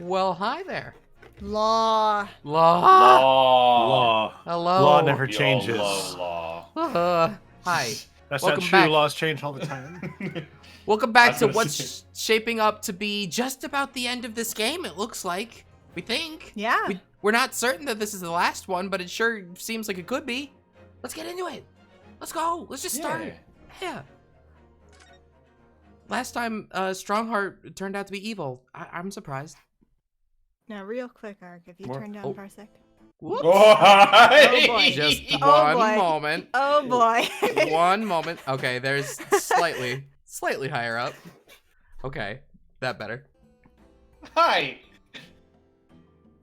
Well, hi there. Law. Law. Hello. Law never Yo, changes. law. Hi. That's Welcome not true. back. Laws change all the time. Welcome back was to gonna what's shaping up to be just about the end of this game, it looks like. We think. Yeah. We're not certain that this is the last one, but it sure seems like it could be. Let's get into it. Let's go. Let's just start. Yeah. Last time, Strongheart turned out to be evil. I'm surprised. Now, real quick, Ark, if you More- turn down oh. Parsec. Whoops. Oh, boy. Just Oh, one boy. moment. Oh boy. One moment. Okay, there's slightly higher up. Okay, that better. Hi.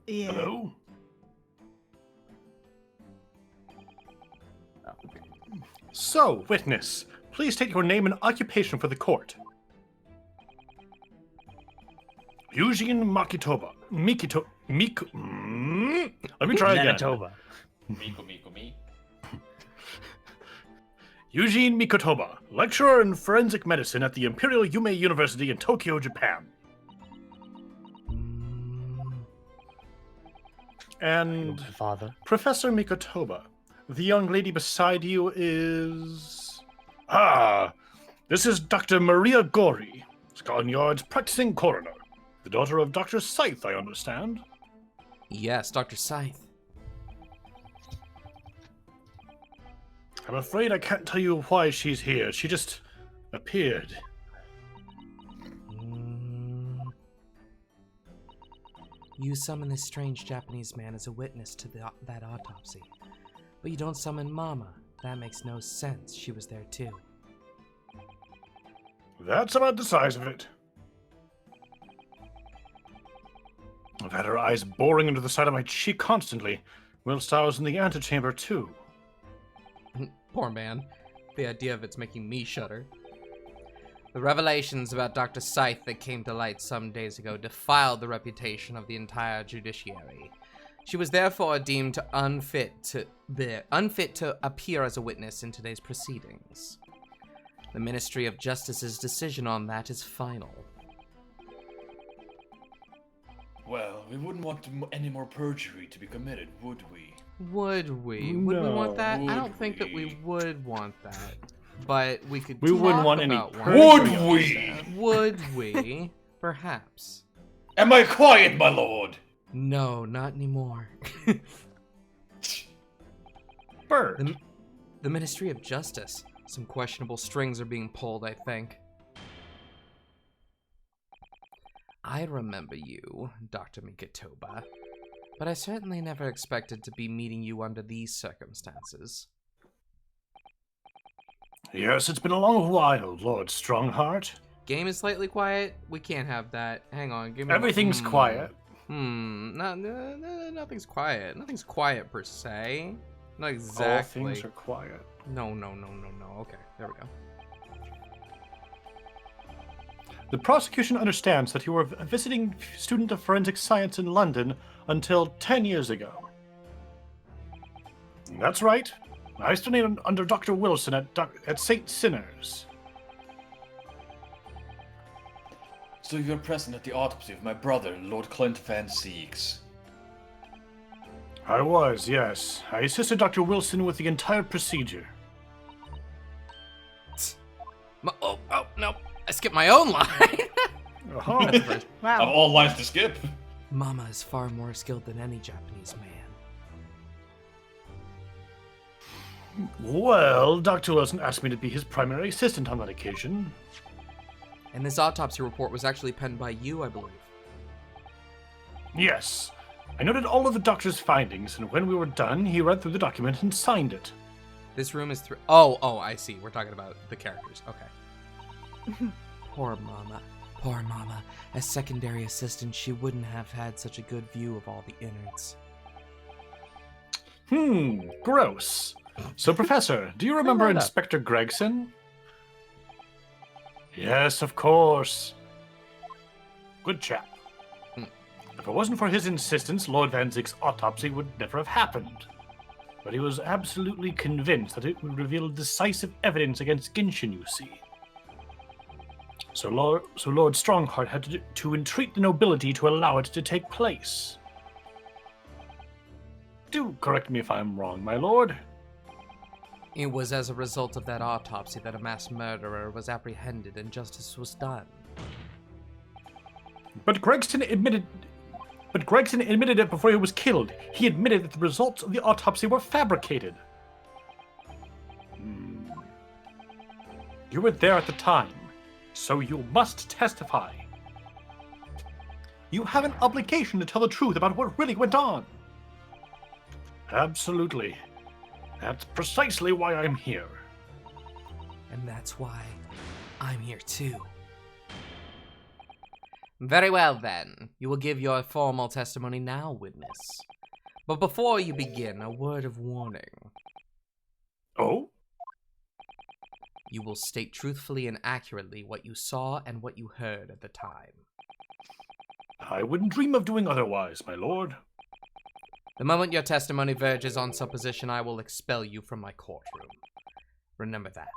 Yeah. Hello? So, witness, please state your name and occupation for the court. Eugene Makitoba. Let me try again. Manitoba. Me. Eugene Mikotoba, lecturer in forensic medicine at the Imperial Yume University in Tokyo, Japan. And Father. Professor Mikotoba, the young lady beside you is... this is Dr. Maria Gori, Scotland Yard's practicing coroner. The daughter of Dr. Scythe, I understand. Yes, Dr. Scythe. I'm afraid I can't tell you why she's here. She just appeared. You summon this strange Japanese man as a witness to that autopsy. But you don't summon Mama. That makes no sense. She was there too. That's about the size of it. I've had her eyes boring into the side of my cheek constantly, whilst I was in the antechamber too. Poor man. The idea of it's making me shudder. The revelations about Dr. Scythe that came to light some days ago defiled the reputation of the entire judiciary. She was therefore deemed unfit to appear as a witness in today's proceedings. The Ministry of Justice's decision on that is final. Well, we wouldn't want any more perjury to be committed, would we? Would we? Would we want that? I Would don't think that we we? would want that. But we could We wouldn't talk want any about one. perjury. Would we? Would we? Perhaps. Am I quiet, my lord? No, not anymore. Bird. The Ministry of Justice. Some questionable strings are being pulled, I think. I remember you, Dr. Mikotoba, but I certainly never expected to be meeting you under these circumstances. Yes, it's been a long while, Lord Strongheart. Game is slightly quiet. We can't have that. Hang on, give me. Everything's quiet. Nothing's quiet. Nothing's quiet per se. Not All exactly. things are quiet. No. Okay, there we go. The prosecution understands that you were a visiting student of forensic science in London until 10 years ago. That's right. I studied under Dr. Wilson at St. Sinners. So you're present at the autopsy of my brother, Lord Clint Van Siegs. I was, yes. I assisted Dr. Wilson with the entire procedure. Oh, no. I skipped my own line. Oh, Of Wow. all lines to skip. Mama is far more skilled than any Japanese man. well, Dr. Wilson asked me to be his primary assistant on that occasion. And this autopsy report was actually penned by you, I believe. Yes. I noted all of the doctor's findings, and when we were done, he read through the document and signed it. This room is Oh, I see. We're talking about the characters. Okay. Poor Mama. Poor Mama. As secondary assistant, she wouldn't have had such a good view of all the innards. Gross. So, Professor, do you remember that up. Inspector Gregson? Yes, of course. Good chap. If it wasn't for his insistence, Lord Van Ziek's autopsy would never have happened. But he was absolutely convinced that it would reveal decisive evidence against Genshin, you see. So Lord Strongheart had to entreat the nobility to allow it to take place. Do correct me if I'm wrong, my lord. It was as a result of that autopsy that a mass murderer was apprehended and justice was done. But Gregson admitted it before he was killed. He admitted that the results of the autopsy were fabricated. You were there at the time, so you must testify. You have an obligation to tell the truth about what really went on. Absolutely. That's precisely why I'm here. And that's why I'm here too. Very well then. You will give your formal testimony now, witness. But before you begin, a word of warning. Oh? You will state truthfully and accurately what you saw and what you heard at the time. I wouldn't dream of doing otherwise, my lord. The moment your testimony verges on supposition, I will expel you from my courtroom. Remember that.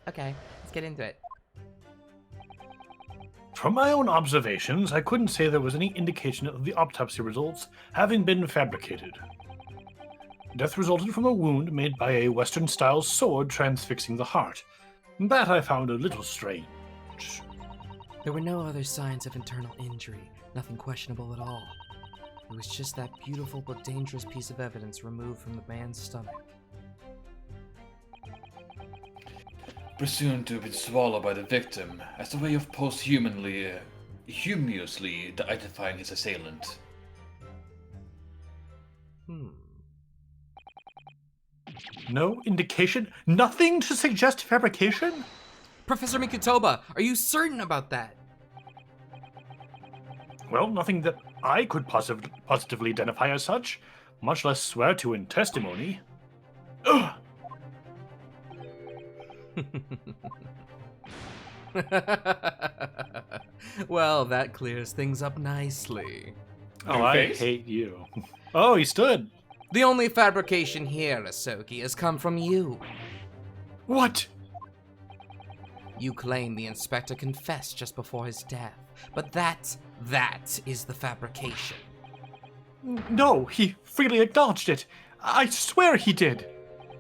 Okay, let's get into it. From my own observations, I couldn't say there was any indication of the autopsy results having been fabricated. Death resulted from a wound made by a Western-style sword transfixing the heart. That I found a little strange. There were no other signs of internal injury, nothing questionable at all. It was just that beautiful but dangerous piece of evidence removed from the man's stomach. Presumed to have been swallowed by the victim as a way of humorously identifying his assailant. No indication? Nothing to suggest fabrication? Professor Mikutoba, are you certain about that? Well, nothing that I could positively identify as such, much less swear to in testimony. Ugh! Well, that clears things up nicely. Oh, I hate you. Oh, he stood. The only fabrication here, Asogi, has come from you. What? You claim the inspector confessed just before his death, but that is the fabrication. No, he freely acknowledged it. I swear he did.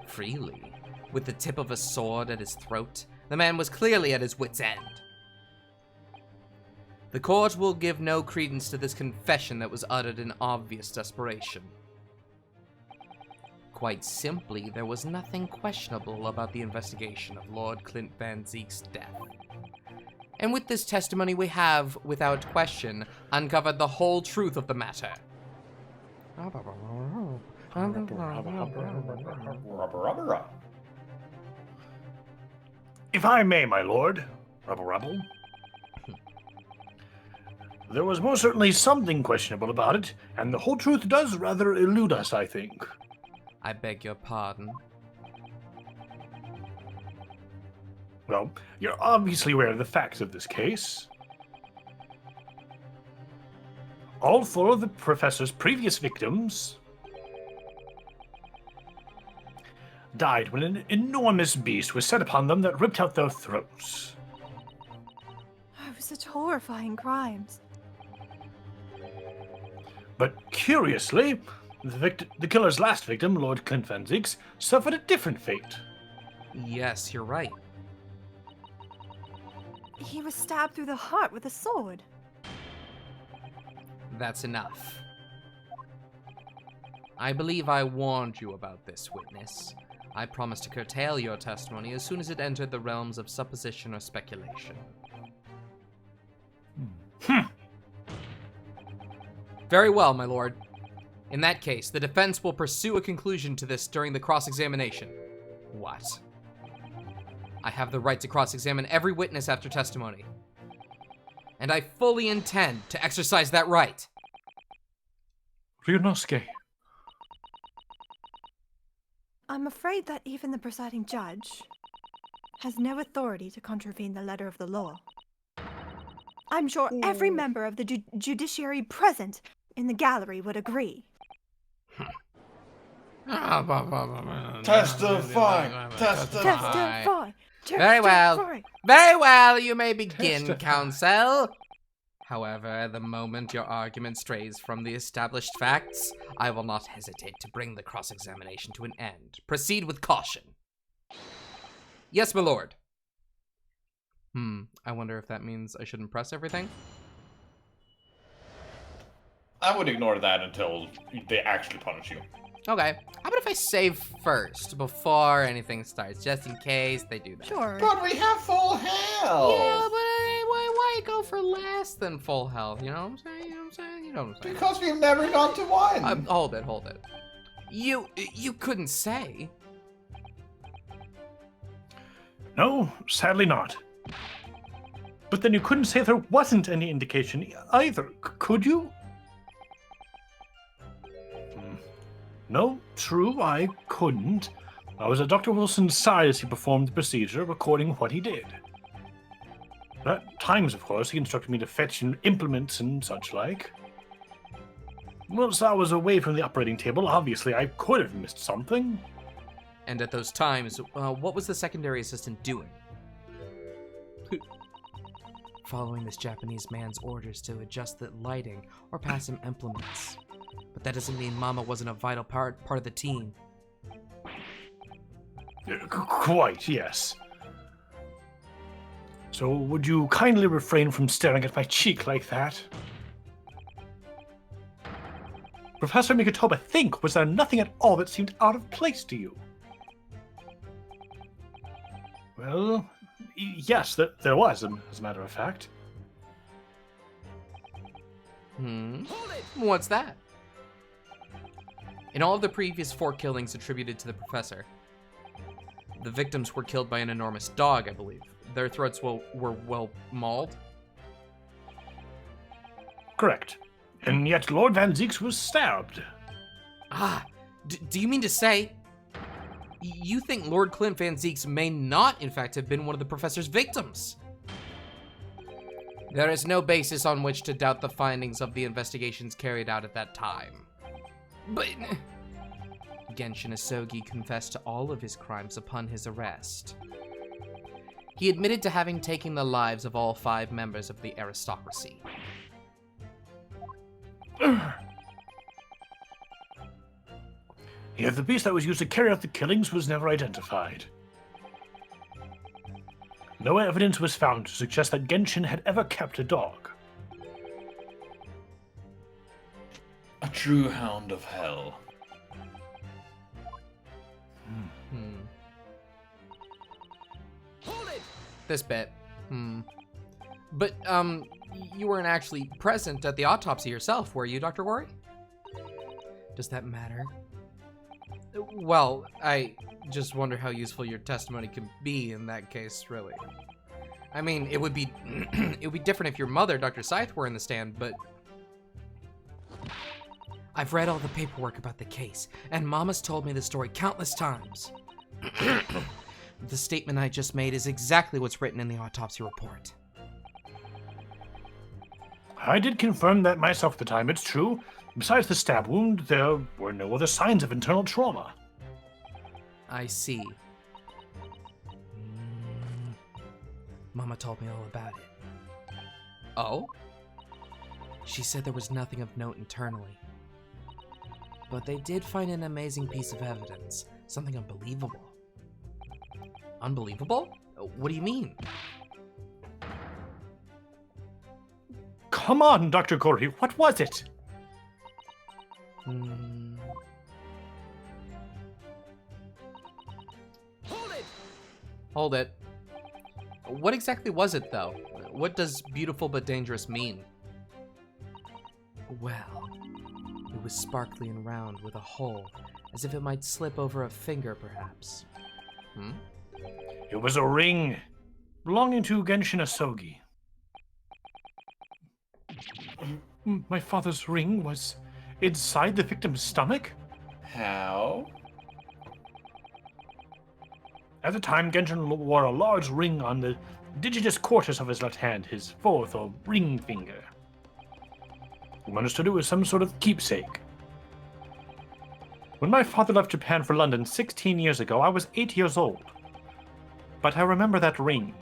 Freely? With the tip of a sword at his throat? The man was clearly at his wit's end. The court will give no credence to this confession that was uttered in obvious desperation. Quite simply, there was nothing questionable about the investigation of Lord Clint Van Zeek's death. And with this testimony we have, without question, uncovered the whole truth of the matter. If I may, my lord, Rubble. There was most certainly something questionable about it, and the whole truth does rather elude us, I think. I beg your pardon. Well, you're obviously aware of the facts of this case. All 4 of the professor's previous victims died when an enormous beast was set upon them that ripped out their throats. Oh, such horrifying crimes. But curiously, the killer's last victim, Lord Clint Van Zeeks, suffered a different fate. Yes, you're right. He was stabbed through the heart with a sword. That's enough. I believe I warned you about this, witness. I promised to curtail your testimony as soon as it entered the realms of supposition or speculation. Very well, my lord. In that case, the defense will pursue a conclusion to this during the cross-examination. What? I have the right to cross-examine every witness after testimony. And I fully intend to exercise that right. Ryunosuke. I'm afraid that even the presiding judge has no authority to contravene the letter of the law. I'm sure every member of the judiciary present in the gallery would agree. Testify! Testify! Very well. Testify! Very well, you may begin, Testify. counsel. However, the moment your argument strays from the established facts, I will not hesitate to bring the cross-examination to an end. Proceed with caution. Yes, my lord. I wonder if that means I shouldn't press everything? I would ignore that until they actually punish you. Okay. How about if I save first, before anything starts, just in case they do that? Sure. But we have full health! Yeah, but why go for less than full health? You know what I'm saying? You know what I'm saying? You know what I'm saying? Because we've never gone to one! Hold it. You couldn't say. No, sadly not. But then you couldn't say there wasn't any indication either, could you? No, true, I couldn't. I was at Dr. Wilson's side as he performed the procedure, recording what he did. At times, of course, he instructed me to fetch implements and such like. Once I was away from the operating table, obviously I could have missed something. And at those times, what was the secondary assistant doing? Following this Japanese man's orders to adjust the lighting or pass him implements. But that doesn't mean Mama wasn't a vital part of the team. Quite, yes. So would you kindly refrain from staring at my cheek like that? Professor Mikotoba, think, was there nothing at all that seemed out of place to you? Well, yes, there was, as a matter of fact. What's that? In all of the previous 4 killings attributed to the professor, the victims were killed by an enormous dog, I believe. Their throats were well mauled. Correct. And yet Lord Van Zeeks was stabbed. Do you mean to say you think Lord Clint Van Zeeks may not, in fact, have been one of the professor's victims? There is no basis on which to doubt the findings of the investigations carried out at that time. But Genshin Asogi confessed to all of his crimes upon his arrest. He admitted to having taken the lives of all 5 members of the aristocracy. Yet the beast that was used to carry out the killings was never identified. No evidence was found to suggest that Genshin had ever kept a dog. A true hound of hell. This bit. But, you weren't actually present at the autopsy yourself, were you, Dr. Worry? Does that matter? Well, I just wonder how useful your testimony could be in that case, really. I mean, it would be different if your mother, Dr. Scythe, were in the stand, but I've read all the paperwork about the case, and Mama's told me the story countless times. The statement I just made is exactly what's written in the autopsy report. I did confirm that myself at the time, it's true. Besides the stab wound, there were no other signs of internal trauma. I see. Mama told me all about it. Oh? She said there was nothing of note internally. But they did find an amazing piece of evidence. Something unbelievable. Unbelievable? What do you mean? Come on, Dr. Gori, what was it? Hold it. What exactly was it, though? What does beautiful but dangerous mean? Well, it was sparkly and round with a hole, as if it might slip over a finger, perhaps. It was a ring belonging to Genshin Asogi. My father's ring was inside the victim's stomach? How? At the time, Genshin wore a large ring on the digitus quartus of his left hand, his 4th or ring finger. He understood it was some sort of keepsake. When my father left Japan for London 16 years ago, I was 8 years old. But I remember that ring.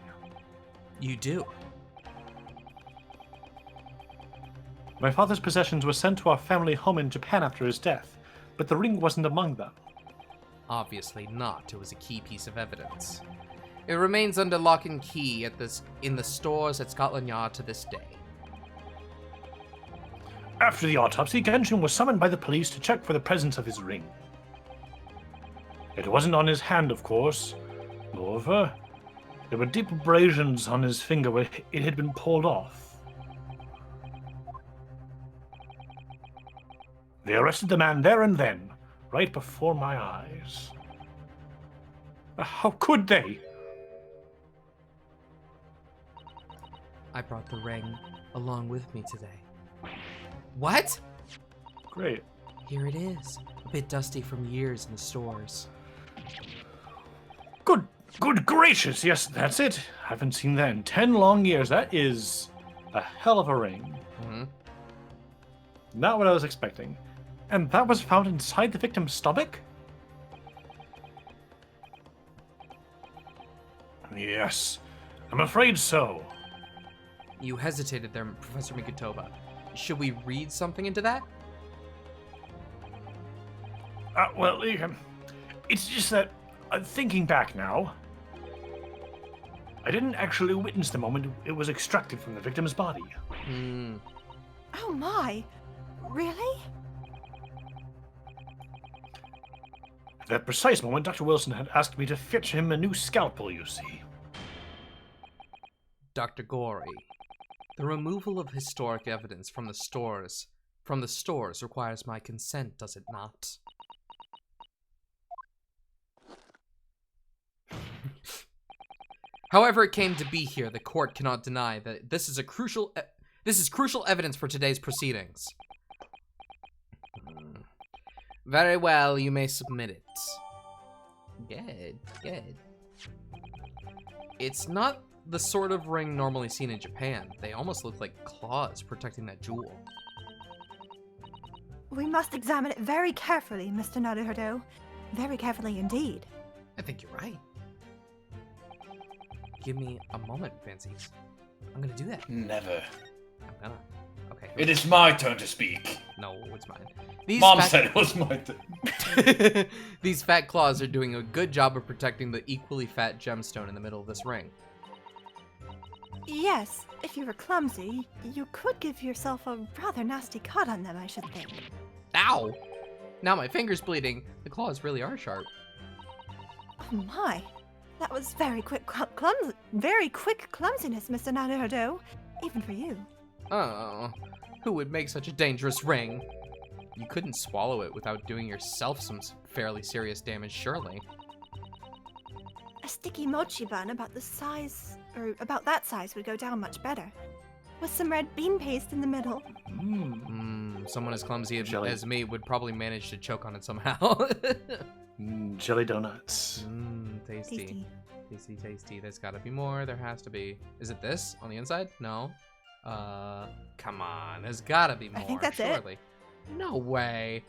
You do. My father's possessions were sent to our family home in Japan after his death, but the ring wasn't among them. Obviously not. It was a key piece of evidence. It remains under lock and key in the stores at Scotland Yard to this day. After the autopsy, Genshin was summoned by the police to check for the presence of his ring. It wasn't on his hand, of course. Moreover, there were deep abrasions on his finger where it had been pulled off. They arrested the man there and then, right before my eyes. How could they? I brought the ring along with me today. What? Great. Here it is. A bit dusty from years in the stores. Good gracious, yes, that's it. Haven't seen that in 10 long years. That is a hell of a ring. Mm-hmm. Not what I was expecting. And that was found inside the victim's stomach? Yes, I'm afraid so. You hesitated there, Professor Mikotoba. Should we read something into that? Well, it's just that, thinking back now, I didn't actually witness the moment it was extracted from the victim's body. Hmm. Oh my! Really? At that precise moment, Dr. Wilson had asked me to fetch him a new scalpel, you see. Dr. Gorey, the removal of historic evidence from the stores requires my consent, does it not? However it came to be here, the court cannot deny that this is crucial evidence for today's proceedings. Very well, you may submit it. Good. It's not the sort of ring normally seen in Japan. They almost look like claws protecting that jewel. We must examine it very carefully, Mr. Naruhodo. Very carefully indeed. I think you're right. Give me a moment, Fancies. I'm gonna do that. Never. I'm gonna. Okay. It is my turn to speak. No, it's mine. Mom said it was my turn. These fat claws are doing a good job of protecting the equally fat gemstone in the middle of this ring. Yes, if you were clumsy, you could give yourself a rather nasty cut on them, I should think. Ow! Now my finger's bleeding. The claws really are sharp. Oh my! That was very quick clumsiness, Mr. Naruhodo. Even for you. Oh, who would make such a dangerous ring? You couldn't swallow it without doing yourself some fairly serious damage, surely. A sticky mochi bun about that size would go down much better. With some red bean paste in the middle. Someone as clumsy Jelly. as me would probably manage to choke on it somehow. Jelly donuts. Tasty. Tasty. There's gotta be more. There has to be. Is it this on the inside? No. Come on. There's gotta be more. I think that's it. surely. No way.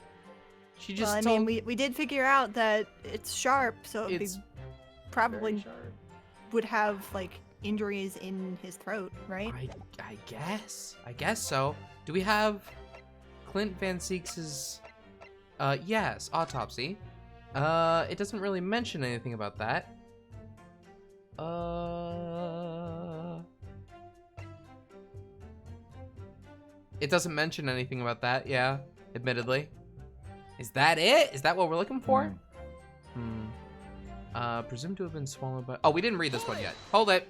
She just Well, I told mean, we did figure out that it's sharp, so it It's probably very sharp. would have, like, injuries in his throat, right? I guess so. Do we have Clint Van Seeks's yes, autopsy. It doesn't really mention anything about that. It doesn't mention anything about that, yeah, admittedly. Is that it? Is that what we're looking for? Presumed to have been swallowed by... Oh, we didn't read this one yet. Hold it.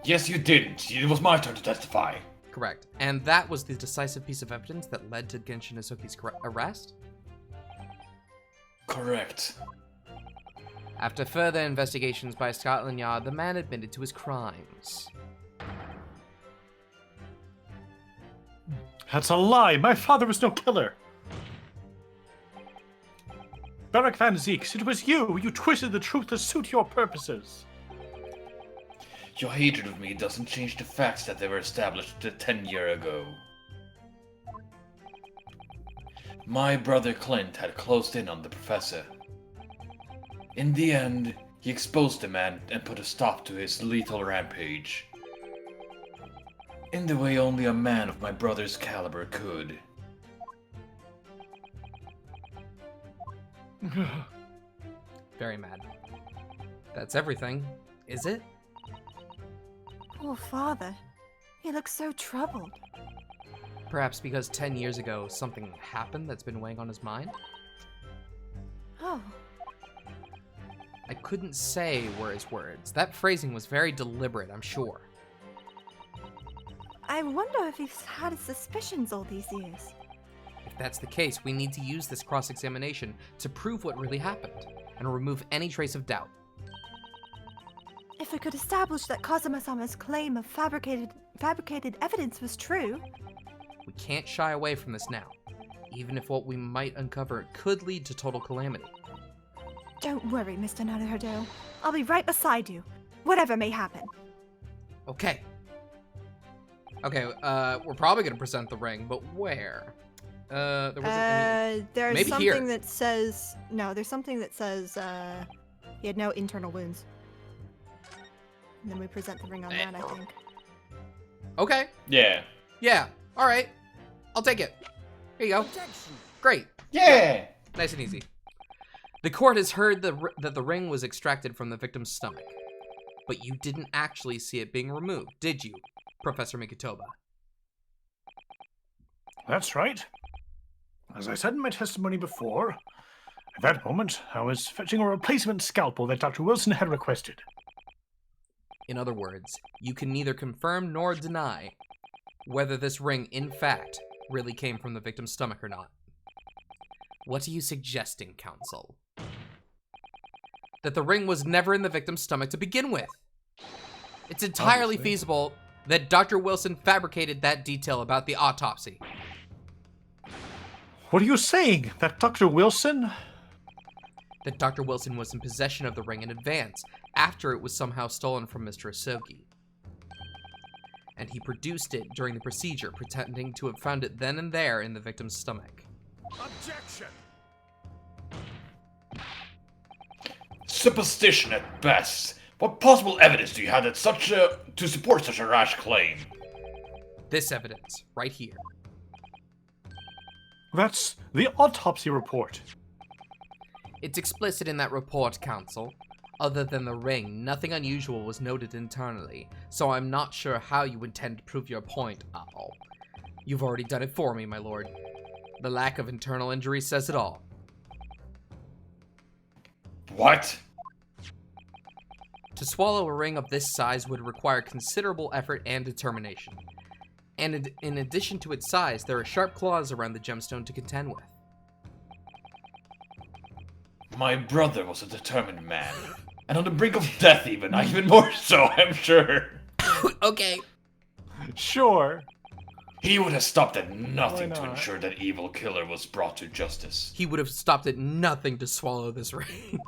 Yes, you didn't. It was my turn to testify. Correct. And that was the decisive piece of evidence that led to Genshin Izuki's arrest? Correct. After further investigations by Scotland Yard, the man admitted to his crimes. That's a lie. My father was no killer. Barack Van Zeeks, it was you. You twisted the truth to suit your purposes. Your hatred of me doesn't change the facts that they were established 10 years ago. My brother Clint had closed in on the professor. In the end, he exposed the man and put a stop to his lethal rampage. In the way only a man of my brother's caliber could. Very mad. That's everything, is it? Poor father. He looks so troubled. Perhaps because 10 years ago something happened that's been weighing on his mind? Oh, I couldn't say were his words. That phrasing was very deliberate, I'm sure. I wonder if he's had his suspicions all these years. If that's the case, we need to use this cross-examination to prove what really happened and remove any trace of doubt. If we could establish that Kazuma-sama's claim of fabricated evidence was true, We can't shy away from this now, even if what we might uncover could lead to total calamity. don't worry, Mr. Naruhodo. I'll be right beside you, whatever may happen. Okay. Okay, we're probably gonna present the ring, but where? There wasn't any... There's maybe something here. that says there's something that says he had no internal wounds. And then we present the ring on that, I think. Okay, Yeah. yeah, alright. I'll take it. Here you go. Great. Yeah! Nice and easy. The court has heard that the ring was extracted from the victim's stomach. But you didn't actually see it being removed, did you, Professor Mikutoba? That's right. As I said in my testimony before, at that moment, I was fetching a replacement scalpel that Dr. Wilson had requested. In other words, you can neither confirm nor deny whether this ring, in fact, really came from the victim's stomach or not. What are you suggesting, counsel? That the ring was never in the victim's stomach to begin with. It's entirely Obviously. feasible that Dr. Wilson fabricated that detail about the autopsy. What are you saying? That Dr. Wilson? That Dr. Wilson was in possession of the ring in advance, after it was somehow stolen from Mr. Asogi. And he produced it during the procedure, pretending to have found it then and there in the victim's stomach. Objection! Superstition at best. What possible evidence do you have that to support such a rash claim? This evidence, right here. That's the autopsy report. It's explicit in that report, counsel. Other than the ring, nothing unusual was noted internally, so I'm not sure how you intend to prove your point, Owl. You've already done it for me, my lord. The lack of internal injury says it all. What? To swallow a ring of this size would require considerable effort and determination. And in addition to its size, there are sharp claws around the gemstone to contend with. My brother was a determined man. And on the brink of death even more so, I'm sure. Okay. Sure. He would have stopped at nothing Why to not? ensure that evil killer was brought to justice. He would have stopped at nothing to swallow this ring.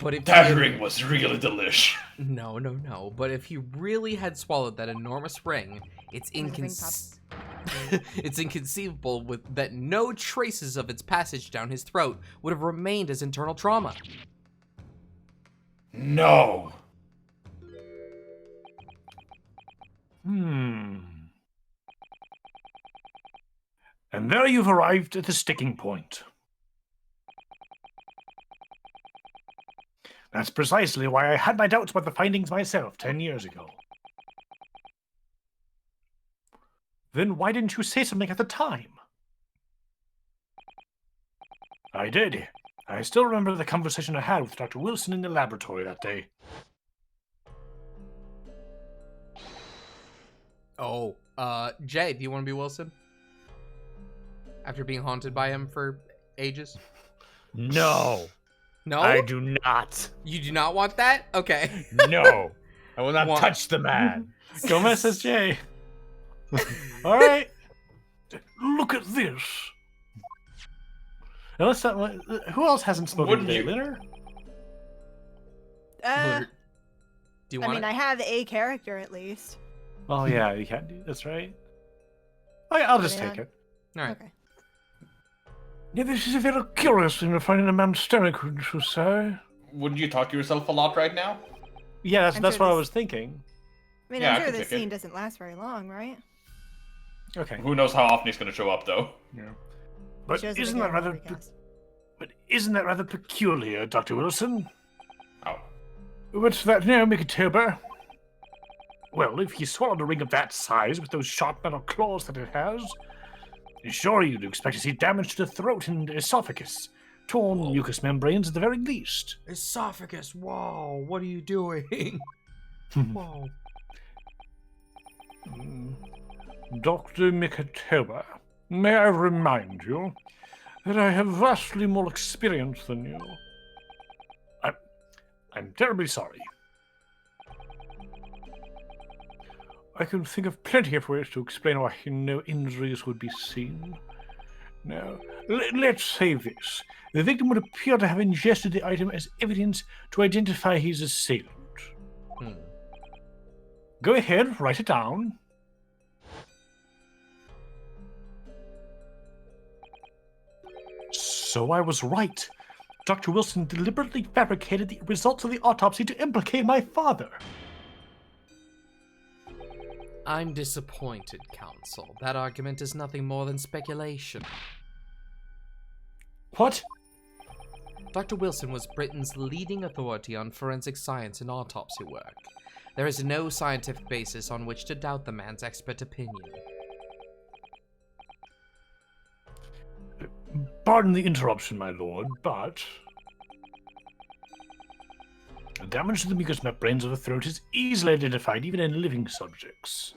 But if That he had- ring was really delish. No. But if he really had swallowed that enormous ring, it's Ring it's inconceivable that no traces of its passage down his throat would have remained as internal trauma. No. And there you've arrived at the sticking point. That's precisely why I had my doubts about the findings myself 10 years ago. Then why didn't you say something at the time? I did. I still remember the conversation I had with Dr. Wilson in the laboratory that day. Oh, Jay, do you want to be Wilson? After being haunted by him for ages? No, No? I do not. You do not want that? Okay. No, I will not Why? touch the man. Gomez says Jay. All right. Look at this. Now let's not, who else hasn't spoken Wouldn't today, you- Litter? Do you want it? I have a character at least. Oh yeah, you can't do. That's right. Oh yeah, I'll just Yeah. take it. All right. Okay. Yeah, this is a very curious thing to find in a man's stomach, wouldn't you say? Wouldn't you talk to yourself a lot right now? Yeah, I'm that's sure what I this- was thinking. I mean, Yeah, I I'm sure can this take it. scene doesn't last very long, right? Okay. Who knows how often he's going to show up, though? Yeah. He But shows up isn't again that in rather every cast. but isn't that rather peculiar, Dr. Wilson? Oh. What's that now, Mikatoba? Well, if he swallowed a ring of that size with those sharp metal claws that it has, sure you'd expect to see damage to the throat and esophagus. Torn mucous membranes at the very least. Esophagus, whoa, what are you doing? Whoa. Dr. Mikatoba, may I remind you that I have vastly more experience than you. I'm terribly sorry. I can think of plenty of ways to explain why no injuries would be seen. Now, let's say this. The victim would appear to have ingested the item as evidence to identify his assailant. Hmm. Go ahead, write it down. So I was right. Dr. Wilson deliberately fabricated the results of the autopsy to implicate my father. I'm disappointed, Counsel. That argument is nothing more than speculation. What? Dr. Wilson was Britain's leading authority on forensic science and autopsy work. There is no scientific basis on which to doubt the man's expert opinion. Pardon the interruption, my lord, but the damage to the mucous membranes of the throat is easily identified even in living subjects.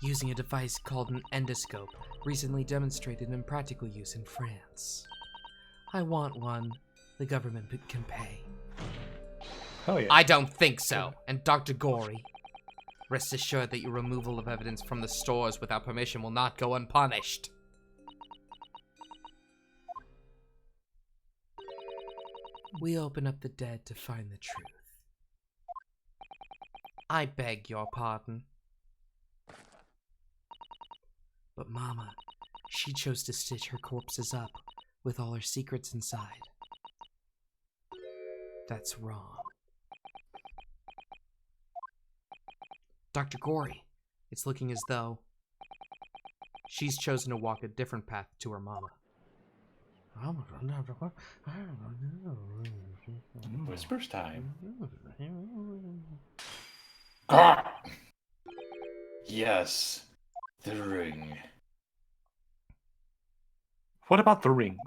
Using a device called an endoscope, recently demonstrated in practical use in France. I want one. The government can pay. Oh yeah. I don't think so. And Dr. Gory, rest assured that your removal of evidence from the stores without permission will not go unpunished. We open up the dead to find the truth. I beg your pardon. But Mama, she chose to stitch her corpses up with all her secrets inside. That's wrong. Dr. Gory, it's looking as though she's chosen to walk a different path to her mama. Whispers time. Ah! Yes, the ring. What about the ring?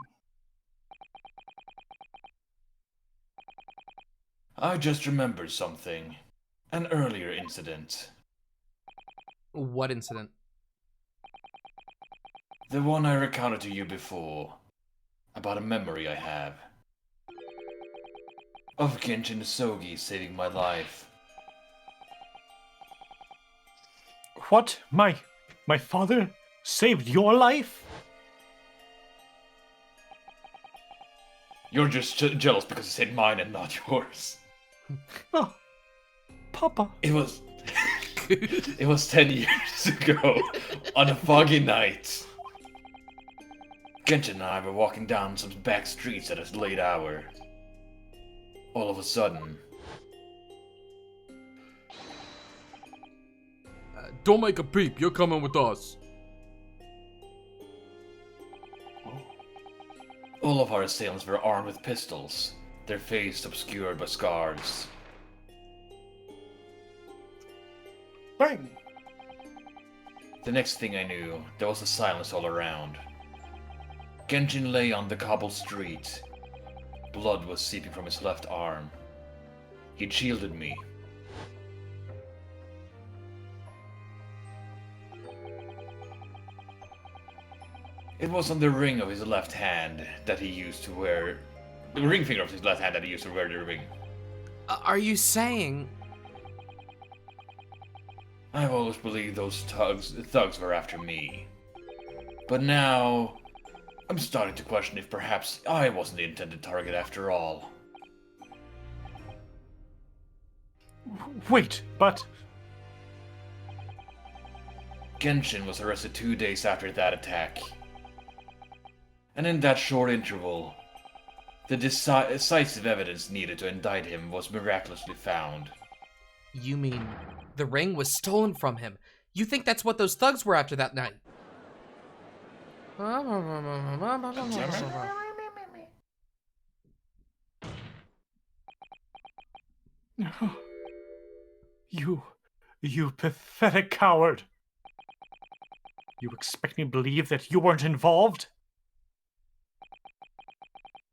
I just remembered something. An earlier incident. What incident? The one I recounted to you before. About a memory I have. Of Genshin Sogi saving my life. What? My father saved your life? You're just jealous because he said mine and not yours. Oh, Papa. It was... it was 10 years ago, on a foggy night. Genshin and I were walking down some back streets at a late hour. All of a sudden... Don't make a peep, you're coming with us. all of our assailants were armed with pistols, their faces obscured by scars. Bang! The next thing I knew, there was a silence all around. Genshin lay on the cobbled street. Blood was seeping from his left arm. He'd shielded me. It was on the ring of his left hand that he used to wear... The ring finger of his left hand that he used to wear the ring. Are you saying... I've always believed those thugs were after me. But now... I'm starting to question if perhaps I wasn't the intended target after all. Wait, but... Genshin was arrested 2 days after that attack. And in that short interval, the decisive evidence needed to indict him was miraculously found. You mean the ring was stolen from him? You think that's what those thugs were after that night? You pathetic coward. You expect me to believe that you weren't involved?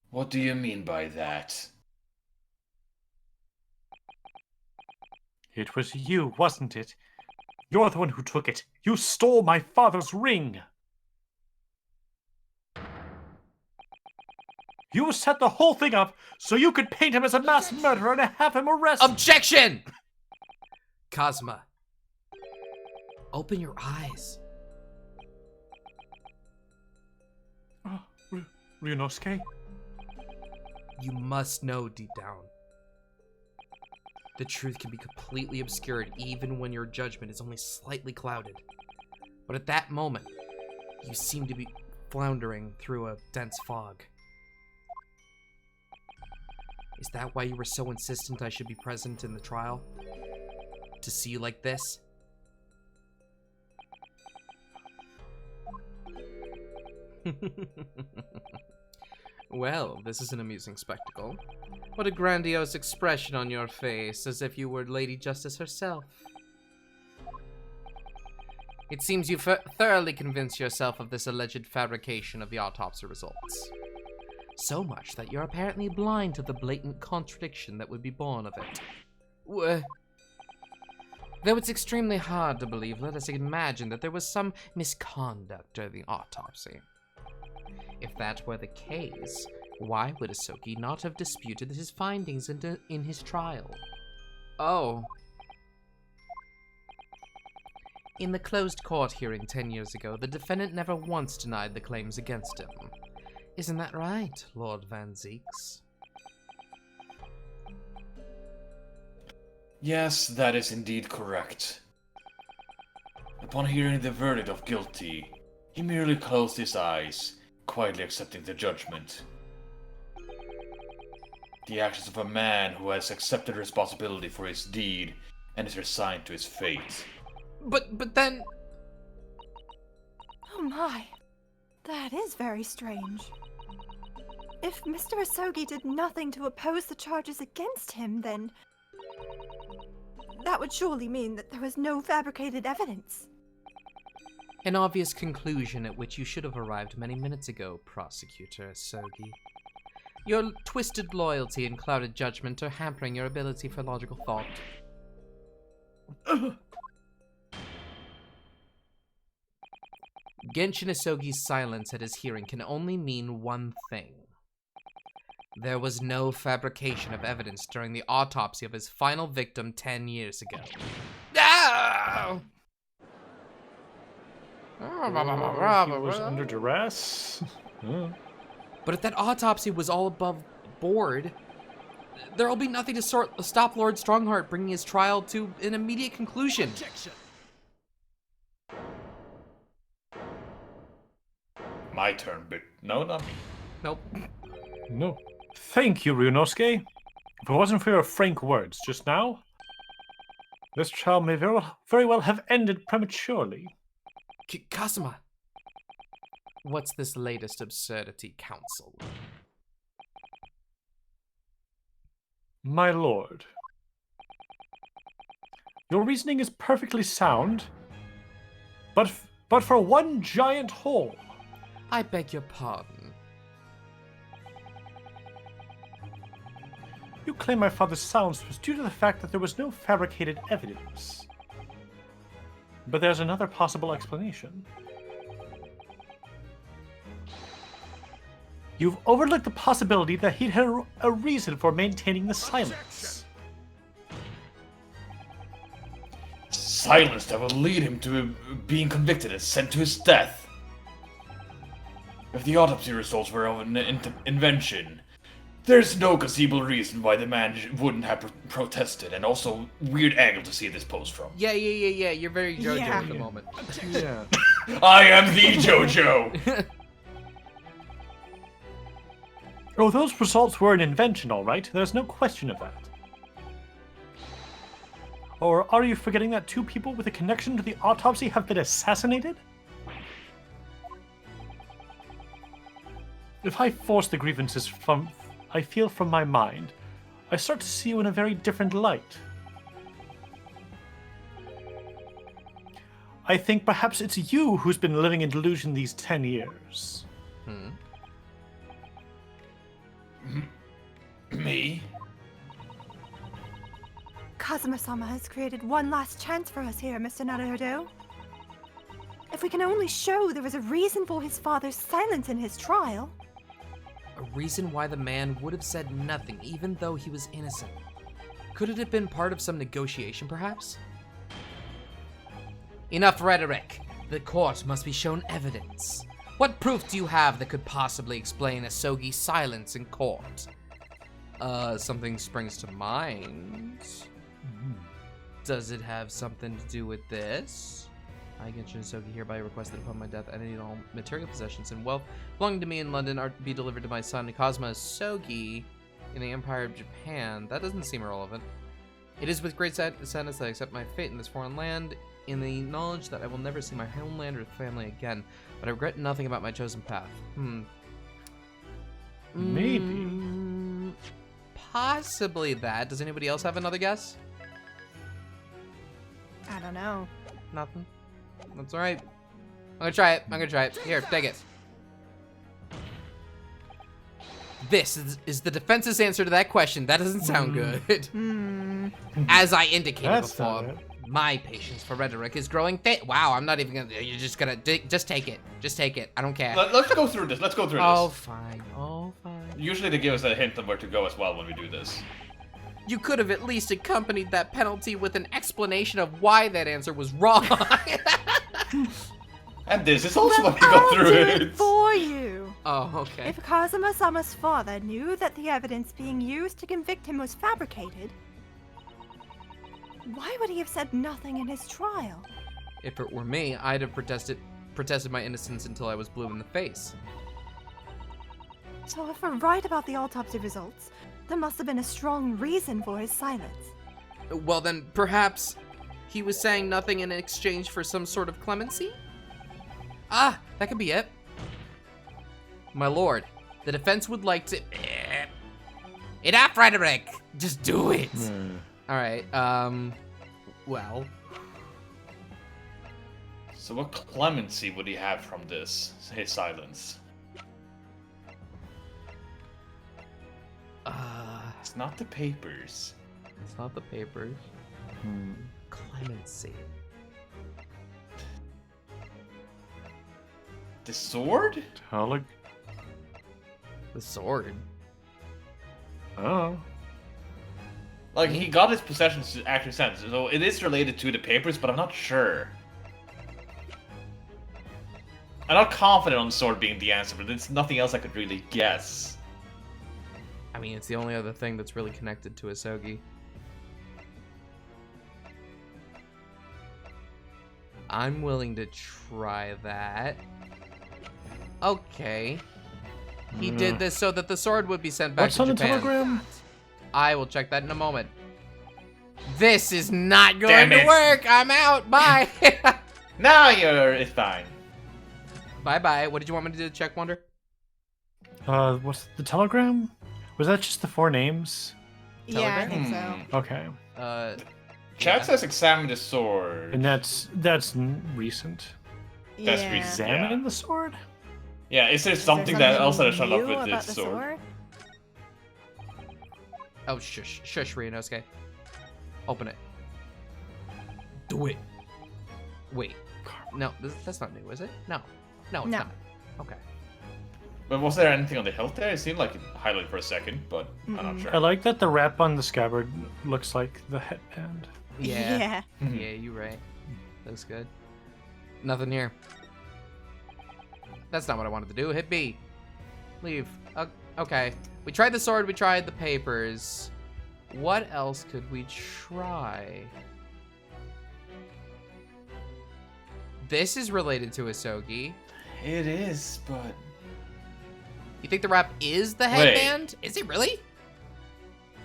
What do you mean by that? It was you, wasn't it? You're the one who took it. You stole my father's ring. You set the whole thing up so you could paint him as a mass murderer and have him arrested. Objection! Kazuma, open your eyes. Ryunosuke? You must know deep down. The truth can be completely obscured even when your judgment is only slightly clouded. But at that moment, you seem to be floundering through a dense fog. Is that why you were so insistent I should be present in the trial? To see you like this? Well, this is an amusing spectacle. What a grandiose expression on your face, as if you were Lady Justice herself. It seems you've thoroughly convinced yourself of this alleged fabrication of the autopsy results. So much that you're apparently blind to the blatant contradiction that would be born of it. Though it's extremely hard to believe, let us imagine that there was some misconduct during the autopsy. If that were the case, why would Asogi not have disputed his findings in his trial? Oh. In the closed court hearing 10 years ago, the defendant never once denied the claims against him. Isn't that right, Lord Van Zeeks? Yes, that is indeed correct. Upon hearing the verdict of guilty, he merely closed his eyes, quietly accepting the judgment. The actions of a man who has accepted responsibility for his deed and is resigned to his fate. But then... Oh my. That is very strange. If Mr. Asogi did nothing to oppose the charges against him, then... that would surely mean that there was no fabricated evidence. An obvious conclusion at which you should have arrived many minutes ago, Prosecutor Asogi. Your twisted loyalty and clouded judgment are hampering your ability for logical thought. Genshin Asogi's silence at his hearing can only mean one thing. There was no fabrication of evidence during the autopsy of his final victim 10 years ago. Ah! He was under duress. But if that autopsy was all above board, there will be nothing to stop Lord Strongheart bringing his trial to an immediate conclusion. Objection. My turn, but no, not me. Nope. No. Thank you, Ryunosuke. If it wasn't for your frank words just now, this trial may very well have ended prematurely. Kazuma, what's this latest absurdity, Counsel? My lord, your reasoning is perfectly sound, but for one giant hole. I beg your pardon. You claim my father's silence was due to the fact that there was no fabricated evidence. But there's another possible explanation. You've overlooked the possibility that he'd had a reason for maintaining the silence. Silence that will lead him to being convicted and sent to his death. If the autopsy results were of an invention, there's no conceivable reason why the man wouldn't have protested, and also weird angle to see this post from. Yeah, you're very JoJo Yeah. at the moment. Yeah. I am the JoJo! Oh, those results were an invention, all right. There's no question of that. Or are you forgetting that 2 people with a connection to the autopsy have been assassinated? If I force the grievances I feel from my mind, I start to see you in a very different light. I think perhaps it's you who's been living in delusion these 10 years. Me? Kazuma-sama has created one last chance for us here, Mr. Naruhodo. If we can only show there was a reason for his father's silence in his trial. A reason why the man would have said nothing, even though he was innocent. Could it have been part of some negotiation, perhaps? Enough rhetoric. The court must be shown evidence. What proof do you have that could possibly explain Asogi's silence in court? Something springs to mind. Does it have something to do with this? I, Genshin Asogi, hereby request that upon my death, any and all material possessions and wealth belonging to me in London are to be delivered to my son, Kazuma Asogi, in the Empire of Japan. That doesn't seem irrelevant. It is with great sadness that I accept my fate in this foreign land, in the knowledge that I will never see my homeland or family again, but I regret nothing about my chosen path. Maybe. Possibly that. Does anybody else have another guess? I don't know. Nothing? That's alright. I'm gonna try it. Here, take it. This is the defense's answer to that question. That doesn't sound good. As I indicated That's not before, it. my patience for rhetoric is growing thin. Wow, I'm not even gonna. You're just gonna. Just take it. Just take it. I don't care. Let's go through this. Let's go through Oh, this. fine. Oh, fine. Usually they give us a hint of where to go as well when we do this. You could have at least accompanied that penalty with an explanation of why that answer was wrong. And this is also when we go through do it. it for you. Oh, okay. If Kazuma-sama's father knew that the evidence being used to convict him was fabricated, why would he have said nothing in his trial? If it were me, I'd have protested my innocence until I was blue in the face. So if we're right about the autopsy results, there must have been a strong reason for his silence. Well, then perhaps he was saying nothing in exchange for some sort of clemency? Ah, that could be it. My lord, the defense would like to... Enough rhetoric! Just do it! Alright, well... So what clemency would he have from this? His silence. It's not the papers. It's not the papers. Clemency. The sword? Oh. The sword. Like, he got his possessions to actually sent, so it is related to the papers, but I'm not sure. I'm not confident on the sword being the answer, but there's nothing else I could really guess. I mean, it's the only other thing that's really connected to Asogi. I'm willing to try that. Okay. He did this so that the sword would be sent back What's to on the Japan. telegram? I will check that in a moment. This is not going Damn to it. work. I'm out. Bye. Now it's fine. Bye-bye. What did you want me to do to check, Wonder? What's the telegram? Was that just the 4 names? Yeah, I think so. Okay. Chat Yeah. says examine the sword. And that's recent. That's Yeah. recent. Examine the sword? Yeah, is there Is there something that else that I showed up new with about this the sword? Oh, shush, Ryunosuke. Open it. Do it. Wait. No, that's not new, is it? No. No, it's No. not. Okay. But was there anything on the hilt there? It seemed like it highlighted for a second, but I'm not sure. I like that the wrap on the scabbard looks like the headband. Yeah. Yeah. Yeah, you're right. Looks good. Nothing here. That's not what I wanted to do. Hit B. Leave. Okay. We tried the sword. We tried the papers. What else could we try? This is related to Asogi. It is, but You think the wrap is the Wait. headband? Is it really?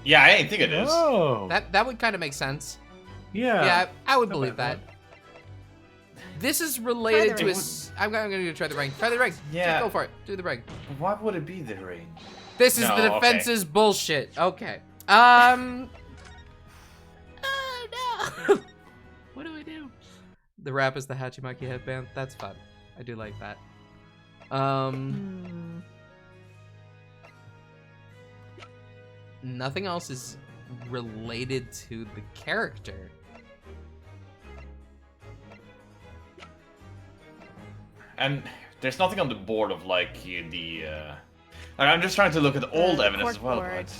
Yeah, I think it is. Oh. That would kind of make sense. yeah. Yeah, I would Not believe bad. that. This is related Try to the his. I'm gonna try the ring. Try the ring. Yeah. Just go for it. Do the ring. Why would it be the ring? This is No, the okay. defense's bullshit. Okay. Oh no. What do I do? The wrap is the Hachimaki headband. That's fun. I do like that. Nothing else is related to the character. And there's nothing on the board of like the. I'm just trying to look at the old The evidence as well, corkboard.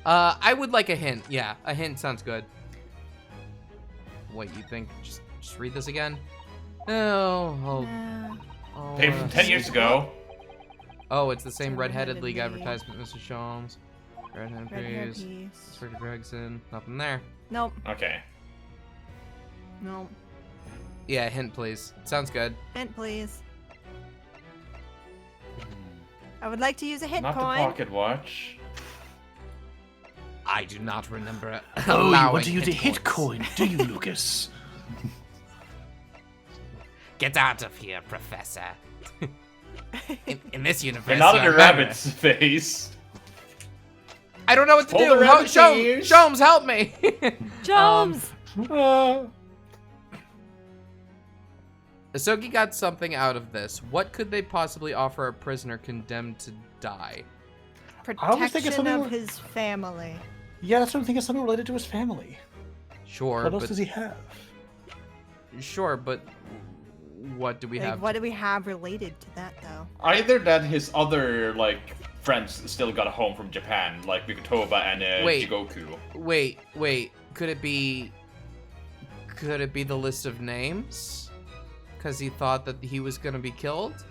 but I would like a hint. Yeah, a hint sounds good. What you think? Just read this again. Oh, paper from 10 years ago. Oh, it's the same It's a red-headed red-headed league league. advertisement, Mr. Sholmes. Red-headed Red hair peas. piece. Inspector Gregson. Nothing there. Nope. Okay. Nope. Yeah, hint please. Sounds good. Hint, please. I would like to use a hint Not coin. the pocket watch. I do not remember Oh, you allowing want to use a hit hint coin, do you, Lucas? Get out of here, Professor. in this universe, You're not in you're a a member. rabbit's face. I don't know what to Hold do. the rabbit's ears. Sholmes, help me. Jones! Asogi got something out of this. What could they possibly offer a prisoner condemned to die? I was thinking Protection something of like- his family. Yeah, that's what I'm thinking. Something related to his family. Sure, What else but does he have? sure, but what do we Like, have? what do we have related to that, though? Either that his other like friends still got home from Japan, like Mikotoba and Wait. Jigoku. Wait. Could it be the list of names? Because he thought that he was gonna be killed.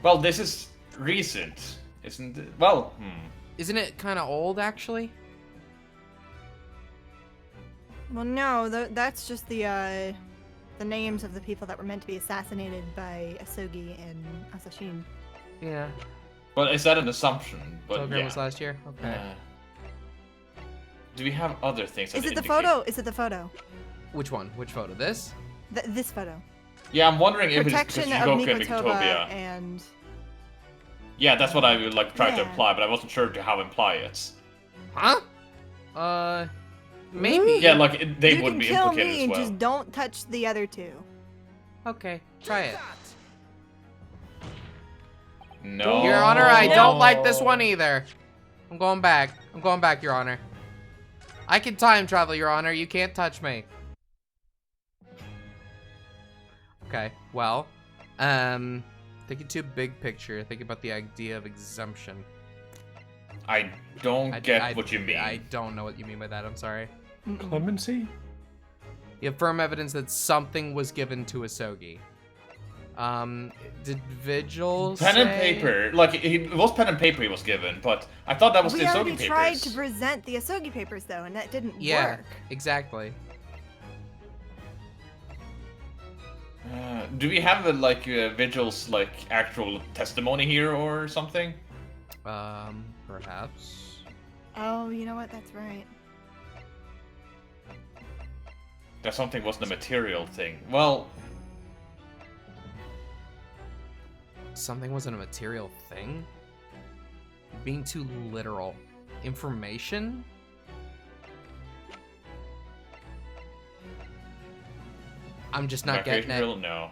Well, this is recent, isn't it? Well, Isn't it kind of old, actually? Well, no, that's just the names of the people that were meant to be assassinated by Asogi and Asashin. Yeah. But is that an assumption? But Telegram yeah. was last year. Okay. Do we have other things? Is that it the indicate- photo? Is it the photo? Which one? Which photo? This? This photo. Yeah, I'm wondering if it's because Protection of Jigoku and Mikotoba Mikotobia. and... Yeah, that's what I would like try to Yeah. imply, but I wasn't sure to how to imply it. Huh? Maybe. Yeah, like they you would can be kill implicated me as and well. just don't touch the other two. Okay, try it. No. Your Honor, I No. don't like this one either. I'm going back, Your Honor. I can time travel, Your Honor. You can't touch me. Okay, well, thinking too big picture. Think about the idea of exemption. I don't get what you mean. I don't know what you mean by that. I'm sorry. Clemency? You have firm evidence that something was given to Asogi. Did Vigil Pen and say- paper. Like, it was pen and paper he was given, but I thought that was We the already Asogi tried papers. to present the Asogi papers, though, and that didn't Yeah, work. exactly. Do we have like Vigil's like actual testimony here or something? Perhaps. Oh, you know what? That's right. That something wasn't a material thing. Well, Something wasn't a material thing? Being too literal. Information? I'm just not Recreation getting it. drill?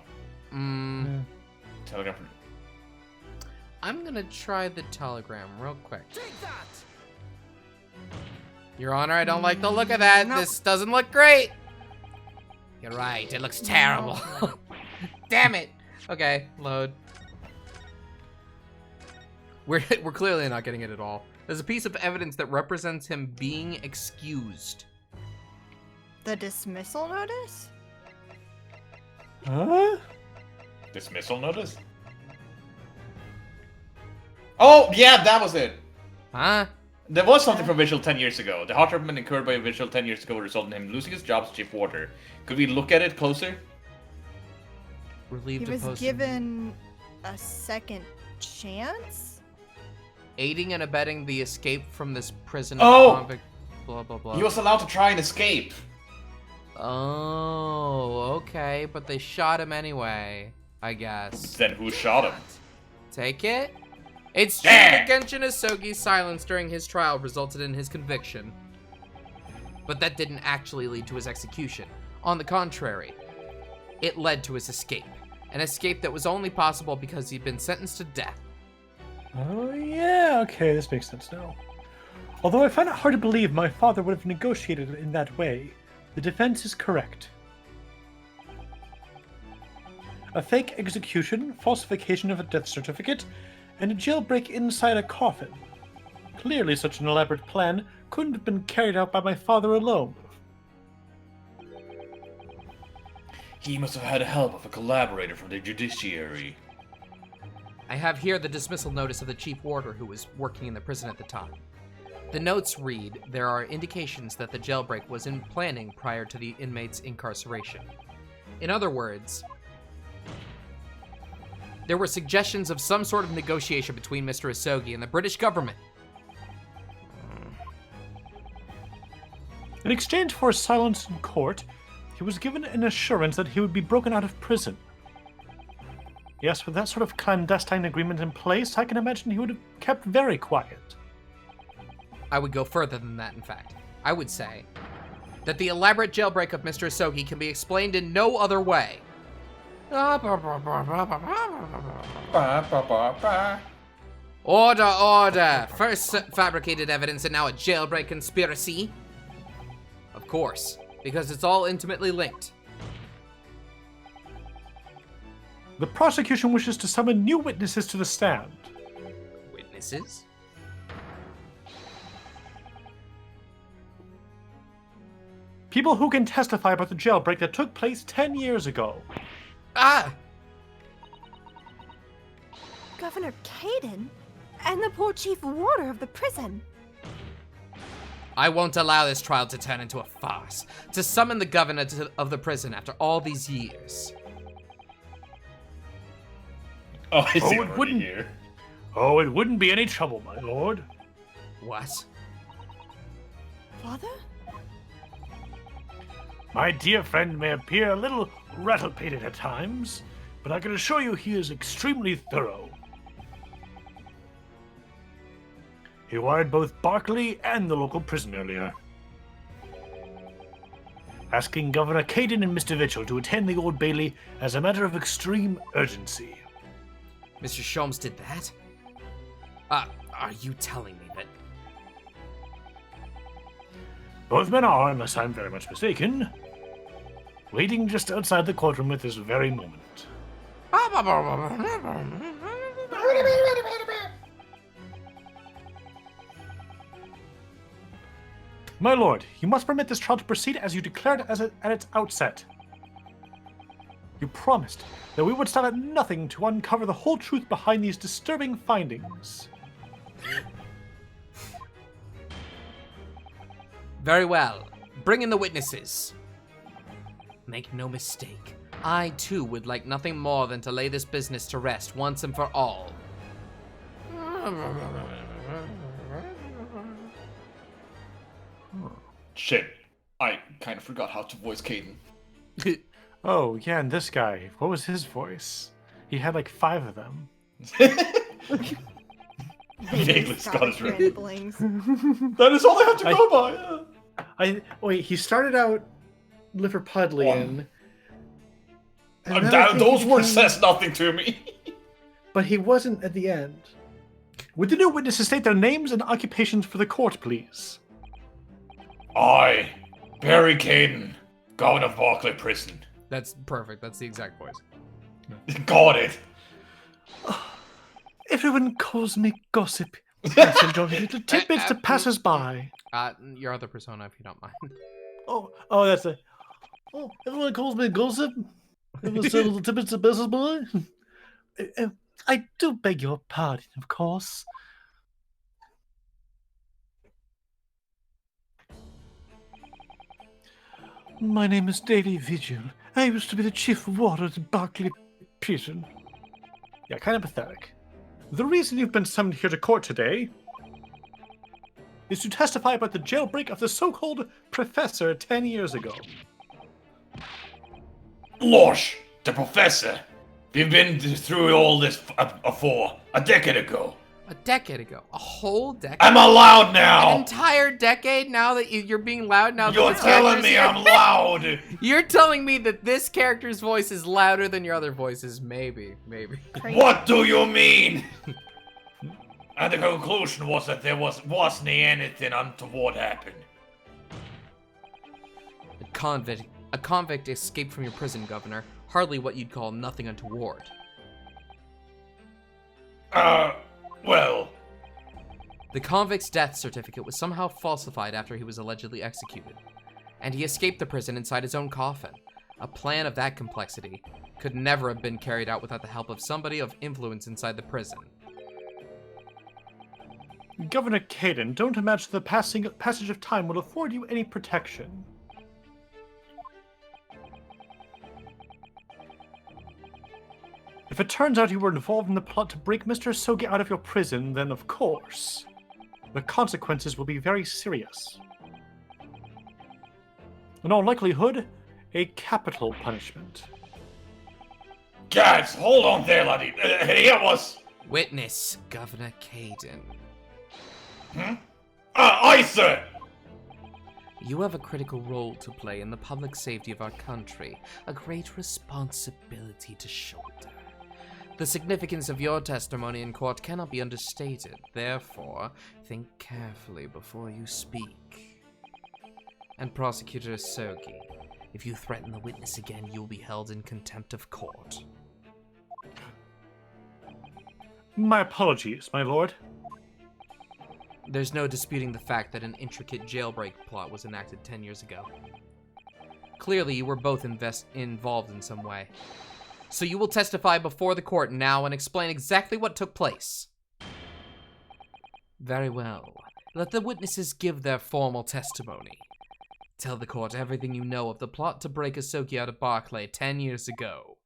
No. Telegram. I'm gonna try the telegram real quick. Your Honor, I don't like the look of that. Nope. This doesn't look great. You're right, it looks terrible. Damn it. Okay, load. We're clearly not getting it at all. There's a piece of evidence that represents him being excused. The dismissal notice? Huh? Dismissal notice? Oh, yeah, that was it. Huh? There was something from Vigil 10 years ago. The heart treatment incurred by Vigil 10 years ago resulted in him losing his job as chief warder. Could we look at it closer? Relieved He of was post- given A second chance? Aiding and abetting the escape from this prison Oh! of convict. Blah blah blah. He was allowed to try and escape. Oh, okay, but they shot him anyway, I guess. Then who shot him? Take it? It's true Yeah. that Genshin Isogi's silence during his trial resulted in his conviction. But that didn't actually lead to his execution. On the contrary, it led to his escape. An escape that was only possible because he'd been sentenced to death. Oh, yeah, okay, this makes sense now. Although I find it hard to believe my father would have negotiated in that way, the defense is correct. A fake execution, falsification of a death certificate, and a jailbreak inside a coffin. Clearly, such an elaborate plan couldn't have been carried out by my father alone. He must have had help of a collaborator from the judiciary. I have here the dismissal notice of the chief warder who was working in the prison at the time. The notes read, there are indications that the jailbreak was in planning prior to the inmate's incarceration. In other words, there were suggestions of some sort of negotiation between Mr. Isogi and the British government. In exchange for his silence in court, he was given an assurance that he would be broken out of prison. Yes, with that sort of clandestine agreement in place, I can imagine he would have kept very quiet. I would go further than that, in fact. I would say that the elaborate jailbreak of Mr. Isogi can be explained in no other way. Order, order! First fabricated evidence and now a jailbreak conspiracy? Of course, because it's all intimately linked. The prosecution wishes to summon new witnesses to the stand. Witnesses? People who can testify about the jailbreak that took place 10 years ago. Ah! Governor Caden? And the poor chief warder of the prison. I won't allow this trial to turn into a farce. To summon the governor of the prison after all these years. Oh, is Oh, he it already wouldn't- here? Oh, it wouldn't be any trouble, my lord. What? Father? My dear friend may appear a little rattle-pated at times, but I can assure you he is extremely thorough. He wired both Barclay and the local prison earlier, asking Governor Caden and Mr. Mitchell to attend the Old Bailey as a matter of extreme urgency. Mr. Sholmes did that? Are you telling me that? Both men are, unless I'm very much mistaken, waiting just outside the courtroom at this very moment. My lord, you must permit this trial to proceed as you declared at its outset. You promised that we would stop at nothing to uncover the whole truth behind these disturbing findings. Very well. Bring in the witnesses. Make no mistake. I, too, would like nothing more than to lay this business to rest once and for all. Shit. I kind of forgot how to voice Caden. Oh, yeah, and this guy, what was his voice? He had like 5 of them. Vaguely Scottish right? ramblings. That is all I have to go by. Wait, he started out Liverpudlian. and then I think Those he words became- says nothing to me. But he wasn't at the end. Would the new witnesses state their names and occupations for the court, please? I, Barry Caden, Governor of Barclay Prison. That's perfect. That's the exact voice. Got it. Everyone calls me gossip. Yes, enjoy little tidbits to passers-by. Your other persona, if you don't mind. Oh, that's a... Oh, everyone calls me gossip. Everyone says little tidbits to passers-by. I do beg your pardon, of course. My name is Davy Vigil. I used to be the chief warder at Barclay Prison. Yeah, kind of pathetic. The reason you've been summoned here to court today is to testify about the jailbreak of the so-called professor 10 years ago. Losh, the professor. We've been through all this a decade ago. A decade ago. A whole decade? I'm allowed An now. entire decade now that you're being loud now You're that this telling character's me here? I'm loud. You're telling me that this character's voice is louder than your other voices? Maybe. What do you mean? And the conclusion was that there wasn't anything untoward happened. A convict escaped from your prison, Governor. Hardly what you'd call nothing untoward. Well, The convict's death certificate was somehow falsified after he was allegedly executed, and he escaped the prison inside his own coffin. A plan of that complexity could never have been carried out without the help of somebody of influence inside the prison. Governor Caden, don't imagine the passage of time will afford you any protection. If it turns out you were involved in the plot to break Mr. Sogi out of your prison, then of course, the consequences will be very serious. In all likelihood, a capital punishment. guys, hold on there, laddie. Here was. Witness, Governor Caden. Aye, sir. You have a critical role to play in the public safety of our country, a great responsibility to shoulder. The significance of your testimony in court cannot be understated. Therefore, think carefully before you speak. And Prosecutor Sogi, if you threaten the witness again, you'll be held in contempt of court. My apologies, my lord. There's no disputing the fact that an intricate jailbreak plot was enacted 10 years ago. Clearly, you were both involved in some way. So you will testify before the court now and explain exactly what took place. Very well. Let the witnesses give their formal testimony. Tell the court everything you know of the plot to break Asoki out of Barclay 10 years ago.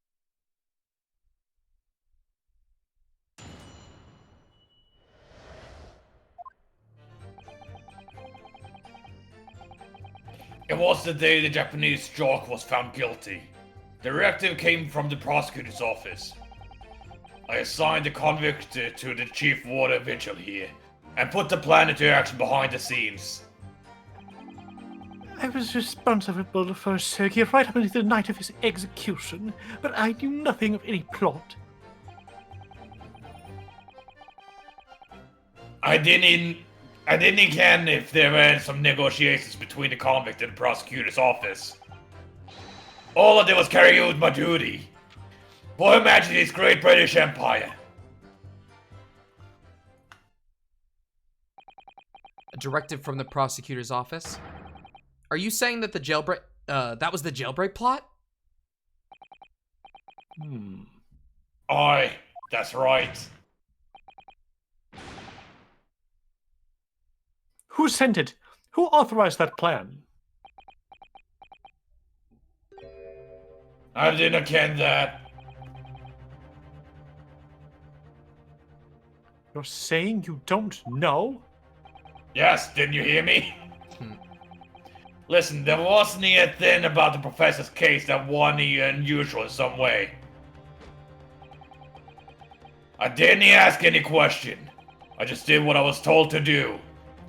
It was the day the Japanese jock was found guilty. The directive came from the prosecutor's office. I assigned the convict to the chief warder vigil here, and put the plan into action behind the scenes. I was responsible for Sergei right up until the night of his execution, but I knew nothing of any plot. I didn't can if there were some negotiations between the convict and the prosecutor's office. All I did was carry out my duty. For Her Majesty's Great British Empire. A directive from the prosecutor's office? Are you saying that the jailbreak, that was the jailbreak plot? Aye, that's right. Who sent it? Who authorized that plan? I didn't ken that. You're saying you don't know? Yes, didn't you hear me? Listen, there wasn't anything about the professor's case that was unusual in some way. I didn't ask any question. I just did what I was told to do.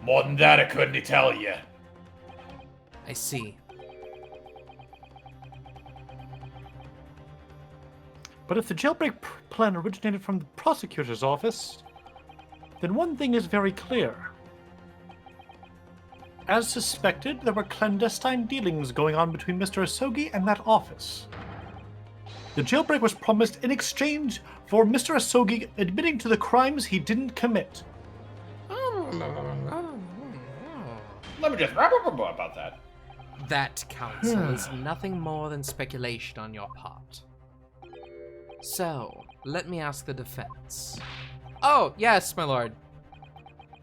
More than that, I couldn't tell you. I see. But if the jailbreak plan originated from the prosecutor's office, then one thing is very clear. As suspected, there were clandestine dealings going on between Mr. Asogi and that office. The jailbreak was promised in exchange for Mr. Asogi admitting to the crimes he didn't commit. Let me just wrap up about that. That, counsel, is nothing more than speculation on your part. So, let me ask the defense. Oh, yes, my lord.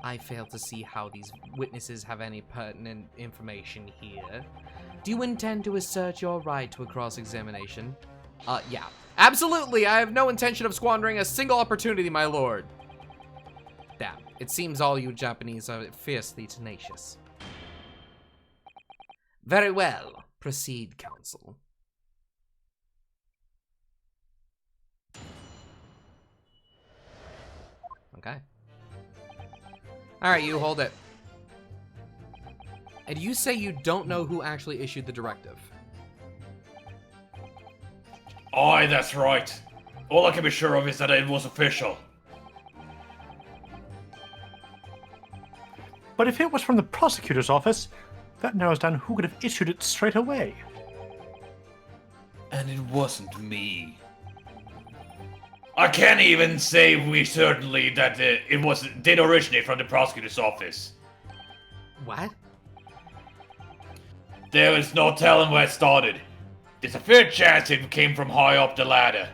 I fail to see how these witnesses have any pertinent information here. Do you intend to assert your right to a cross-examination? Yeah. Absolutely, I have no intention of squandering a single opportunity, my lord. Damn, it seems all you Japanese are fiercely tenacious. Very well. Proceed, counsel. Okay. Alright, you hold it. And you say you don't know who actually issued the directive. Aye, that's right. All I can be sure of is that it was official. But if it was from the prosecutor's office, that narrows down who could have issued it straight away. And it wasn't me. I can't even say we certainly that it did originate from the prosecutor's office. What? There is no telling where it started. There's a fair chance it came from high up the ladder.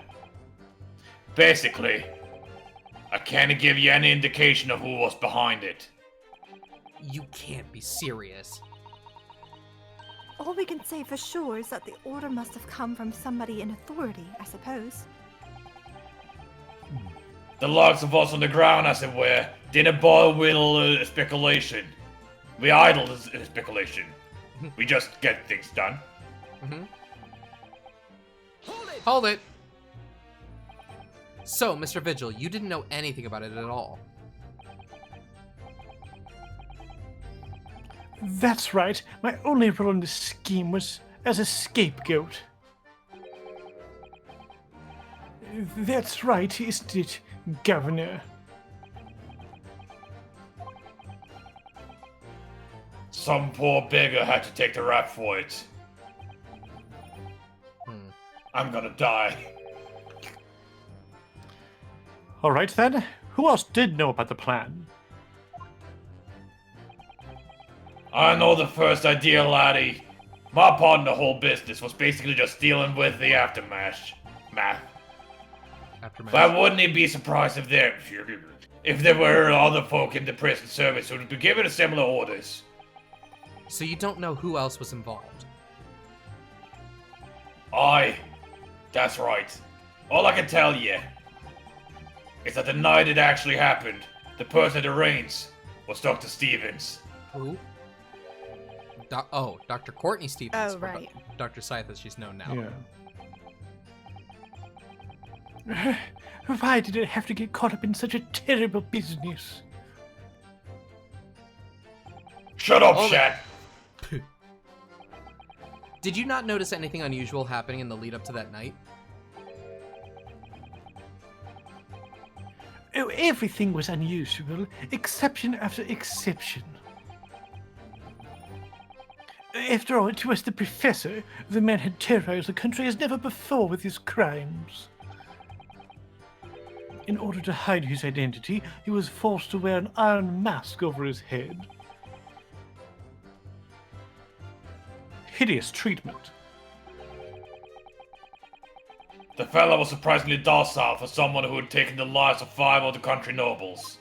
Basically, I can't give you any indication of who was behind it. You can't be serious. All we can say for sure is that the order must have come from somebody in authority, I suppose. The lots of us on the ground, as it were, didn't bother with speculation. We idle speculation. We just get things done. Mm-hmm. Hold it! So, Mr. Vigil, you didn't know anything about it at all. That's right. My only role in this scheme was as a scapegoat. That's right, isn't it, Governor? Some poor beggar had to take the rap for it. I'm gonna die. All right then. Who else did know about the plan? I know the first idea, laddie. My part in the whole business was basically just dealing with the aftermath. But wouldn't he be surprised if there were other folk in the prison service who would be given similar orders? So you don't know who else was involved? Aye, that's right. All I can tell you is that the night it actually happened, the person at the reins was Dr. Stevens. Who? Dr. Courtney Stevens. Oh, right. Dr. Scythe, as she's known now. Yeah. Why did it have to get caught up in such a terrible business? Shut up, Shat! Did you not notice anything unusual happening in the lead up to that night? Oh, everything was unusual, exception after exception. After all, it was the professor. The man had terrorized the country as never before with his crimes. In order to hide his identity, he was forced to wear an iron mask over his head. Hideous treatment. The fella was surprisingly docile for someone who had taken the lives of 5 of the country nobles.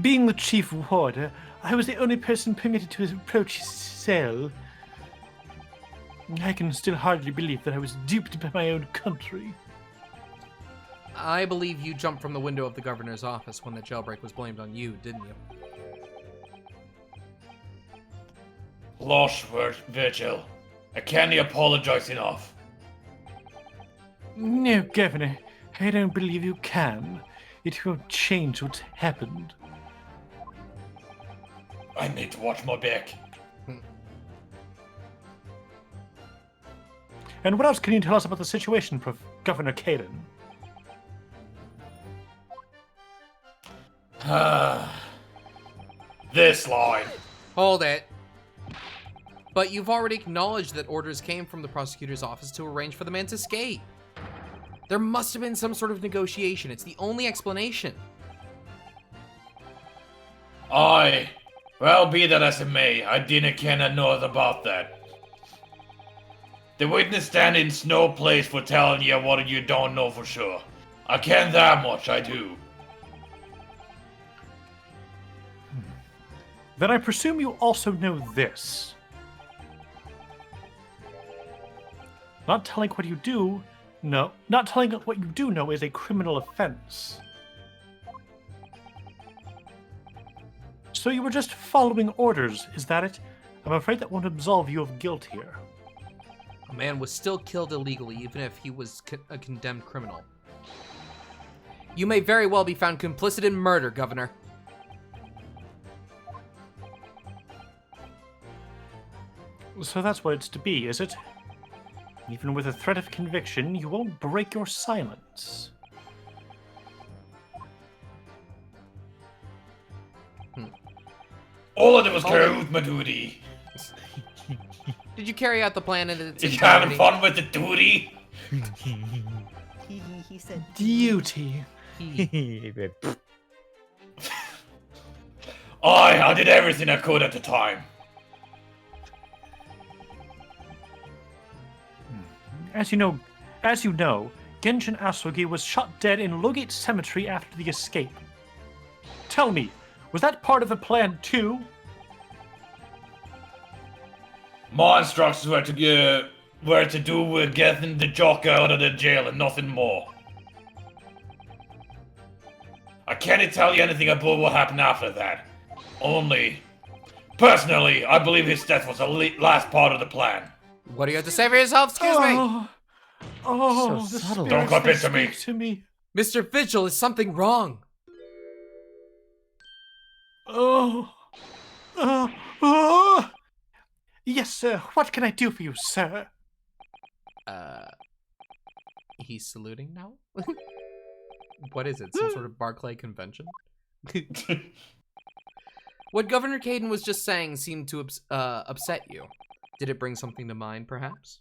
Being the chief warder, I was the only person permitted to approach his cell. I can still hardly believe that I was duped by my own country. I believe you jumped from the window of the governor's office when the jailbreak was blamed on you, didn't you? Losh, Virgil. I can't apologize enough. No, Governor, I don't believe you can. It won't change what's happened. I need to watch my back. And what else can you tell us about the situation, Governor Caden? This line. Hold it. But you've already acknowledged that orders came from the prosecutor's office to arrange for the man's escape. There must have been some sort of negotiation. It's the only explanation. Aye. Well, be that as it may, I didn't ken north about that. The witness standing's no place for telling you what you don't know for sure. I ken that much, I do. Then I presume you also know this. Not telling what you do, no. Not telling what you do know is a criminal offense. So you were just following orders, is that it? I'm afraid that won't absolve you of guilt here. A man was still killed illegally, even if he was a condemned criminal. You may very well be found complicit in murder, Governor. So that's what it's to be, is it? Even with a threat of conviction, you won't break your silence. All I did was carry out my duty. Did you carry out the plan in its You having entirety? fun with the duty? He said. Duty. I did everything I could at the time. As you know, Genshin Asugi was shot dead in Logate Cemetery after the escape. Tell me, was that part of the plan too? My instructions were to do with getting the joker out of the jail and nothing more. I can't tell you anything about what happened after that. Only, personally, I believe his death was the last part of the plan. What do you have to say for yourself? Excuse me. Oh, So the subtle. spirits Don't come that into me. speak to me. Mr. Vigil, is something wrong? Oh. Oh. Yes, sir. What can I do for you, sir? He's saluting now? What is it? Some sort of Barclay convention? What Governor Caden was just saying seemed to upset you. Did it bring something to mind, perhaps?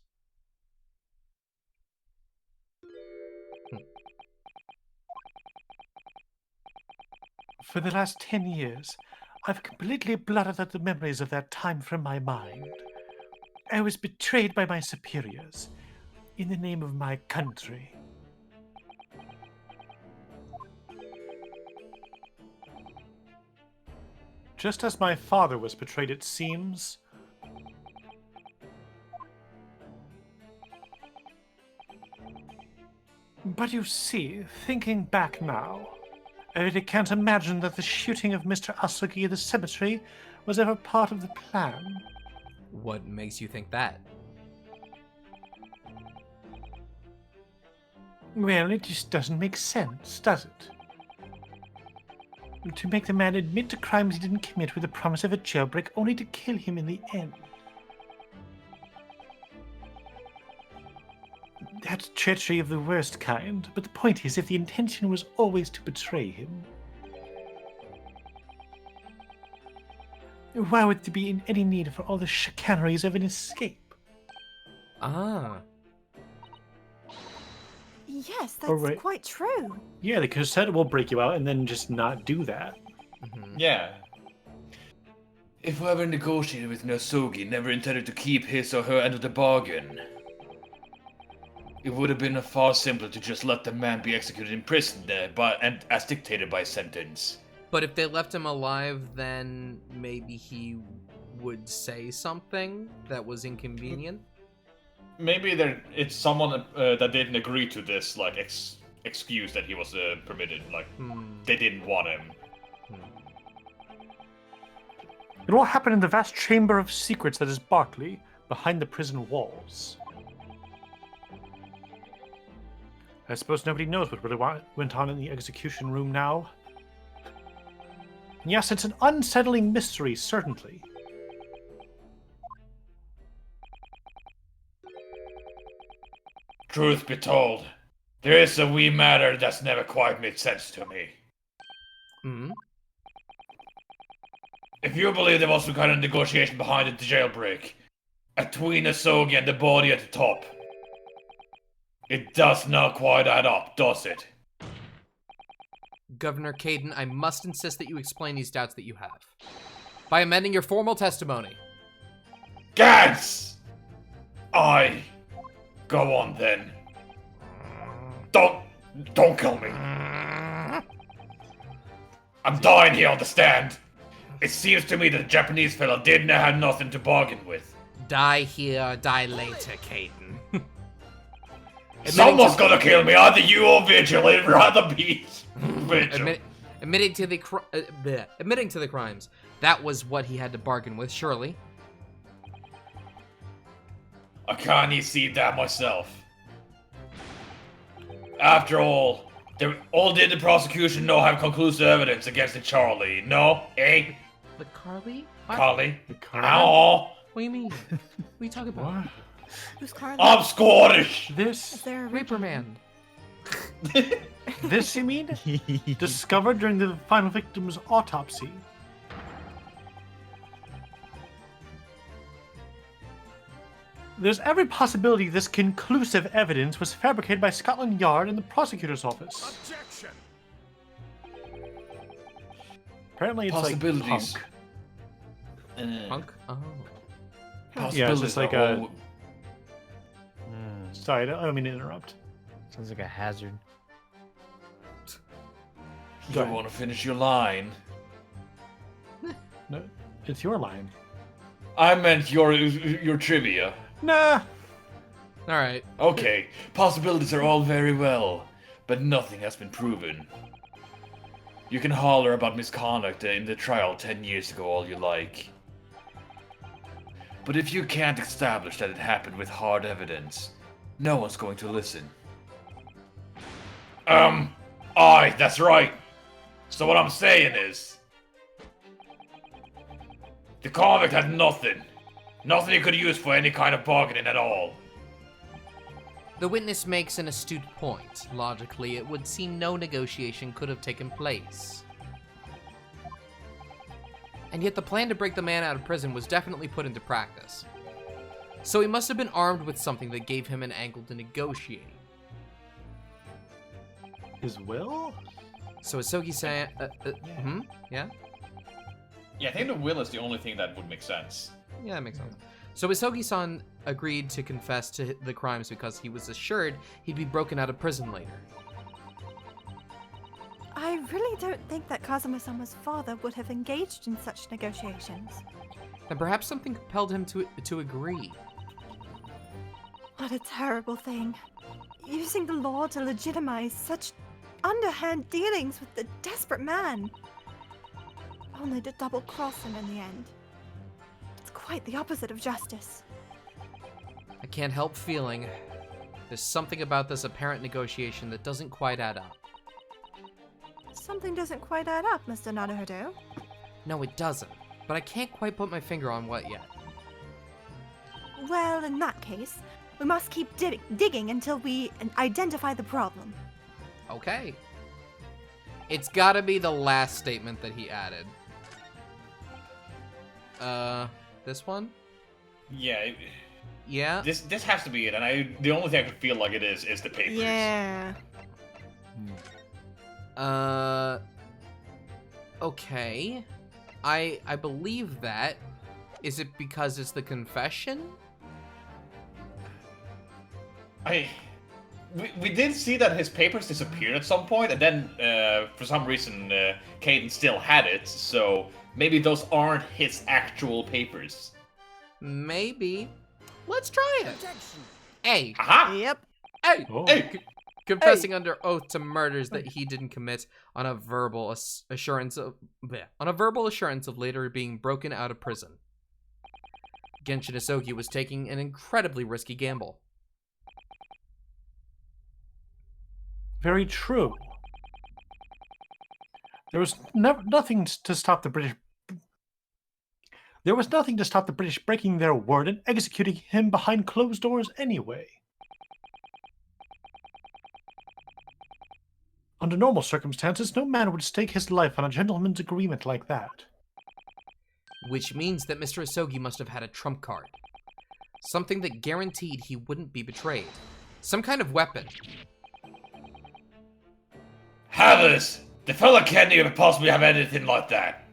For the last 10 years, I've completely blotted out the memories of that time from my mind. I was betrayed by my superiors in the name of my country. Just as my father was betrayed, it seems. But you see, thinking back now, I really can't imagine that the shooting of Mr. Asugi in the cemetery was ever part of the plan. What makes you think that? Well, it just doesn't make sense, does it? To make the man admit to crimes he didn't commit with the promise of a jailbreak only to kill him in the end. That's treachery of the worst kind, but the point is, if the intention was always to betray him, why would there be any need for all the chicaneries of an escape? Ah. Yes, that's Alright. quite true. Yeah, they could have said we'll break you out and then just not do that. Mhm. Yeah. If whoever negotiated with Nosogi never intended to keep his or her end of the bargain, it would have been far simpler to just let the man be executed in prison there, and as dictated by sentence. But if they left him alive, then maybe he would say something that was inconvenient. Maybe it's someone that didn't agree to this, like, excuse that he was permitted. Like, they didn't want him. It all happened in the vast chamber of secrets that is Barclay, behind the prison walls. I suppose nobody knows what really went on in the execution room now. Yes, it's an unsettling mystery, certainly. Truth be told, there is a wee matter that's never quite made sense to me. Hmm. If you believe there was some kind of negotiation behind the jailbreak, between Asogi and the body at the top, it does not quite add up, does it? Governor Caden, I must insist that you explain these doubts that you have. By amending your formal testimony. Gads! Go on then. Don't kill me. I'm dying here on the stand. It seems to me that the Japanese fellow didn't have nothing to bargain with. Die here, die later, Caden. Someone's gonna kill me, either you or Vigil. I'd rather be Vigil. Admitting to the crimes. That was what he had to bargain with, surely. I can't even see that myself. After all, did the prosecution know have conclusive evidence against the Charlie? No? Eh? The Carly? What? Carly? Carly? Ow! What do you mean? What are you talking about? What? Who's Carly? I'm Scottish! Is This, there a Reaper Man. this you mean? Discovered during the final victim's autopsy. There's every possibility this conclusive evidence was fabricated by Scotland Yard and the prosecutor's office. Objection! Apparently it's Possibilities. like Punk? Oh. Yeah, it's just like are a- all- Sorry, I don't mean to interrupt. Sounds like a hazard. You Go ahead. want to finish your line? No, it's your line. I meant your trivia. Nah. Alright. Okay, possibilities are all very well, but nothing has been proven. You can holler about misconduct in the trial 10 years ago all you like. But if you can't establish that it happened with hard evidence, no one's going to listen. Aye, that's right. So what I'm saying is, the convict had nothing. Nothing he could use for any kind of bargaining at all. The witness makes an astute point. Logically, it would seem no negotiation could have taken place. And yet the plan to break the man out of prison was definitely put into practice. So he must have been armed with something that gave him an angle to negotiate. His will? So Asogi-san... Yeah? Yeah, I think the will is the only thing that would make sense. Yeah, that makes sense. So Asogi-san agreed to confess to the crimes because he was assured he'd be broken out of prison later. I really don't think that Kazuma-sama's father would have engaged in such negotiations. And perhaps something compelled him to agree. What a terrible thing. Using the law to legitimize such underhand dealings with the desperate man. Only to double-cross him in the end. It's quite the opposite of justice. I can't help feeling there's something about this apparent negotiation that doesn't quite add up. Something doesn't quite add up, Mr. Naruhodo. No, it doesn't. But I can't quite put my finger on what yet. Well, in that case, we must keep digging until we identify the problem. Okay. It's gotta be the last statement that he added. This one? Yeah, Yeah? this has to be it, and the only thing I can feel like it is the papers. Yeah. Okay. I believe that. Is it because it's the confession? We did see that his papers disappeared at some point, and then for some reason Caden still had it, so maybe those aren't his actual papers. Maybe. Let's try it. Hey, Aha! Yep. hey, Oh. Hey! confessing under oath to murders that he didn't commit on a verbal assurance of later being broken out of prison. Genshin Isogi was taking an incredibly risky gamble. Very true. There was nothing to stop the British. There was nothing to stop the British breaking their word and executing him behind closed doors anyway. Under normal circumstances, no man would stake his life on a gentleman's agreement like that. Which means that Mr. Isogi must have had a trump card. Something that guaranteed he wouldn't be betrayed. Some kind of weapon. Havers! The fella can't even possibly have anything like that.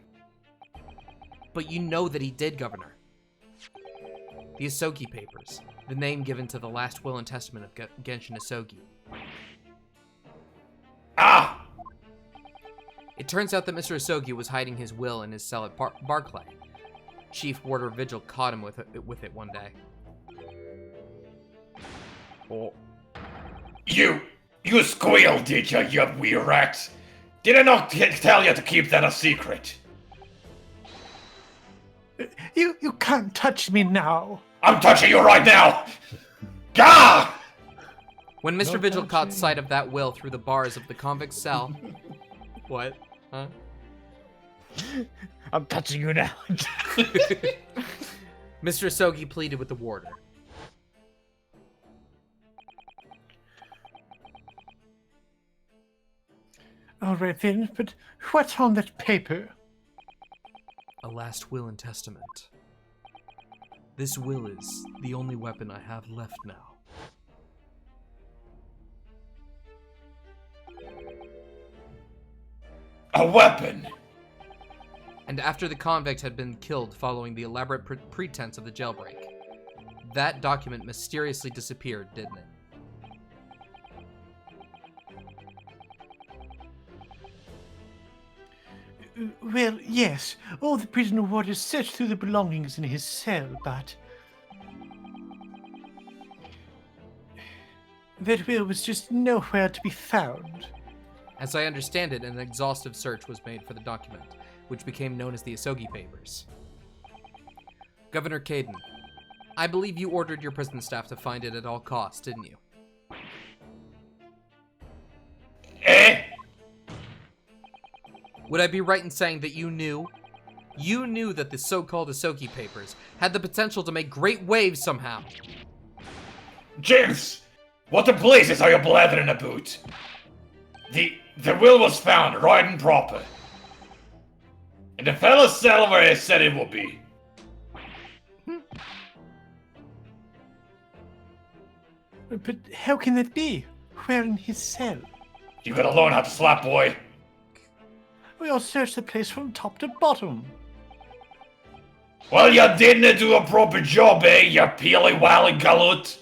But you know that he did, Governor. The Isogi Papers. The name given to the last will and testament of Genshin Isogi. Ah! It turns out that Mr. Isogi was hiding his will in his cell at Barclay. Chief Warder Vigil caught him with it one day. Oh. You squealed, did you wee rat? Did I not tell you to keep that a secret? You can't touch me now. I'm touching you right now! Gah! When Mr. No Vigil caught touching. sight of that will through the bars of the convict cell... What? Huh? I'm touching you now. Mr. Asogi pleaded with the warder. All right then, but what's on that paper? A last will and testament. This will is the only weapon I have left now. A weapon! And after the convict had been killed following the elaborate pretense of the jailbreak, that document mysteriously disappeared, didn't it? Well, yes. All the prisoner warders searched through the belongings in his cell, but that will was just nowhere to be found. As I understand it, an exhaustive search was made for the document, which became known as the Asogi Papers. Governor Caden, I believe you ordered your prison staff to find it at all costs, didn't you? Eh? Would I be right in saying that you knew that the so-called Asogi Papers had the potential to make great waves somehow? James! What the blazes are you blathering about? The will was found right and proper. In the fella's cell where he said it would be. But how can that be? Where in his cell? You gotta learn how to slap, boy. We all searched the place from top to bottom. Well, you didn't do a proper job, eh, you peely wally galoot?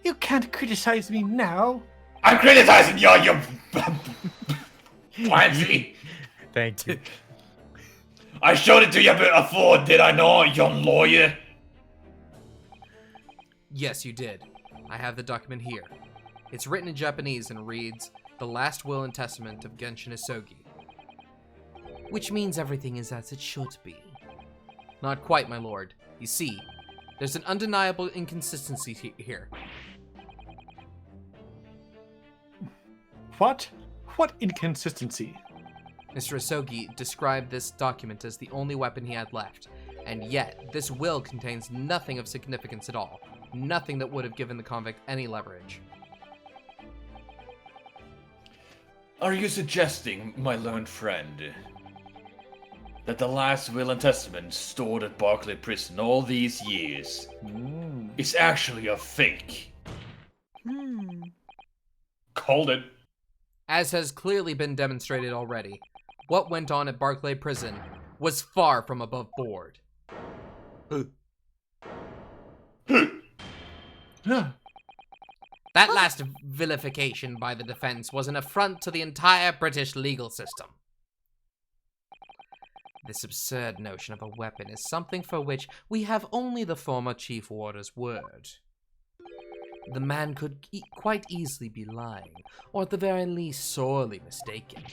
You can't criticize me now. I'm criticizing you, you pansy. Thank you. I showed it to you before, did I not, young lawyer? Yes, you did. I have the document here. It's written in Japanese and reads, The Last Will and Testament of Genshin Asogi. Which means everything is as it should be. Not quite, my lord. You see, there's an undeniable inconsistency here. What? What inconsistency? Mr. Asogi described this document as the only weapon he had left, and yet this will contains nothing of significance at all. Nothing that would have given the convict any leverage. Are you suggesting, my learned friend, that the last will and testament stored at Barclay Prison all these years is actually a fake? Called it. As has clearly been demonstrated already, what went on at Barclay Prison was far from above board. That last vilification by the defense was an affront to the entire British legal system. This absurd notion of a weapon is something for which we have only the former Chief Warder's word. The man could quite easily be lying, or at the very least sorely mistaken.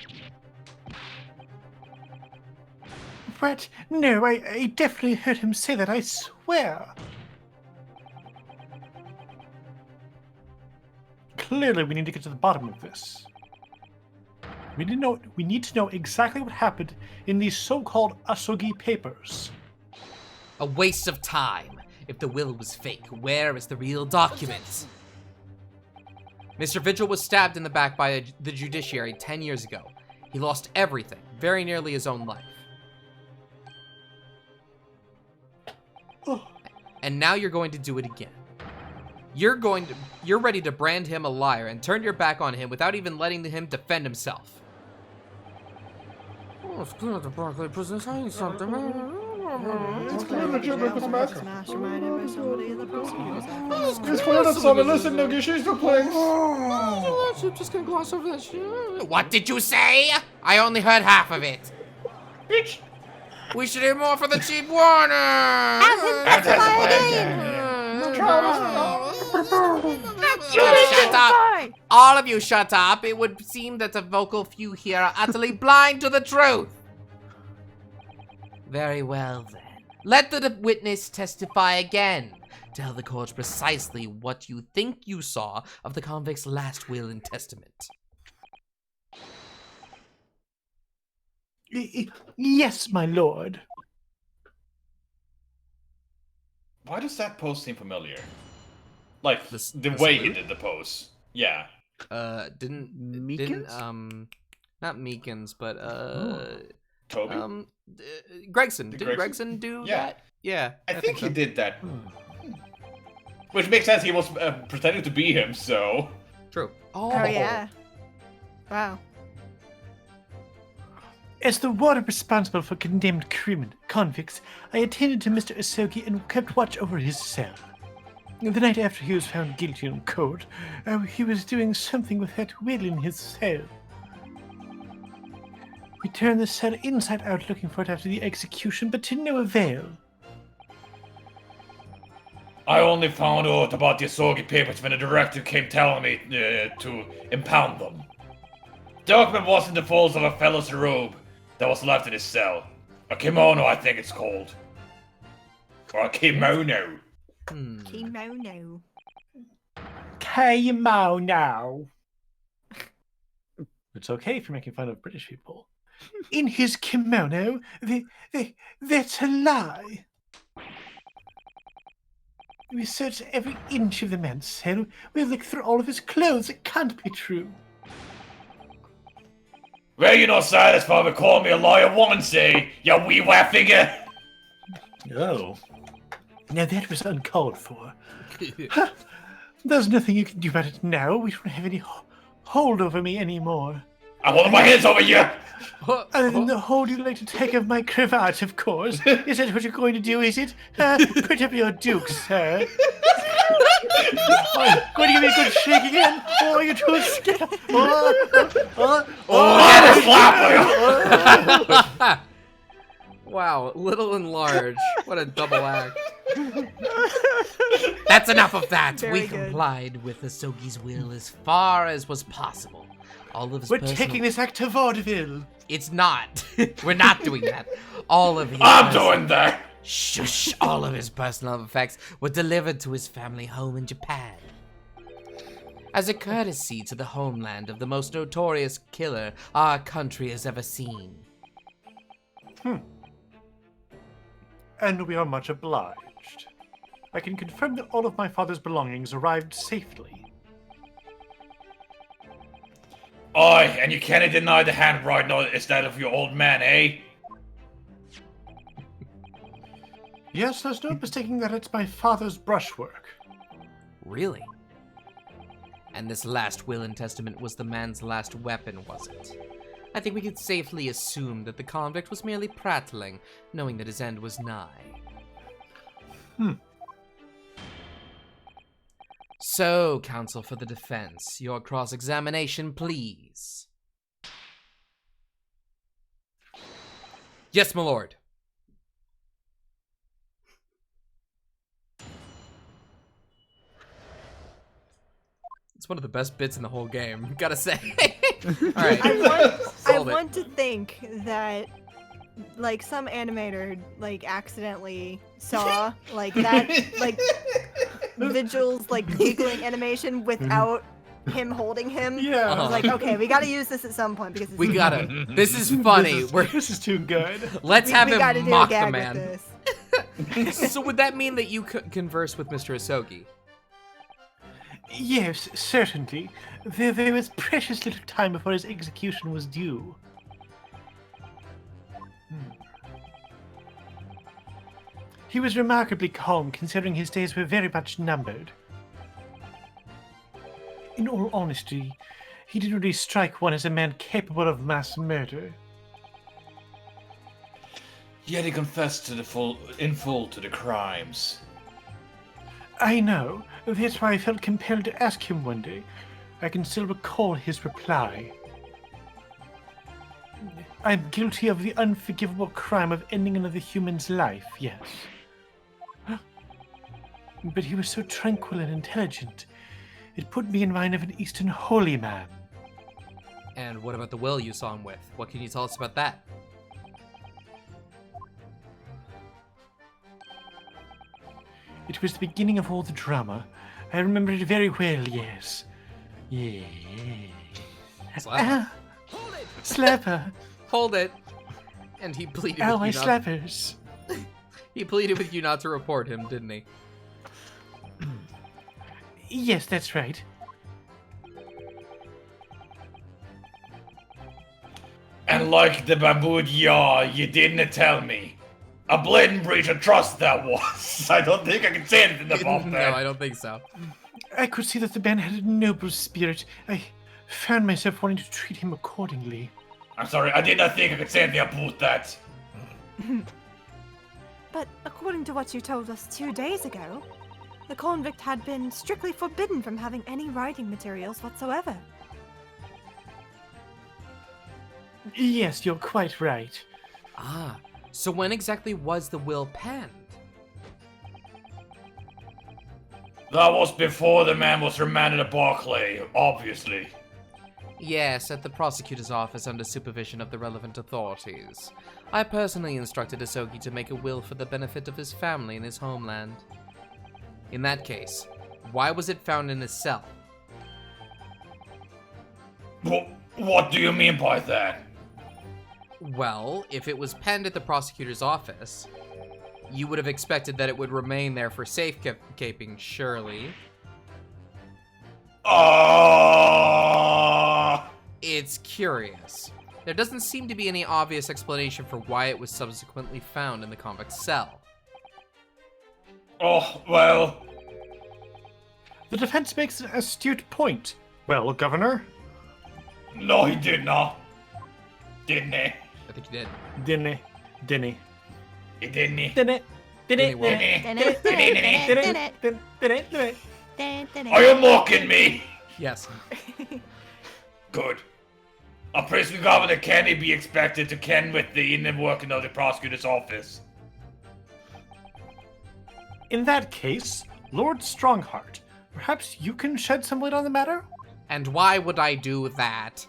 What? No, I definitely heard him say that, I swear. Clearly, we need to get to the bottom of this. We need to know exactly what happened in these so-called Asogi Papers. A waste of time. If the will was fake, where is the real document? Mr. Vigil was stabbed in the back by the judiciary 10 years ago. He lost everything, very nearly his own life. And now you're going to do it again. You're ready to brand him a liar and turn your back on him without even letting him defend himself. Oh, it's clear the Barclay Prison is hiding something. It's clear the jailbreak was a massacre. Masterminded by somebody in the prosecutor's office. It's clear that some illicit negotiations took place. I'm just gonna gloss over this. What did you say? I only heard half of it. Bitch! We should hear more for the Chief Warner. Have him testify again. Shut up! All of you shut up! It would seem that the vocal few here are utterly blind to the truth! Very well then. Let the witness testify again. Tell the court precisely what you think you saw of the convict's last will and testament. Yes, my lord. Why does that pose seem familiar? Like, The the way he salute? did the pose. Yeah. Didn't, Meekins? not Meekins, but, Toby? Gregson. Did Did Gregson? Gregson do Yeah. that? Yeah. I think he so. did that. Which makes sense, he was pretending to be him, so... True. Oh yeah. Wow. As the warden responsible for condemned convicts, I attended to Mr. Asogi and kept watch over his cell. The night after he was found guilty in court, he was doing something with that will in his cell. We turned the cell inside out looking for it after the execution, but to no avail. I only found out about the Asogi papers when the director came telling me to impound them. The document was in the folds of a fellow's robe that was left in his cell. A kimono, I think it's called. Or a kimono. Kimono. Kimono. It's okay if you're making fun of British people. In his kimono, that's a lie. We searched every inch of the man's cell. We looked through all of his clothes. It can't be true. Well, you're not satisfied with calling me a liar once, eh? You wee wah figure! Oh. Now that was uncalled for. Huh. There's nothing you can do about it now. We don't have any hold over me anymore. I'm holding my hands over you! Other than the hold you'd like to take of my cravat, of course. Is that what you're going to do, is it? Put up your duke, sir. Going to give me a good shake again? Oh, you're too scared. Wow, little and large. What a double act. That's enough of that. Very We good. complied with Asogi's will as far as was possible. All of his We're personal... taking this act to vaudeville. It's not. We're not doing that. All of his I'm personal- doing that! Shush! All of his personal effects were delivered to his family home in Japan. As a courtesy to the homeland of the most notorious killer our country has ever seen. And we are much obliged. I can confirm that all of my father's belongings arrived safely. Aye, and you can't deny the handwriting is that of your old man, eh? Yes, there's no mistaking that it's my father's brushwork. Really? And this last will and testament was the man's last weapon, was it? I think we could safely assume that the convict was merely prattling, knowing that his end was nigh. So, counsel for the defense, your cross-examination, please. Yes, my lord. It's one of the best bits in the whole game, gotta say. Alright. I Solve it. want to think that like some animator like accidentally saw like that like Vigil's like giggling animation without him holding him. Yeah. I was like, okay, we gotta use this at some point because it's We gotta. This is funny. This is too good. Let's have we gotta him do mock a gag the man. with this. So would that mean that you could converse with Mr. Asogi? Yes, certainly. There was precious little time before his execution was due. He was remarkably calm, considering his days were very much numbered. In all honesty, he didn't really strike one as a man capable of mass murder. Yet he confessed to in full to the crimes. I know. That's why I felt compelled to ask him one day. I can still recall his reply. I'm guilty of the unforgivable crime of ending another human's life, yes. but he was so tranquil and intelligent. It put me in mind of an Eastern holy man. And what about the will you saw him with? What can you tell us about that? It was the beginning of all the drama. I remember it very well, yes. Yes. Slap. Slapper. Hold it. And he pleaded Ow, with my you not. slappers. He pleaded with you not to report him, didn't he? Yes, that's right. And like the baboon yaw, you didn't tell me. A blatant breach of trust that was. I don't think I can say anything about No, that. I don't think so. I could see that the man had a noble spirit. I found myself wanting to treat him accordingly. I'm sorry, I did not think I could say anything about that. But according to what you told us 2 days ago, the convict had been strictly forbidden from having any writing materials whatsoever. Yes, you're quite right. Ah, so when exactly was the will penned? That was before the man was remanded to Barclay, obviously. Yes, at the prosecutor's office under supervision of the relevant authorities. I personally instructed Asogi to make a will for the benefit of his family in his homeland. In that case, why was it found in his cell? What do you mean by that? Well, if it was penned at the prosecutor's office, you would have expected that it would remain there for safekeeping, surely. It's curious. There doesn't seem to be any obvious explanation for why it was subsequently found in the convict's cell. Oh, well. The defense makes an astute point. Well, Governor? No, he did not. Didn't he? I think he did. Dinny. Dinny. He didn't he? Dinny. Dinny. Are you mocking me? Yes. Good. A prison governor can he be expected to ken with the inner working of the prosecutor's office? In that case, Lord Strongheart, perhaps you can shed some light on the matter? And why would I do that?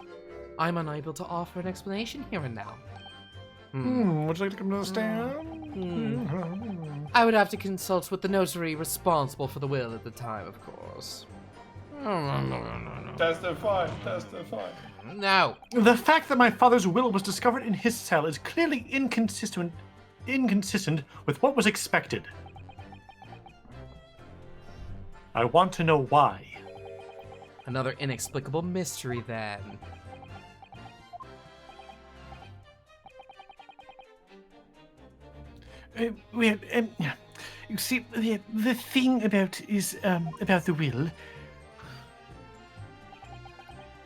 I'm unable to offer an explanation here and now. Would you like to come to the stand? I would have to consult with the notary responsible for the will at the time, of course. Testify, testify. No. The fact that my father's will was discovered in his cell is clearly inconsistent with what was expected. I want to know why. Another inexplicable mystery, then. Well, you see, the thing about the will.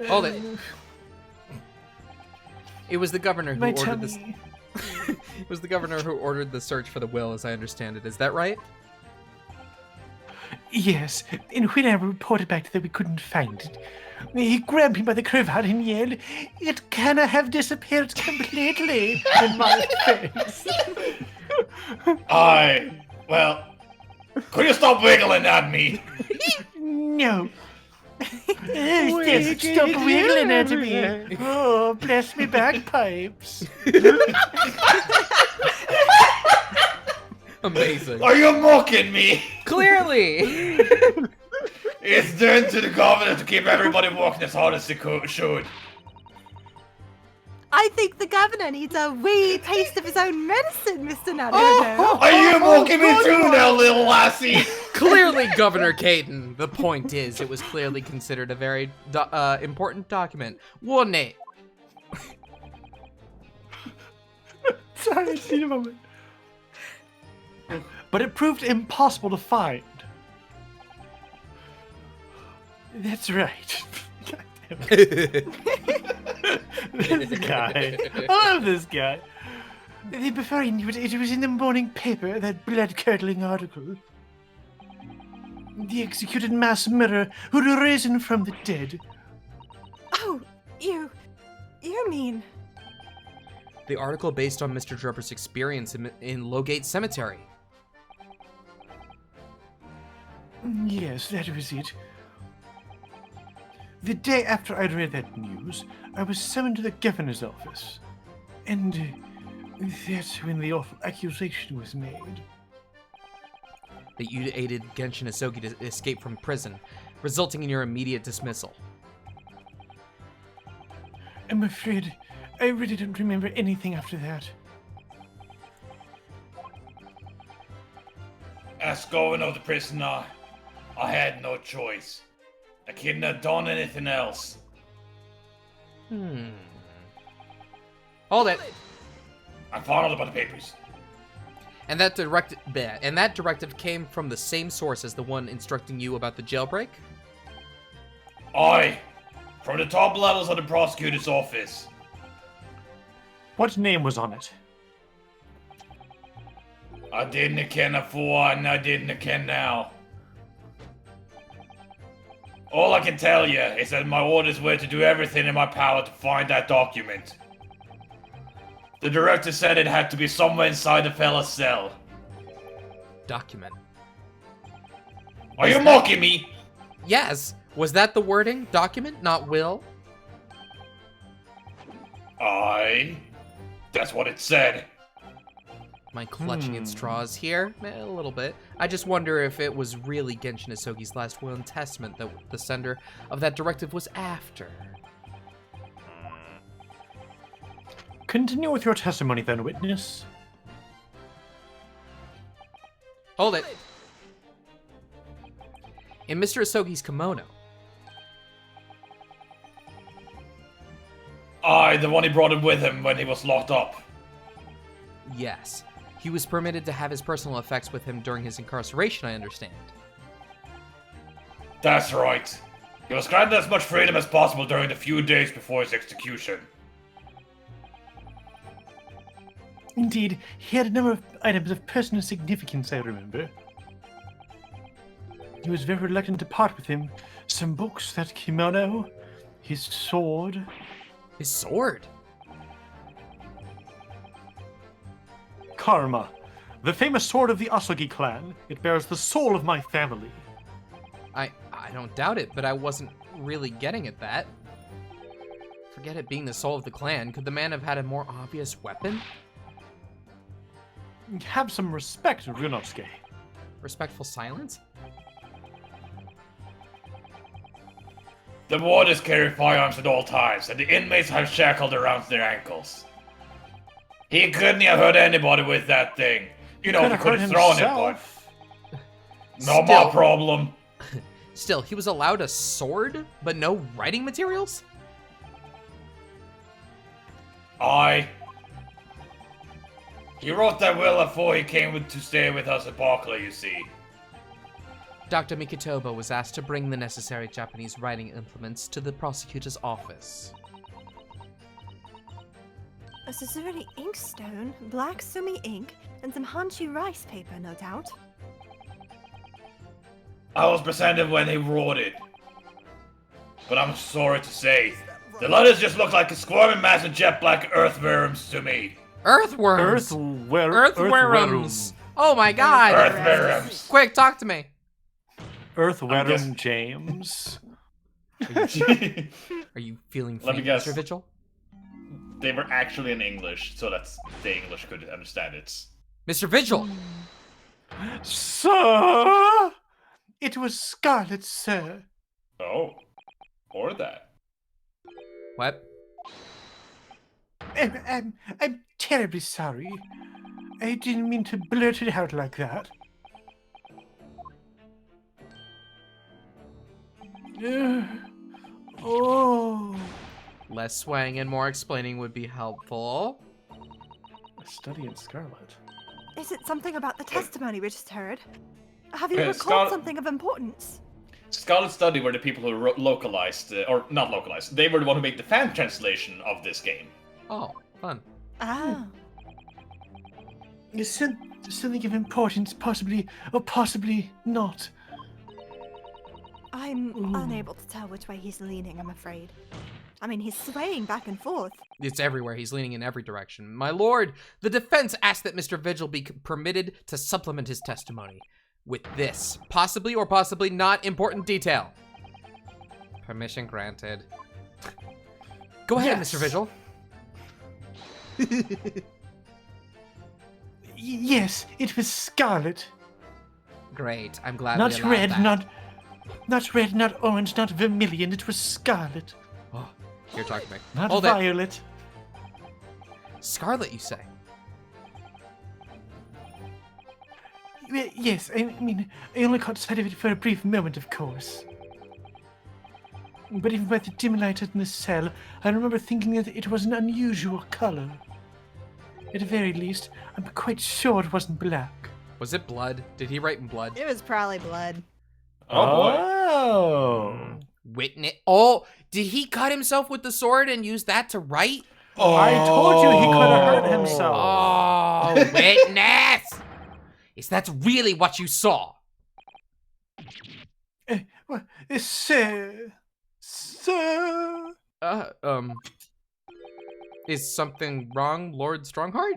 Hold it. It was the governor who My ordered this. tummy. It was the governor who ordered the search for the will, as I understand it. Is that right? Yes, and when I reported back that we couldn't find it, he grabbed me by the cravat and yelled, "It cannot have disappeared completely!" in my face. Well, could you stop wiggling at me? No. Just stop wiggling at me. Oh, bless me bagpipes. Amazing. Are you mocking me? Clearly. It's down to the governor to keep everybody working as hard as they should. I think the governor needs a wee taste of his own medicine, Mr. Naruto. Are you mocking me too now, little lassie? Clearly, Governor Caden. The point is, it was clearly considered a very important document, wasn't it? Sorry, I see a moment. But it proved impossible to find. That's right. God damn it. This guy. I love this guy. Before I knew it, it was in the morning paper, that blood-curdling article. The executed mass murderer who had risen from the dead. Oh, you mean... The article based on Mr. Dropper's experience in Lowgate Cemetery. Yes, that was it. The day after I'd read that news, I was summoned to the governor's office. And that's when the awful accusation was made. That you aided Genshin Asogi to escape from prison, resulting in your immediate dismissal. I'm afraid I really don't remember anything after that. As governor of the prisoner, I had no choice. I couldn't have done anything else. Hold it. I found out about the papers. And that directive came from the same source as the one instructing you about the jailbreak? Aye, from the top levels of the prosecutor's office. What name was on it? I didn't ken afore, and I didn't ken now. All I can tell you is that my orders were to do everything in my power to find that document. The director said it had to be somewhere inside the fella's cell. Document. Are you mocking me? Yes. Was that the wording? Document, not will? Aye. That's what it said. Am I clutching at straws here? A little bit. I just wonder if it was really Genshin Asogi's last will and testament that the sender of that directive was after. Continue with your testimony then, witness. Hold it. In Mr. Asogi's kimono. Aye, the one he brought him with him when he was locked up. Yes. He was permitted to have his personal effects with him during his incarceration, I understand. That's right. He was granted as much freedom as possible during the few days before his execution. Indeed, he had a number of items of personal significance, I remember. He was very reluctant to part with him. Some books, that kimono, his sword. His sword? Karma, the famous sword of the Asogi clan. It bears the soul of my family. I don't doubt it, but I wasn't really getting at that. Forget it being the soul of the clan. Could the man have had a more obvious weapon? Have some respect, Ryunosuke. Respectful silence? The warders carry firearms at all times, and the inmates have shackled around their ankles. He couldn't have hurt anybody with that thing. You know, he could have thrown it, but... Not my problem. Still, he was allowed a sword, but no writing materials? Aye. He wrote that will before he came to stay with us at Barclay, you see. Dr. Mikitoba was asked to bring the necessary Japanese writing implements to the prosecutor's office. A Suzuri inkstone, black sumi ink, and some Hanchi rice paper, no doubt. I was presented when he wrote it. But I'm sorry to say, the letters just look like a squirming mass of jet black earthworms to me. Earthworms! Earthworms! Oh my god! Earthworms! Quick, talk to me! Earthworm James. Are you feeling Let me faint, guess. Mr. Vigil? They were actually in English, so that the English could understand it. Mr. Vigil! Sir! It was Scarlet, sir. Oh. Or that. What? I'm terribly sorry. I didn't mean to blurt it out like that. Oh. Less swaying and more explaining would be helpful. A study in Scarlet. Is it something about the testimony we just heard? Have you Yeah, recalled something of importance? Scarlet Study were the people who localized, or not localized, they were the one who made the fan translation of this game. Oh, fun. Ah. Is something of importance, possibly, or possibly not. I'm unable to tell which way he's leaning, I'm afraid. I mean, he's swaying back and forth. It's everywhere. He's leaning in every direction. My lord, the defense asked that Mr. Vigil be permitted to supplement his testimony. with this possibly or possibly not important detail. Permission granted. Go ahead, Yes. Mr. Vigil. Yes, it was scarlet. Great. I'm glad Not we allowed red, that. not red, not orange, not vermilion. It was scarlet. Oh, here, talk to me. Not Hold it. violet. Scarlet, you say? Yes, I mean, I only caught sight of it for a brief moment, of course. But even by the dim light in the cell, I remember thinking that it was an unusual color. At the very least, I'm quite sure it wasn't black. Was it blood? Did he write in blood? It was probably blood. Oh boy. Oh. Witness. Oh, did he cut himself with the sword and use that to write? I told you he could have hurt himself. Oh, witness! Is that really what you saw? What, sir? Sir? Is something wrong, Lord Strongheart?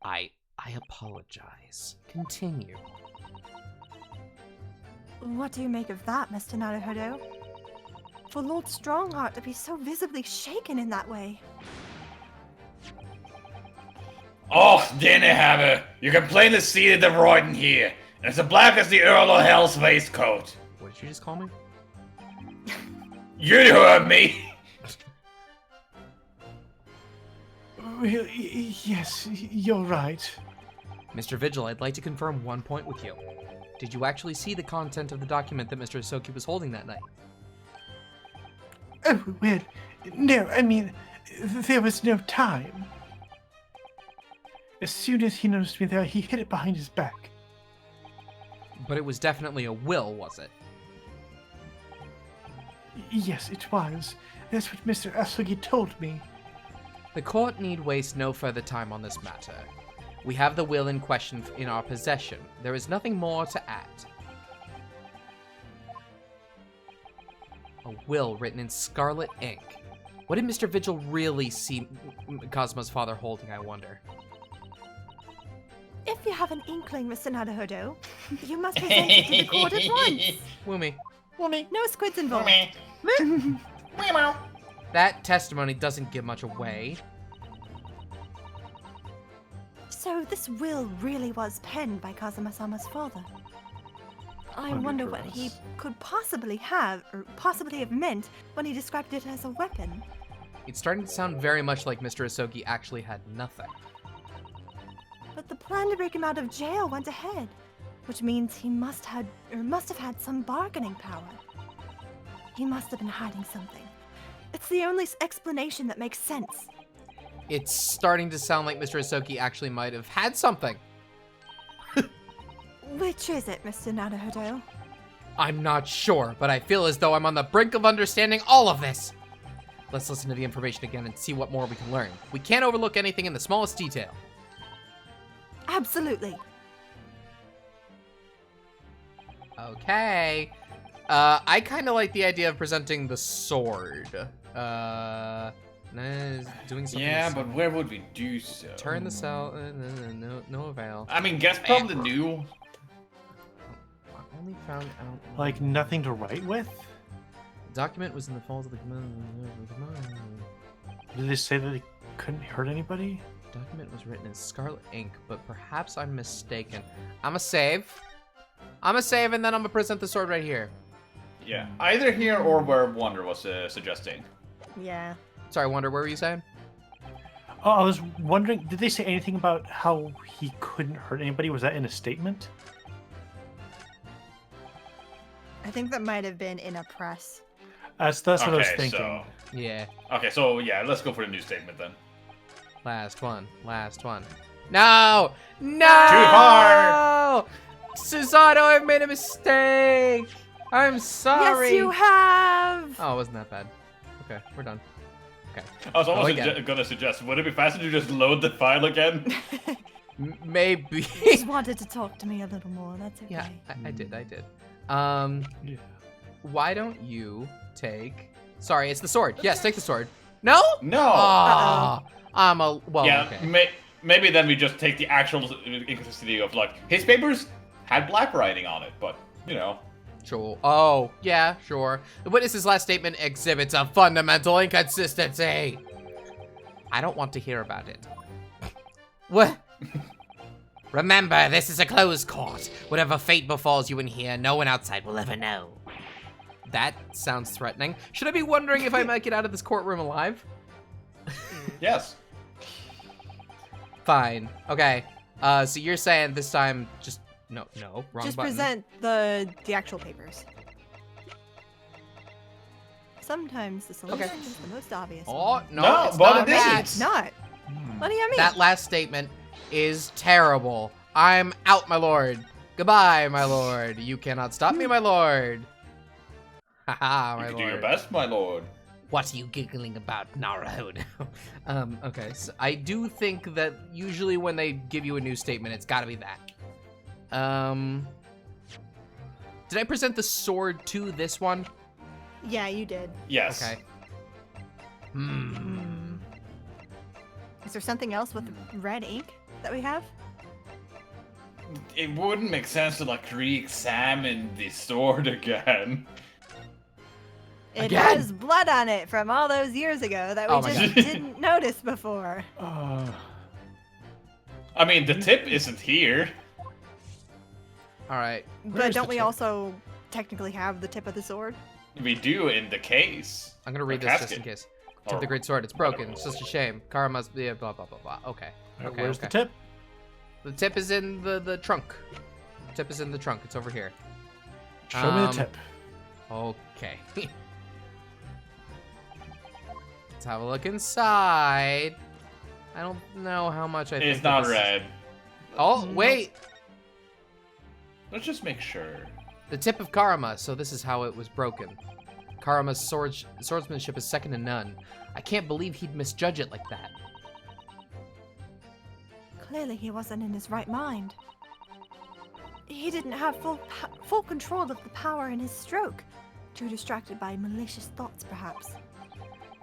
I apologize. Continue. What do you make of that, Mr. Naruhodo? For Lord Strongheart to be so visibly shaken in that way. Oh, Dinnerhammer, you can plainly see the Royden here, and it's as black as the Earl of Hell's waistcoat. What did you just call me? You heard me. Well, yes, you're right. Mr. Vigil, I'd like to confirm one point with you. Did you actually see the content of the document that Mr. Asoki was holding that night? Oh, well, no, I mean, there was no time. As soon as he noticed me there, he hid it behind his back. But it was definitely a will, was it? Yes, it was. That's what Mr. Asogi told me. The court need waste no further time on this matter. We have the will in question in our possession. There is nothing more to add. A will written in scarlet ink. What did Mr. Vigil really see Cosmo's father holding, I wonder? If you have an inkling, Mr. Naruhodo, you must present it to the court at once. Woomy. No squids involved. That testimony doesn't give much away. So this will really was penned by Kazuma-sama's father. I wonder what he could possibly have, or possibly have meant when he described it as a weapon. It's starting to sound very much like Mr. Asogi actually had nothing. But the plan to break him out of jail went ahead, which means he must have had some bargaining power. He must have been hiding something. It's the only explanation that makes sense. It's starting to sound like Mr. Asoki actually might have had something. Which is it, Mr. Naruhodo? I'm not sure, but I feel as though I'm on the brink of understanding all of this. Let's listen to the information again and see what more we can learn. We can't overlook anything in the smallest detail. Absolutely. Okay. I kind of like the idea of presenting the sword. Doing something. Yeah, but where would we do so? Turn the cell. No avail. I mean, guess probably knew. I only found out. Like nothing to write with? The document was in the folds of the command. Did they say that he couldn't hurt anybody? Document was written in scarlet ink, but perhaps I'm mistaken. I'ma save, and then I'm gonna present the sword right here. Yeah, either here or where Wonder was suggesting. Yeah. Sorry, Wonder, what were you saying? Oh, I was wondering, did they say anything about how he couldn't hurt anybody? Was that in a statement? I think that might have been in a press. That's what I was Okay, thinking. so Yeah. okay, so yeah, let's go for the new statement then. Last one. No! No! Too far! Susato, I've made a mistake! I'm sorry! Yes, you have! Oh, it wasn't that bad. Okay, we're done. Okay. I was almost again. gonna suggest, would it be faster to just load the file again? Maybe. You just wanted to talk to me a little more, that's okay. Yeah, I did. Yeah. Why don't you take... Sorry, it's the sword. Yes, take the sword. No? No! Ah, well, yeah, okay. maybe then we just take the actual inconsistency of like his papers had black writing on it, but you know. Sure. Oh, yeah, sure. The witness's last statement exhibits a fundamental inconsistency. I don't want to hear about it. What? Remember, this is a closed court. Whatever fate befalls you in here, no one outside will ever know. That sounds threatening. Should I be wondering if I might get out of this courtroom alive? Yes. Fine. Okay. So you're saying this time just no, wrong Just button. present the actual papers. Sometimes the solution Okay. is the most obvious. Oh, one. no, No, it's but not. it Yeah, isn't. it's not. What do you mean? That last statement is terrible. I'm out, my lord. Goodbye, my lord. You cannot stop me, my lord. Haha, You my can lord. do your best, my lord. What are you giggling about, Naruhodo? Okay, so I do think that usually when they give you a new statement, it's gotta be that. Did I present the sword to this one? Yeah, you did. Yes. Okay. Hmm. Is there something else with red ink that we have? It wouldn't make sense to like re-examine the sword again. It Again? has blood on it from all those years ago that we Oh my just God. didn't notice before. I mean, the tip isn't here. All right. But Where's don't the we tip? also technically have the tip of the sword? We do in the case. I'm gonna read The this just in casket. case. Tip of the Or great sword. It's broken. whatever It's it was. just a shame. Kara must be blah blah blah blah. Okay. Okay. Where's okay. the tip? The tip is in the trunk. The tip is in the trunk. It's over here. Show me the tip. Okay. Let's have a look inside. I don't know how much I think. It's not this is- red. Oh, wait. Let's just make sure. The tip of Karma, so this is how it was broken. Karma's swordsmanship is second to none. I can't believe he'd misjudge it like that. Clearly he wasn't in his right mind. He didn't have full control of the power in his stroke. Too distracted by malicious thoughts, perhaps.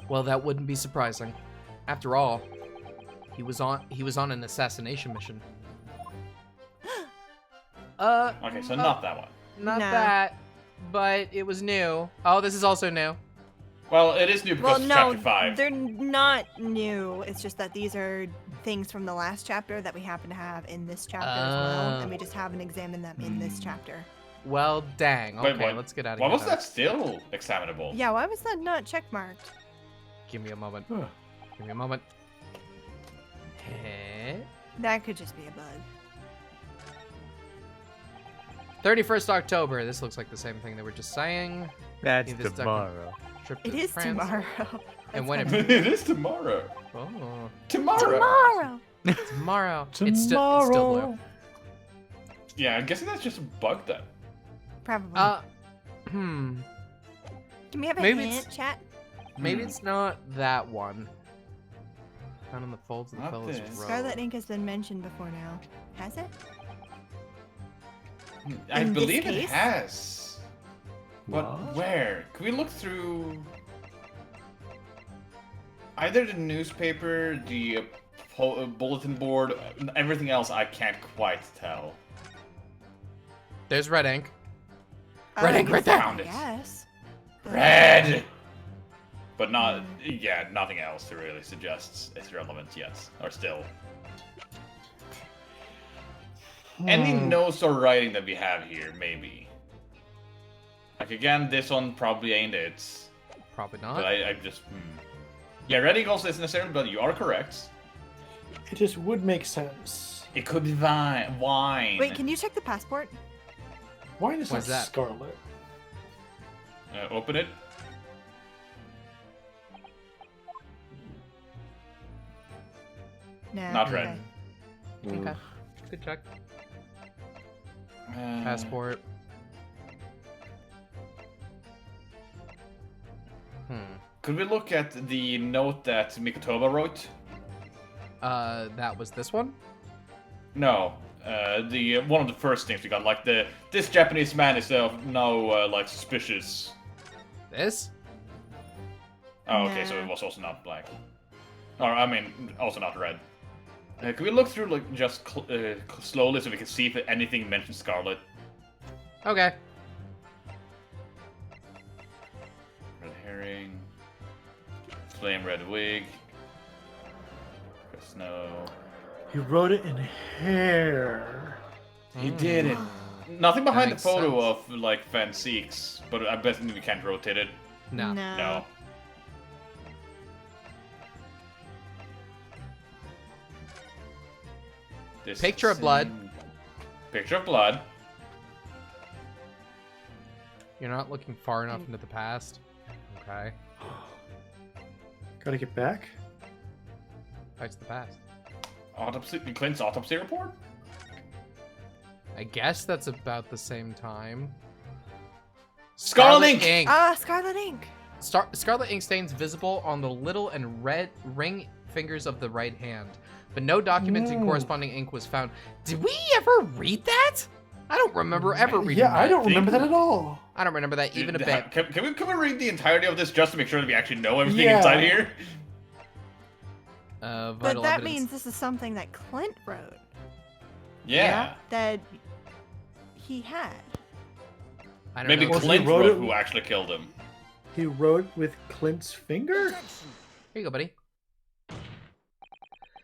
Well, that wouldn't be surprising. After all, he was on an assassination mission. Okay, so not that one. Not No. that, but it was new. Oh, this is also new. Well, it is new because Well, it's no, chapter 5. they're not new. It's just that these are things from the last chapter that we happen to have in this chapter as well, and we just haven't examined them in this chapter. Well, dang. Wait, Okay, what? let's get out of Why here. was then. that still examinable? Yeah, why was that not checkmarked? Give me a moment. Huh. Give me a moment. Okay. That could just be a bug. 31st October. This looks like the same thing they were just saying. That's Need this tomorrow. Trip to It is France. tomorrow. And That's when funny. It is tomorrow. Oh, Tomorrow. Tomorrow! tomorrow. It's still blue. Tomorrow. Yeah, I'm guessing that's just a bug then. Probably. Hmm. Can we have a maybe hint, it's- chat? Maybe it's not that one. Found in the folds of the Not fellow's this. robe. Scarlet ink has been mentioned before now. Has it? I In this believe it case? has. But What? where? Can we look through either the newspaper, the bulletin board, everything else? I can't quite tell. There's red ink. Red ink right there. Found it. Yes. Red. But not, yeah, nothing else that really suggests it's relevant yet, or still. Any notes or writing that we have here, maybe. Like again, this one probably ain't it. Probably But not. I just, Yeah, red ink also isn't necessarily, but you are correct. It just would make sense. It could be wine. Wait, can you check the passport? Wine is What's not that? scarlet. Open it. No. Not red. Okay. Good check. Uh, Passport. Could we look at the note that Mikotoba wrote? That was this one? No. The one of the first things we got, like this Japanese man is now like suspicious. This? Oh, okay, so No. it was also not black. Or I mean, also not red. Can we look through like just slowly so we can see if anything mentions Scarlet? Okay. Red herring. Flame red wig. Snow. He wrote it in hair. He did it. Nothing behind the makes photo sense. of like Van Seeks, but I bet we can't rotate it. No. No. This Picture of blood. Picture of blood. You're not looking far enough into the past. Okay. Gotta get back. Back to the past. Autopsy. Clint's autopsy report. I guess that's about the same time. Scarlet Ink! Ah, Scarlet Ink. Scarlet ink stains visible on the little and red ring fingers of the right hand, but no document in Ooh. corresponding ink was found. Did we ever read that? I don't remember ever reading Yeah, that. I don't remember that at all. I don't remember that even a bit. Can we read the entirety of this just to make sure that we actually know everything Yeah. inside here? But Vital that evidence. means this is something that Clint wrote. Yeah. That he had. I don't Maybe know. Well, he Clint wrote wrote it- who actually killed him. He wrote with Clint's finger? Here you go, buddy.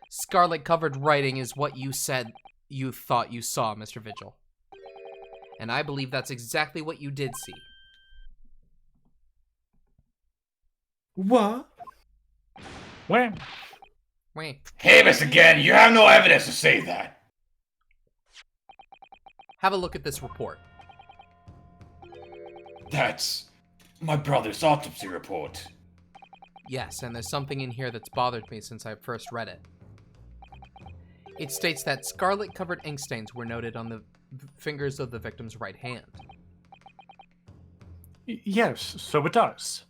Scarlet covered writing is what you said you thought you saw, Mr. Vigil. And I believe that's exactly what you did see. What? When? Wait. Habeas again! You have no evidence to say that! Have a look at this report. That's my brother's autopsy report. Yes, and there's something in here that's bothered me since I first read it. It states that scarlet-covered ink stains were noted on the fingers of the victim's right hand. Yes, so it does.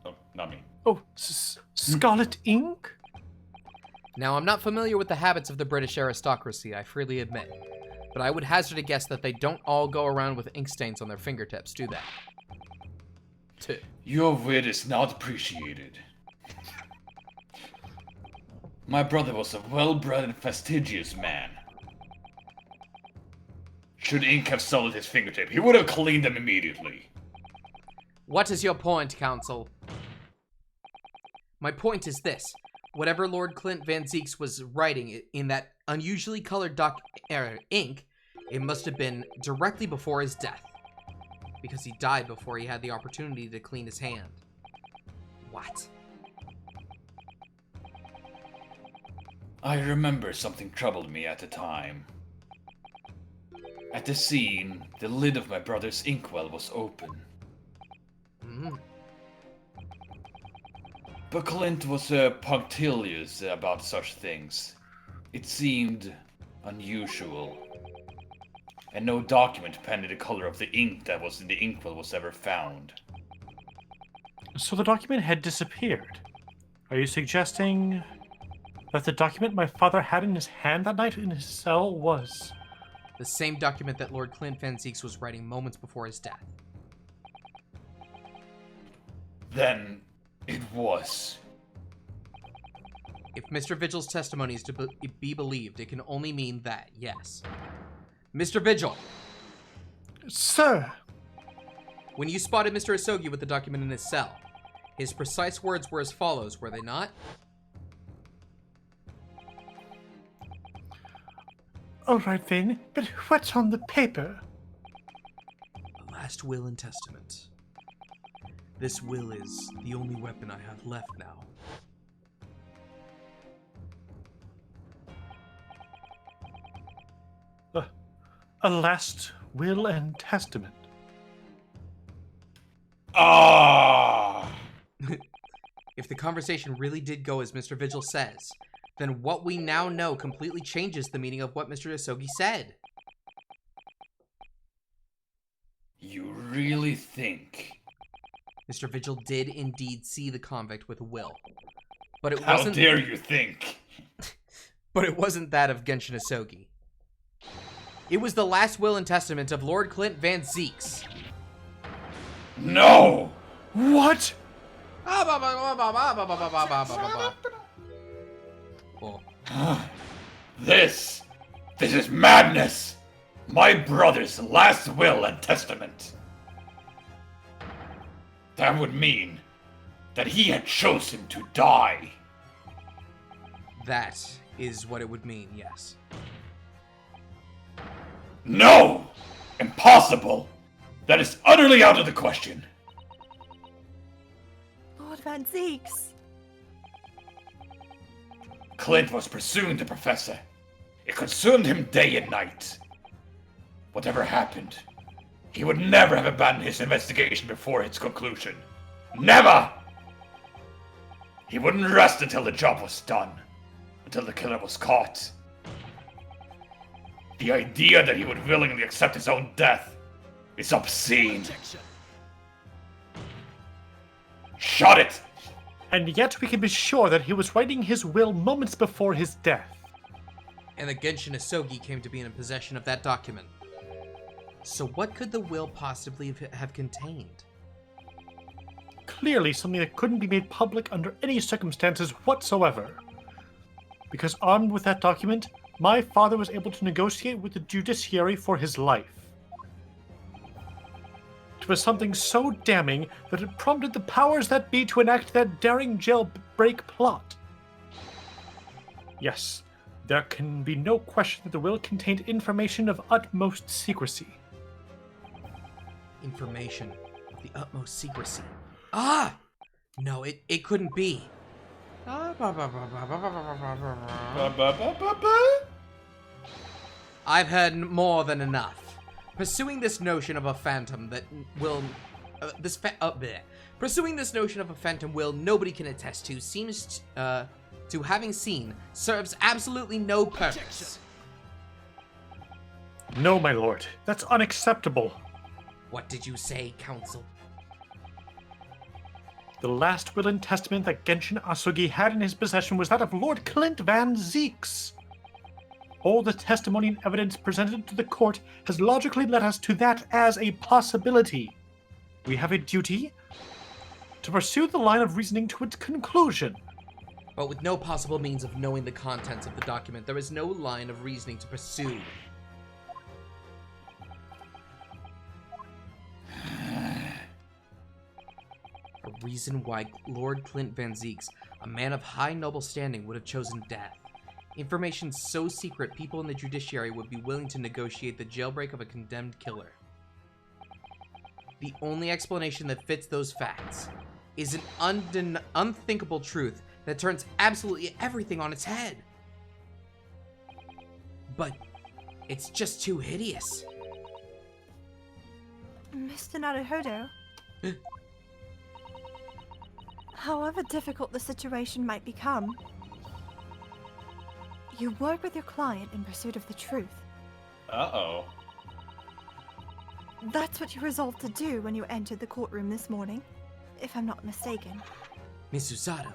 Oh, not me. Oh, Scarlet ink? Now, I'm not familiar with the habits of the British aristocracy, I freely admit. But I would hazard a guess that they don't all go around with ink stains on their fingertips, do they? Your wit is not appreciated. My brother was a well-bred and fastidious man. Should ink have sullied his fingertip, he would have cleaned them immediately. What is your point, Counsel? My point is this. Whatever Lord Clint Van Zeeks was writing in that unusually colored ink, it must have been directly before his death. Because he died before he had the opportunity to clean his hand. What? I remember something troubled me at the time. At the scene, the lid of my brother's inkwell was open. But Clint was punctilious about such things. It seemed unusual. And no document pending the color of the ink that was in the inkwell was ever found. So the document had disappeared. Are you suggesting that the document my father had in his hand that night in his cell was... The same document that Lord Clint Van Zeeks was writing moments before his death. Then it was. If Mr. Vigil's testimony is to be believed, it can only mean that, yes. Mr. Vigil, Sir! when you spotted Mr. Asogi with the document in his cell, his precise words were as follows, were they not? All right then, but what's on the paper? A last will and testament. This will is the only weapon I have left now. A last will and testament. Ah! If the conversation really did go as Mr. Vigil says, then what we now know completely changes the meaning of what Mr. Asogi said. You really think? Mr. Vigil did indeed see the convict with a will. But it How wasn't dare you think? But it wasn't that of Genshin Asogi. It was the last will and testament of Lord Clint Van Zeeks. No! What? Oh. This is madness! My brother's last will and testament. That would mean that he had chosen to die. That is what it would mean, yes. No! Impossible! That is utterly out of the question. Lord Van Zeeks. Clint was pursuing the professor. It consumed him day and night. Whatever happened, he would never have abandoned his investigation before its conclusion. Never! He wouldn't rest until the job was done. Until the killer was caught. The idea that he would willingly accept his own death is obscene. Shut it! And yet we can be sure that he was writing his will moments before his death. And the Genshin Asogi came to be in possession of that document. So what could the will possibly have contained? Clearly something that couldn't be made public under any circumstances whatsoever. Because armed with that document, my father was able to negotiate with the judiciary for his life. It was something so damning that it prompted the powers that be to enact that daring jailbreak plot. Yes, there can be no question that the will contained information of utmost secrecy. Information of the utmost secrecy. Ah! No, it couldn't be. I've heard more than enough. Pursuing this notion of a phantom that will... Pursuing this notion of a phantom will nobody can attest to seems to having seen serves absolutely no purpose. No, my lord. That's unacceptable. What did you say, Counsel? The last will and testament that Genshin Asogi had in his possession was that of Lord Clint Van Zeeks. All the testimony and evidence presented to the court has logically led us to that as a possibility. We have a duty to pursue the line of reasoning to its conclusion. But with no possible means of knowing the contents of the document, there is no line of reasoning to pursue. A reason why Lord Clint Van Zeeks, a man of high noble standing, would have chosen death. Information so secret, people in the judiciary would be willing to negotiate the jailbreak of a condemned killer. The only explanation that fits those facts is an unthinkable truth that turns absolutely everything on its head. But it's just too hideous. Mr. Naruhodo. However difficult the situation might become, you work with your client in pursuit of the truth. Uh-oh. That's what you resolved to do when you entered the courtroom this morning, if I'm not mistaken. Miss Usato.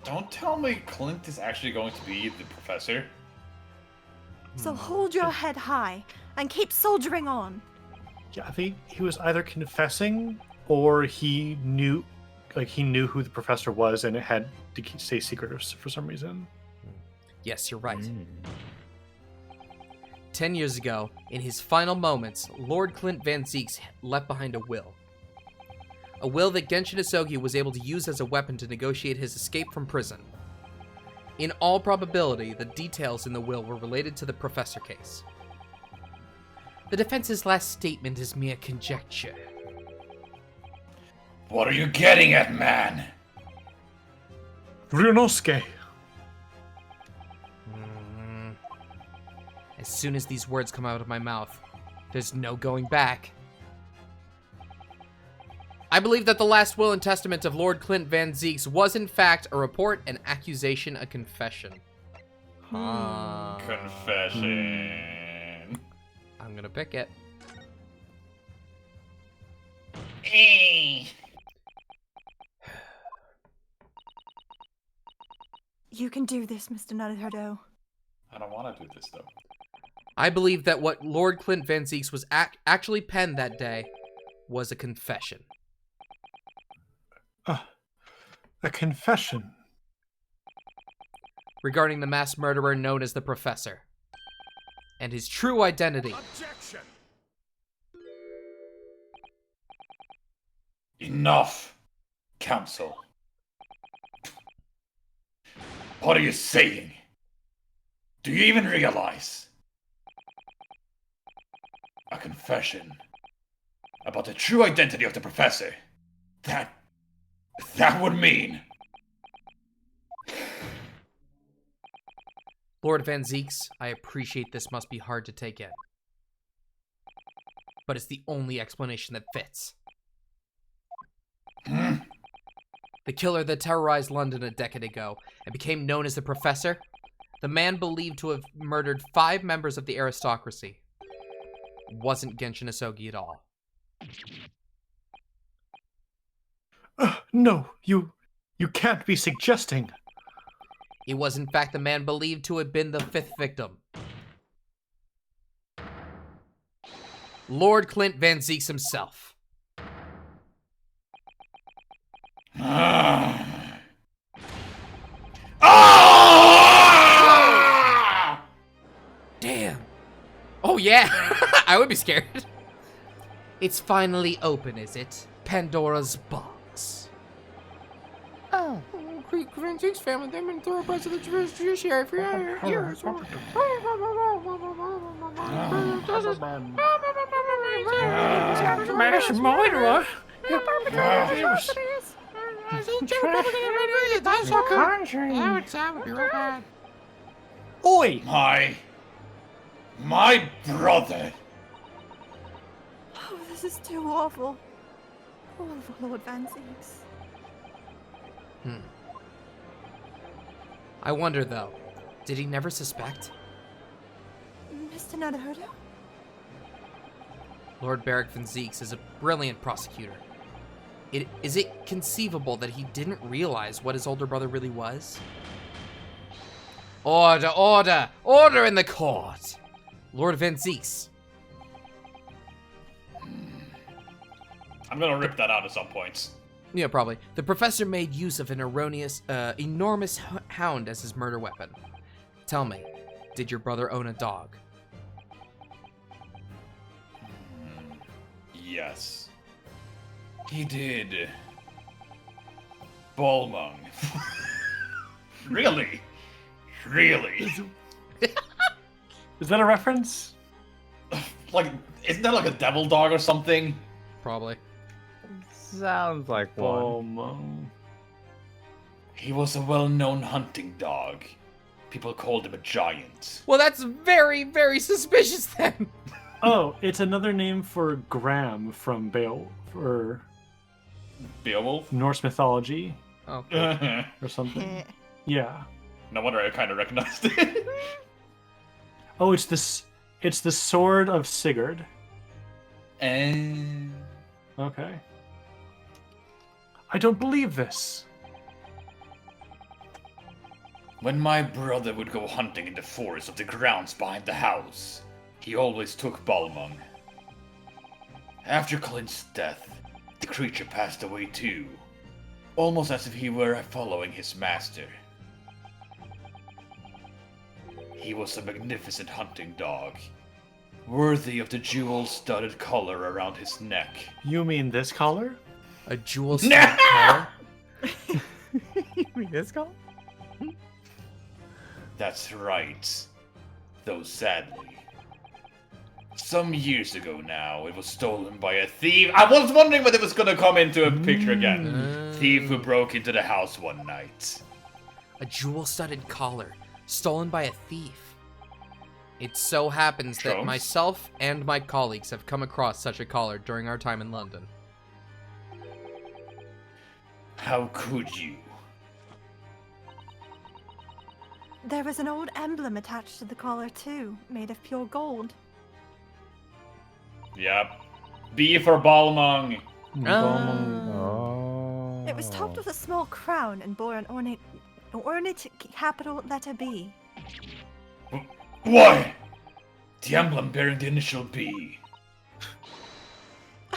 Don't tell me Clint is actually going to be the professor. So hold your head high and keep soldiering on. Yeah, I think he was either confessing or he knew who the professor was and it had to stay secret for some reason. Yes, you're right. 10 years ago, in his final moments, Lord Clint Van Zeeks left behind a will. A will that Genshin Asogi was able to use as a weapon to negotiate his escape from prison. In all probability, the details in the will were related to the professor case. The defense's last statement is mere conjecture. What are you getting at, man? Ryunosuke. As soon as these words come out of my mouth, there's no going back. I believe that the last will and testament of Lord Clint Van Zeeks was in fact a report, an accusation, a confession. Confession. I'm gonna pick it. You can do this, Mr. Naruhodo. I don't want to do this, though. I believe that what Lord Clint Van Zeeks was actually penned that day was a confession. A confession. regarding the mass murderer known as the Professor and his true identity. Enough, Council. What are you saying? Do you even realize? A confession about the true identity of the Professor. That would mean... Lord Van Zeeks, I appreciate this must be hard to take in. But it's the only explanation that fits. The killer that terrorized London a decade ago and became known as the Professor, the man believed to have murdered 5 members of the aristocracy, wasn't Genshin Asogi at all. No, you can't be suggesting. It was in fact the man believed to have been the 5th victim. Lord Clint Van Zeeks himself. Damn. Oh yeah, I would be scared. It's finally open, is it? Pandora's box. Oh, Van Zeeks family, they've been thoroughbreds of the judiciary for years. Oi! My brother! Oh, this is too awful. Poor Lord Van Zeeks. I wonder though, did he never suspect? Mr. Naruto? Lord Barrick Van Zeeks is a brilliant prosecutor. Is it conceivable that he didn't realize what his older brother really was? Order, order, order in the court! Lord Van Zeeks. I'm gonna rip that out at some point. Yeah, probably. The Professor made use of an enormous hound as his murder weapon. Tell me, did your brother own a dog? Yes. He did. Balmung. Really? Really? Is that a reference? Like, isn't that like a devil dog or something? Probably. Sounds like one. He was a well-known hunting dog. People called him a giant. Well, that's very, very suspicious then. Oh, it's another name for Gram from Beowulf? Norse mythology Oh, No or something. Yeah. wonder I kind of recognized it. Oh, it's the sword of Sigurd. And... Okay. I don't believe this. When my brother would go hunting in the forest of the grounds behind the house, he always took Balmung. After Clint's death, the creature passed away too, almost as if he were following his master. He was a magnificent hunting dog, worthy of the jewel-studded collar around his neck. You mean this collar? a jewel-studded collar? You mean this call? That's right. Though sadly. Some years ago now, it was stolen by a thief. I was wondering whether it was gonna come into a picture again. Thief who broke into the house one night. A jewel-studded collar, stolen by a thief. It so happens that Trunks? myself and my colleagues have come across such a collar during our time in London. How could you? There was an old emblem attached to the collar too, made of pure gold. Yep. B for Balmung. Oh. It was topped with a small crown and bore an ornate capital letter B. Why? The emblem bearing the initial B.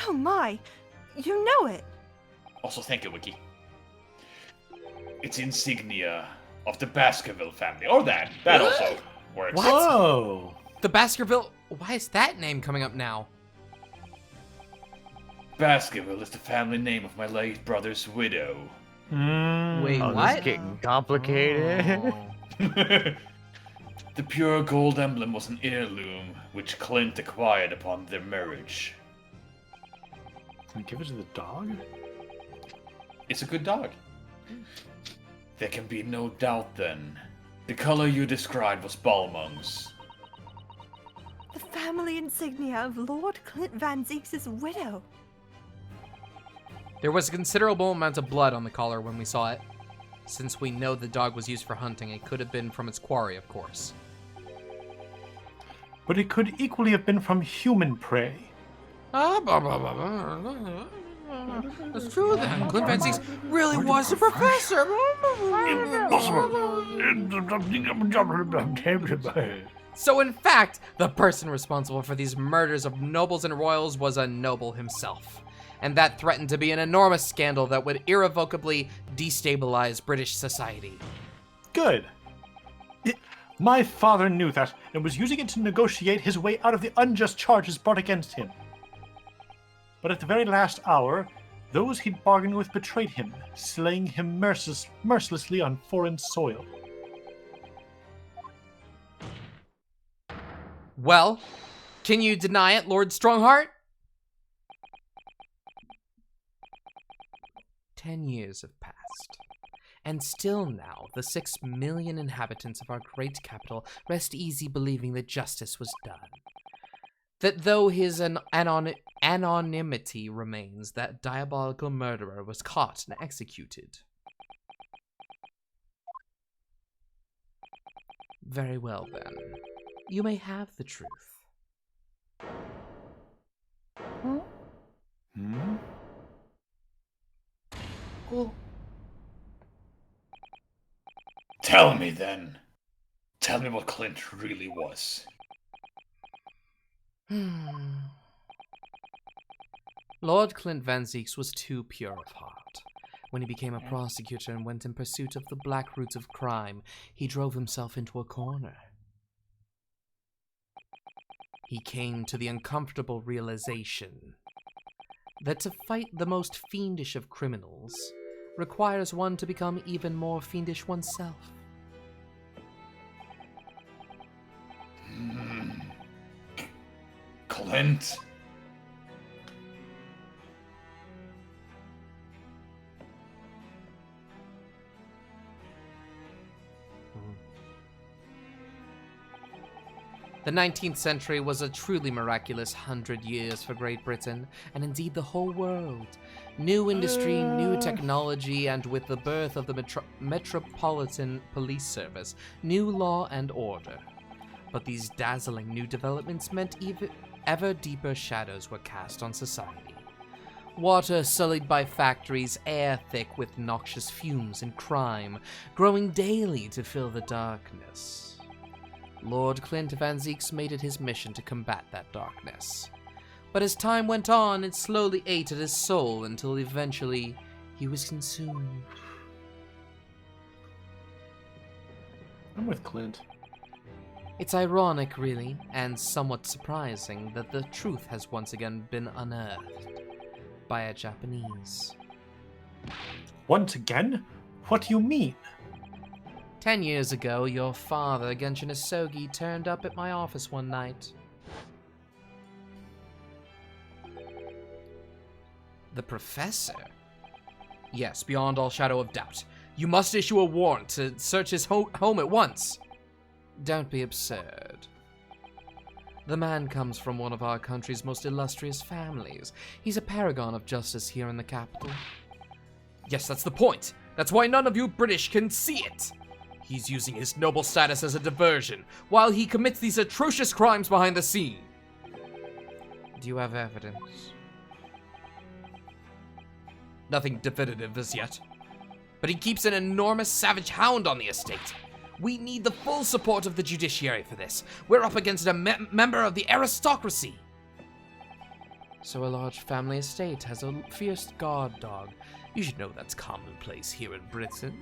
Oh my! You know it! Also, thank you, Wiki. It's insignia of the Baskerville family. Or that. That also works. What? Whoa! The Baskerville. Why is that name coming up now? Baskerville is the family name of my late brother's widow. Wait, Oh, this what? is getting complicated. The pure gold emblem was an heirloom which Clint acquired upon their marriage. Can we give it to the dog? It's a good dog. There can be no doubt then. The color you described was Balmung's. The family insignia of Lord Clint Van Zeeks' widow. There was a considerable amount of blood on the collar when we saw it. Since we know the dog was used for hunting, it could have been from its quarry, of course. But it could equally have been from human prey. That's true then. Clint Van Zeeks really was a professor. So in fact, the person responsible for these murders of nobles and royals was a noble himself. And that threatened to be an enormous scandal that would irrevocably destabilize British society. Good. My father knew that and was using it to negotiate his way out of the unjust charges brought against him. But at the very last hour, those he'd bargained with betrayed him, slaying him mercilessly on foreign soil. Well, can you deny it, Lord Strongheart? 10 years have passed. And still now, the 6 million inhabitants of our great capital rest easy believing that justice was done. That though his anonymity remains, that diabolical murderer was caught and executed. Very well then. You may have the truth. Hmm? Tell me then. Tell me what Clint really was. Lord Clint Van Zeeks was too pure of heart. When he became a prosecutor and went in pursuit of the black roots of crime, he drove himself into a corner. He came to the uncomfortable realization that to fight the most fiendish of criminals requires one to become even more fiendish oneself. Clint? The 19th century was a truly miraculous 100 years for Great Britain, and indeed the whole world. New industry, new technology, and with the birth of the Metropolitan Police Service, new law and order. But these dazzling new developments meant ever deeper shadows were cast on society. Water sullied by factories, air thick with noxious fumes and crime, growing daily to fill the darkness. Lord Clint Van Zeeks made it his mission to combat that darkness. But as time went on, it slowly ate at his soul until eventually he was consumed. I'm with Clint. It's ironic, really, and somewhat surprising that the truth has once again been unearthed by a Japanese. Once again? What do you mean? 10 years ago, your father, Genshin Isogi, turned up at my office one night. The professor? Yes, beyond all shadow of doubt. You must issue a warrant to search his home at once. Don't be absurd. The man comes from one of our country's most illustrious families. He's a paragon of justice here in the capital. Yes, that's the point. That's why none of you British can see it. He's using his noble status as a diversion, while he commits these atrocious crimes behind the scene. Do you have evidence? Nothing definitive as yet. But he keeps an enormous savage hound on the estate. We need the full support of the judiciary for this. We're up against a member of the aristocracy. So a large family estate has a fierce guard dog. You should know that's commonplace here in Britain.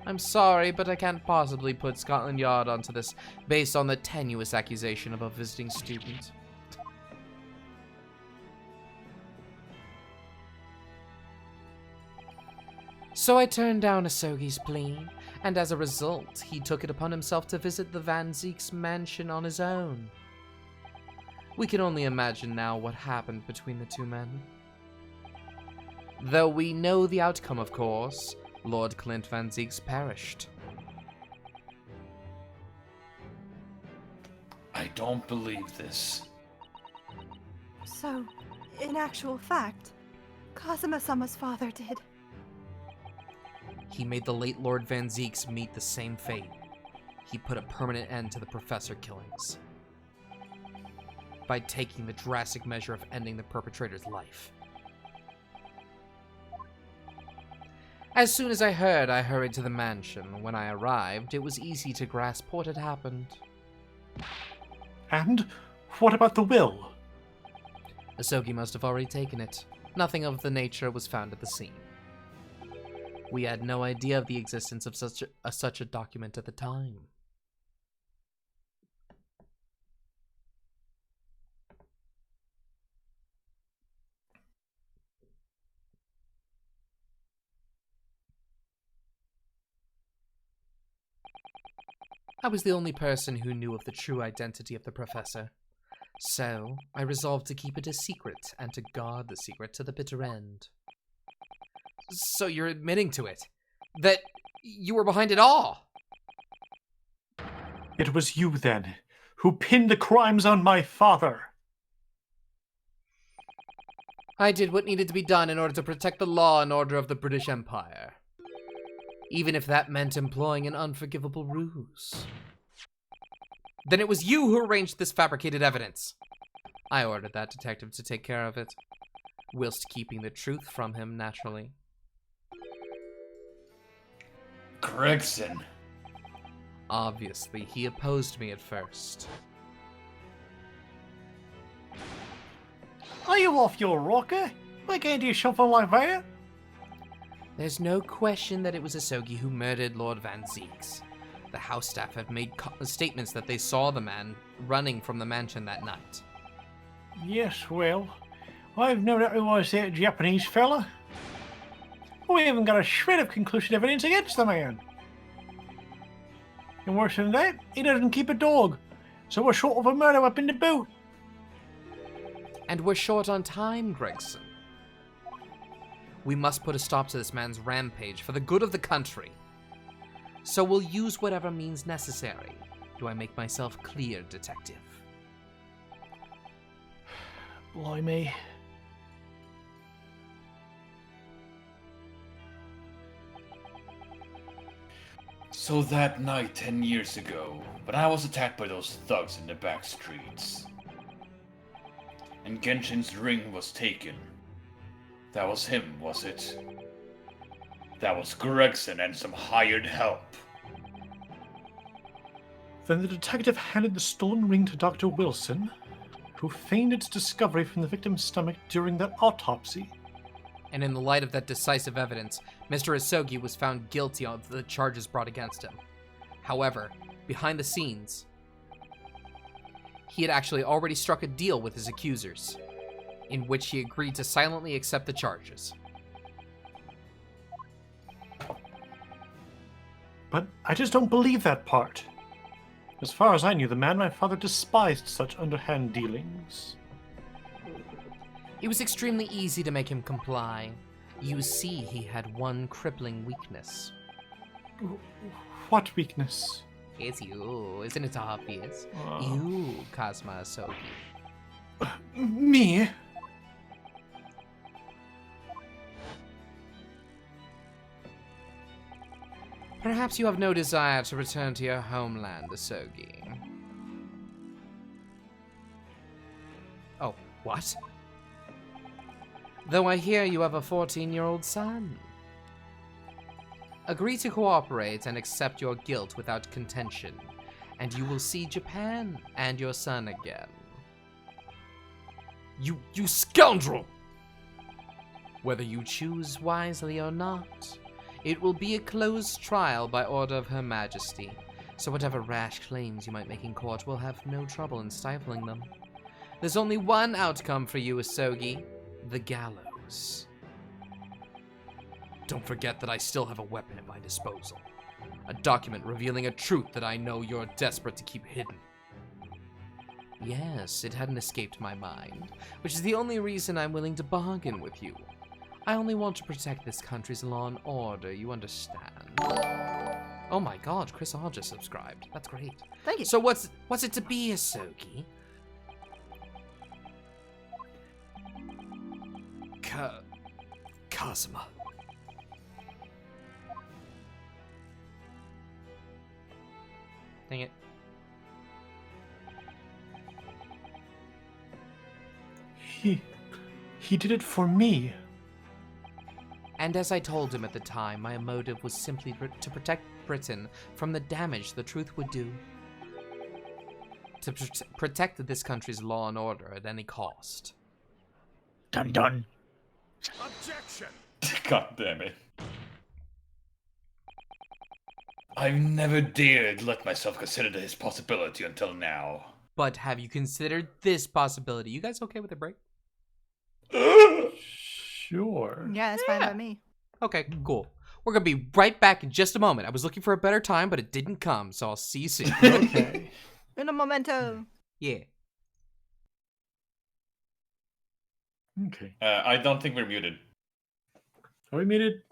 I'm sorry, but I can't possibly put Scotland Yard onto this based on the tenuous accusation of a visiting student. So I turned down Asogi's plea, and as a result, he took it upon himself to visit the Van Zeek's mansion on his own. We can only imagine now what happened between the two men. Though we know the outcome, of course, Lord Clint Van Zeeks perished. I don't believe this. So, in actual fact, Kazuma-sama's father did. He made the late Lord Van Zeeks meet the same fate. He put a permanent end to the professor killings by taking the drastic measure of ending the perpetrator's life. As soon as I heard, I hurried to the mansion. When I arrived, it was easy to grasp what had happened. And what about the will? Asogi must have already taken it. Nothing of the nature was found at the scene. We had no idea of the existence of such a document at the time. I was the only person who knew of the true identity of the professor, so I resolved to keep it a secret and to guard the secret to the bitter end. So you're admitting to it? That you were behind it all? It was you, then, who pinned the crimes on my father. I did what needed to be done in order to protect the law and order of the British Empire. Even if that meant employing an unforgivable ruse. Then it was you who arranged this fabricated evidence. I ordered that detective to take care of it, whilst keeping the truth from him, naturally. Gregson. Obviously, he opposed me at first. Are you off your rocker? Why can't you something like that? There's no question that it was Asogi who murdered Lord Van Zeeks. The house staff have made statements that they saw the man running from the mansion that night. Yes, well, I've no doubt it was that Japanese fella. We haven't got a shred of conclusive evidence against the man. And worse than that, he doesn't keep a dog, so we're short of a murder weapon to boot. And we're short on time, Gregson. We must put a stop to this man's rampage for the good of the country. So we'll use whatever means necessary. Do I make myself clear, detective? Blimey. So that night 10 years ago, when I was attacked by those thugs in the back streets, and Genshin's ring was taken, that was him, was it? That was Gregson and some hired help. Then the detective handed the stolen ring to Dr. Wilson, who feigned its discovery from the victim's stomach during that autopsy. And in the light of that decisive evidence, Mr. Asogi was found guilty of the charges brought against him. However, behind the scenes, he had actually already struck a deal with his accusers, in which he agreed to silently accept the charges. But I just don't believe that part. As far as I knew the man, my father despised such underhand dealings. It was extremely easy to make him comply. You see, he had one crippling weakness. What weakness? It's you, isn't it obvious? Oh. You, Kazuma Asogi. Me? Perhaps you have no desire to return to your homeland, Asogi. Oh, what? Though I hear you have a 14-year-old son. Agree to cooperate and accept your guilt without contention, and you will see Japan and your son again. You scoundrel! Whether you choose wisely or not, It will be a closed trial by order of Her Majesty, so whatever rash claims you might make in court will have no trouble in stifling them. There's only one outcome for you, Asogi: the gallows. Don't forget that I still have a weapon at my disposal. A document revealing a truth that I know you're desperate to keep hidden. Yes, it hadn't escaped my mind, which is the only reason I'm willing to bargain with you. I only want to protect this country's law and order, you understand? Oh my god, Chris All just subscribed. That's great. Thank you. So what's it to be, Asogi? Kazuma. Dang it. He did it for me. And as I told him at the time, my motive was simply to protect Britain from the damage the truth would do. To protect this country's law and order at any cost. Dun dun. Objection! God damn it. I've never dared let myself consider this possibility until now. But have you considered this possibility? You guys okay with a break? Sure. Yeah, it's fine by me. Okay, cool. We're gonna be right back in just a moment. I was looking for a better time, but it didn't come, so I'll see you soon. Okay. In a momento. Yeah. Okay. I don't think we're muted. Are we muted?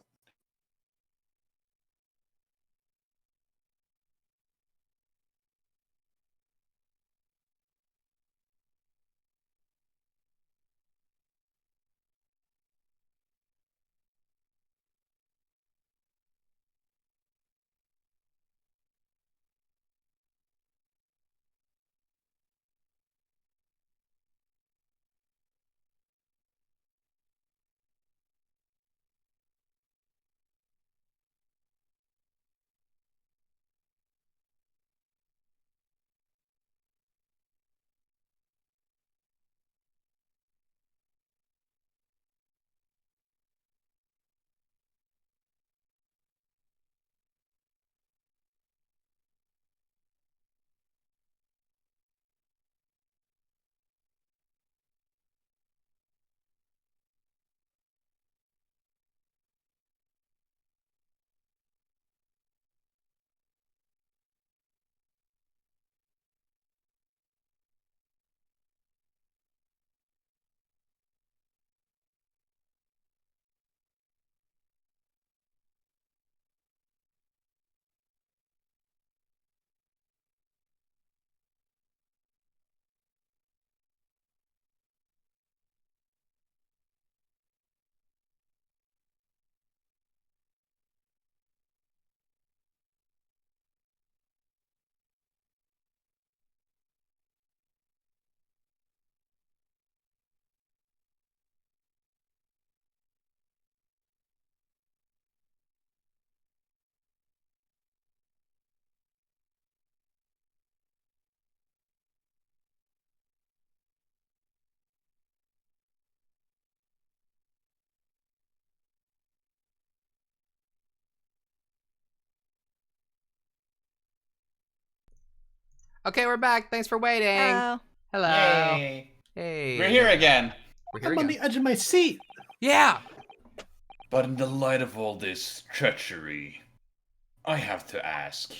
Okay, we're back. Thanks for waiting. Hello. Hello. Yay! Hey. We're here again. We're here I'm on again. the edge of my seat. Yeah. But in the light of all this treachery, I have to ask.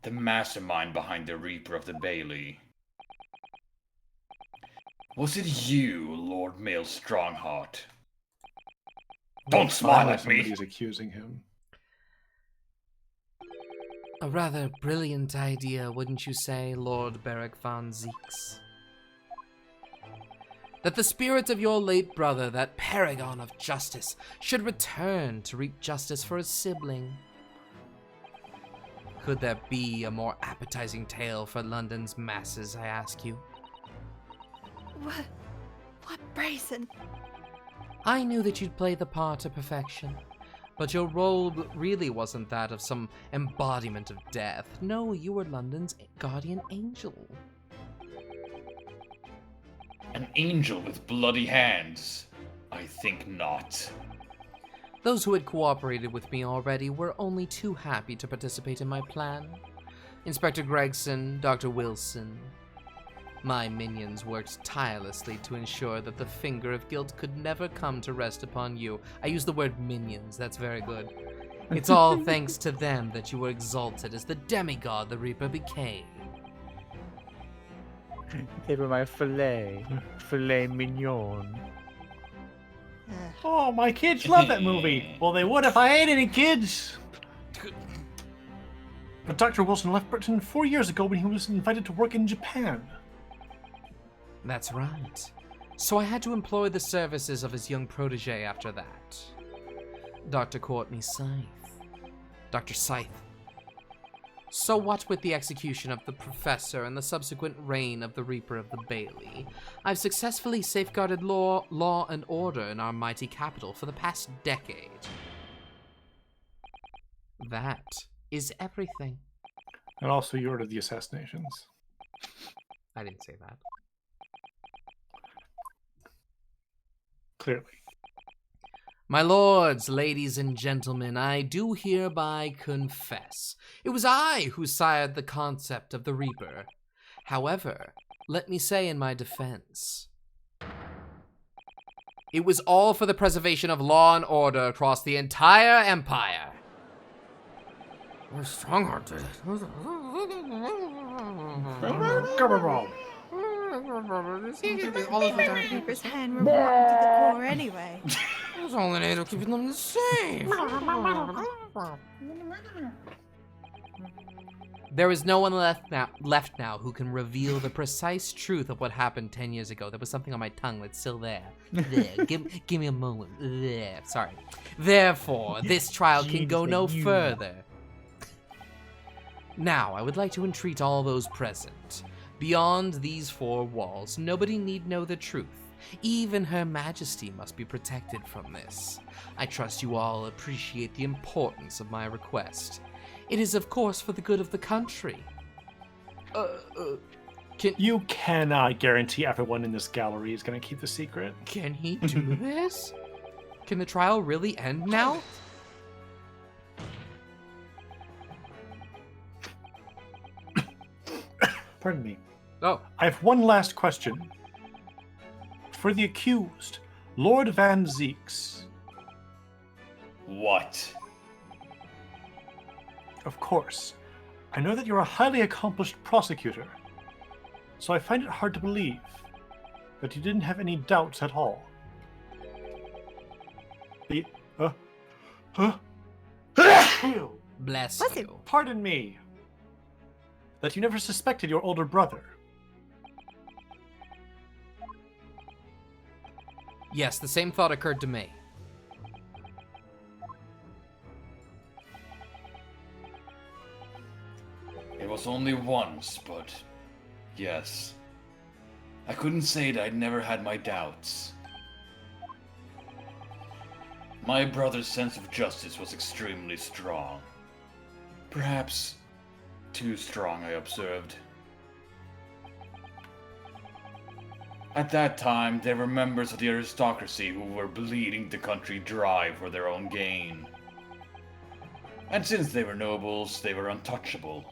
The mastermind behind the Reaper of the Bailey. Was it you, Lord Mail Strongheart? Don't smile at me! Somebody's accusing him. A rather brilliant idea, wouldn't you say, Lord Beric von Zeeks? That the spirit of your late brother, that paragon of justice, should return to reap justice for his sibling. Could there be a more appetizing tale for London's masses, I ask you? What brazen? I knew that you'd play the part to perfection, but your role really wasn't that of some embodiment of death. No, you were London's guardian angel. An angel with bloody hands. I think not. Those who had cooperated with me already were only too happy to participate in my plan. Inspector Gregson, Dr. Wilson. My minions worked tirelessly to ensure that the finger of guilt could never come to rest upon you. I use the word minions, that's very good. It's all thanks to them that you were exalted as the demigod the Reaper became. They were my filet mignon. Oh, my kids love that movie. Well, they would if I had any kids. But Dr. Wilson left Britain 4 years ago when he was invited to work in Japan. That's right. So I had to employ the services of his young protege after that. Dr. Courtney Scythe. Dr. Scythe. So what with the execution of the Professor and the subsequent reign of the Reaper of the Bailey, I've successfully safeguarded law and order in our mighty capital for the past decade. That is everything. And also, you ordered the assassinations. I didn't say that. Clearly. My lords, ladies, and gentlemen, I do hereby confess. It was I who sired the concept of the Reaper. However, let me say in my defense, it was all for the preservation of law and order across the entire empire. We're strong-hearted. All of the Reaper's hand were warped to the core anyway. It was all in aid of keeping them safe. There is no one left now who can reveal the precise truth of what happened 10 years ago. There was something on my tongue that's still there. There. Give me a moment. There. Sorry. Therefore, this trial can go no further. Now, I would like to entreat all those present. Beyond these four walls, nobody need know the truth. Even Her Majesty must be protected from this. I trust you all appreciate the importance of my request. It is, of course, for the good of the country. You cannot guarantee everyone in this gallery is going to keep the secret. Can he do this? Can the trial really end now? Pardon me. Oh. I have one last question. For the accused, Lord Van Zeeks. What? Of course. I know that you're a highly accomplished prosecutor, so I find it hard to believe that you didn't have any doubts at all. Bless Bless you. Pardon me. That you never suspected your older brother. Yes, the same thought occurred to me. It was only once, but yes. I couldn't say that I'd never had my doubts. My brother's sense of justice was extremely strong. Perhaps too strong, I observed. At that time, there were members of the aristocracy who were bleeding the country dry for their own gain. And since they were nobles, they were untouchable.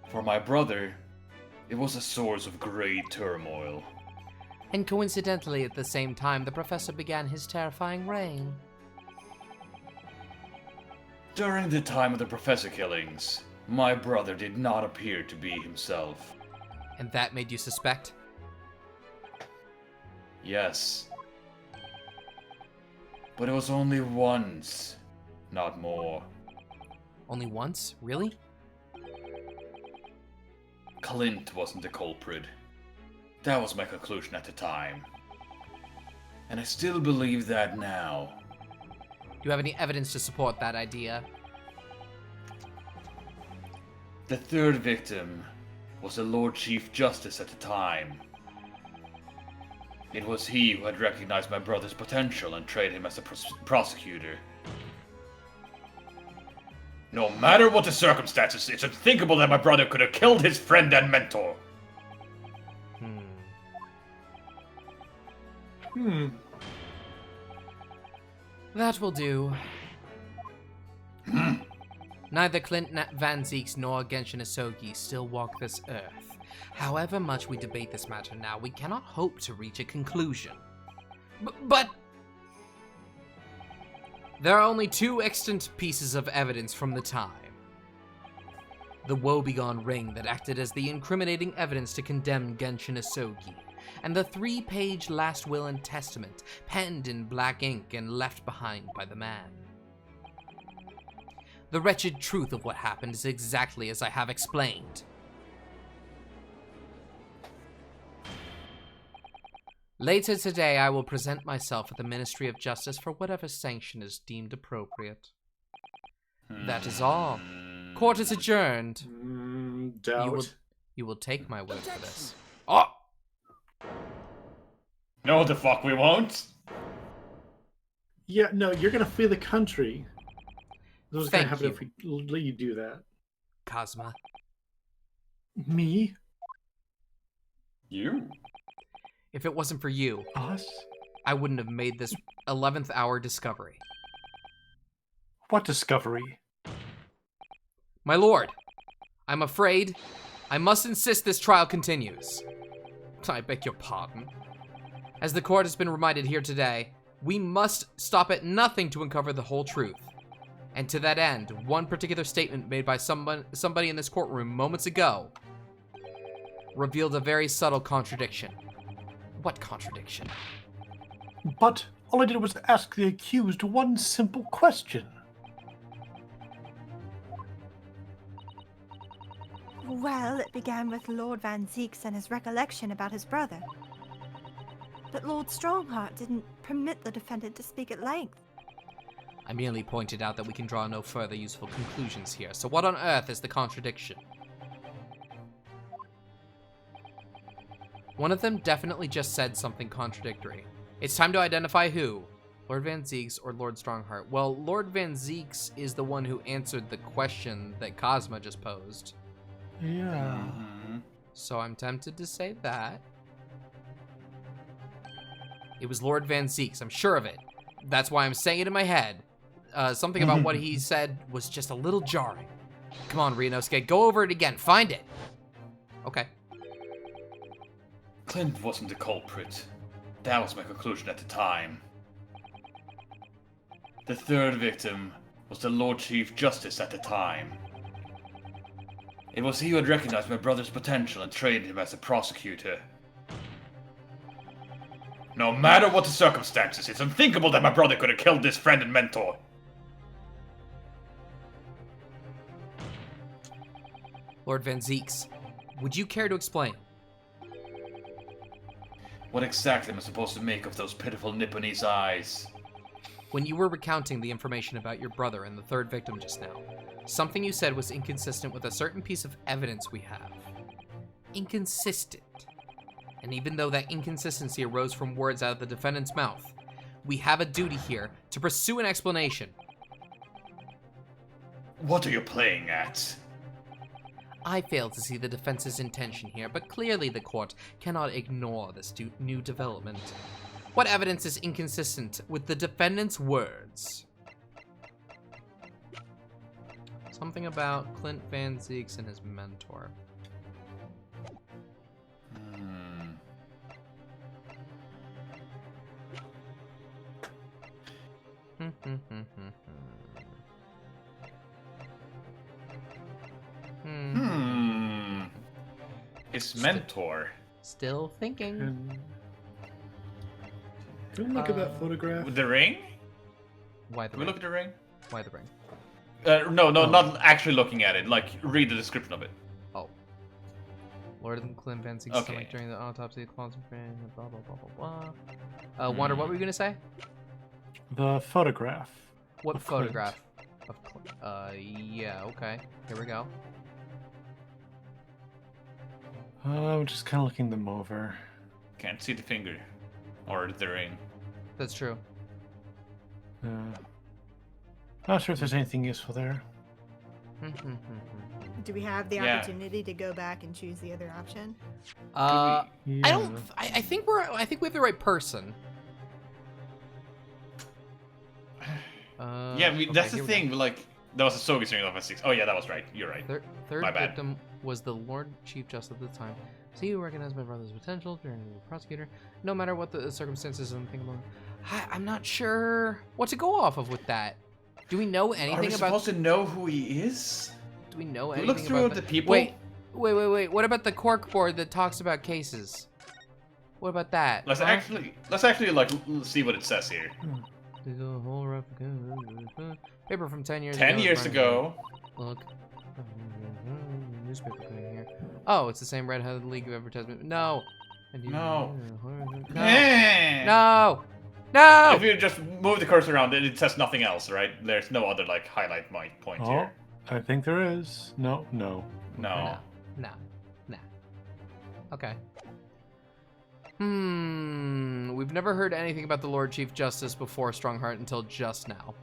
For my brother, it was a source of great turmoil. And coincidentally, at the same time, the professor began his terrifying reign. During the time of the professor killings, my brother did not appear to be himself. And that made you suspect? Yes. But it was only once, not more. Only once? Really? Clint wasn't the culprit. That was my conclusion at the time. And I still believe that now. Do you have any evidence to support that idea? The third victim was the Lord Chief Justice at the time. It was he who had recognized my brother's potential and trained him as a prosecutor. No matter what the circumstances, it's unthinkable that my brother could have killed his friend and mentor. That will do. Neither Clint Van Zeeks nor Genshin Isogi still walk this earth. However much we debate this matter now, we cannot hope to reach a conclusion. But there are only two extant pieces of evidence from the time. The woebegone ring that acted as the incriminating evidence to condemn Genshin Isogi, and the 3-page last will and testament penned in black ink and left behind by the man. The wretched truth of what happened is exactly as I have explained. Later today, I will present myself at the Ministry of Justice for whatever sanction is deemed appropriate. That is all. Court is adjourned. Doubt. You will take my word for this. Oh! No, the fuck we won't. Yeah, no, you're gonna flee the country. This is gonna Thank happen you. if we let you do that. Cosma. Me? You? If it wasn't for you, Us? I wouldn't have made this 11th hour discovery. What discovery? My lord, I'm afraid I must insist this trial continues. I beg your pardon. As the court has been reminded here today, we must stop at nothing to uncover the whole truth. And to that end, one particular statement made by somebody in this courtroom moments ago revealed a very subtle contradiction. What contradiction? But all I did was ask the accused one simple question. Well, it began with Lord Van Zeeks and his recollection about his brother. But Lord Strongheart didn't permit the defendant to speak at length. I merely pointed out that we can draw no further useful conclusions here. So what on earth is the contradiction? One of them definitely just said something contradictory. It's time to identify who. Lord Van Zeeks or Lord Strongheart? Well, Lord Van Zeeks is the one who answered the question that Cosma just posed. Yeah. So I'm tempted to say that. It was Lord Van Zeeks, I'm sure of it. That's why I'm saying it in my head. Something about what he said was just a little jarring. Come on, Ryunosuke, go over it again. Find it. Okay. Clint wasn't the culprit. That was my conclusion at the time. The third victim was the Lord Chief Justice at the time. It was he who had recognized my brother's potential and trained him as a prosecutor. No matter what the circumstances, it's unthinkable that my brother could have killed this friend and mentor. Lord Van Zeeks, would you care to explain? What exactly am I supposed to make of those pitiful Nipponese eyes? When you were recounting the information about your brother and the third victim just now, something you said was inconsistent with a certain piece of evidence we have. Inconsistent. And even though that inconsistency arose from words out of the defendant's mouth, we have a duty here to pursue an explanation. What are you playing at? I fail to see the defense's intention here, but clearly the court cannot ignore this new development. What evidence is inconsistent with the defendant's words? Something about Clint Van Zeeks and his mentor. His mentor. Still thinking. Can we look at that photograph? With the ring? Why the Can we ring? look at the ring? Why the ring? No, not actually looking at it. Like, read the description of it. Oh. Lord and Clint Van Zeeks' Okay. stomach during the autopsy, claws and brain, blah blah blah blah blah. Wander, what were you gonna say? The photograph. What Of Clint. photograph? Of yeah, okay. Here we go. I'm just kind of looking them over. Can't see the finger. Or the ring. That's true. Not sure if there's anything useful there. Do we have the Yeah. opportunity to go back and choose the other option? I Yeah. don't. I think we have the right person. Yeah, that's okay, the here we thing. Like, that was a Sogi steering off at 6. Oh yeah, that was right. You're right. Third My bad. victim was the Lord Chief Justice at the time. So he recognized my brother's potential during the prosecutor, no matter what the circumstances and thing about. I'm not sure what to go off of with that. Do we know anything Are we about? supposed to know who he is? Do we know We anything look through about the people. Wait. What about the cork board that talks about cases? What about that? Let's huh? actually like see what it says here. There's a whole paper from 10 years 10 ago. years ago. Look. Newspaper thing here. Oh, it's the same Red-Headed League of Advertisement. No. No. No. No. If you just move the cursor around, it says nothing else, right? There's no other like highlight point Oh, here. I think there is. No. No. No. Okay. We've never heard anything about the Lord Chief Justice before Strongheart until just now.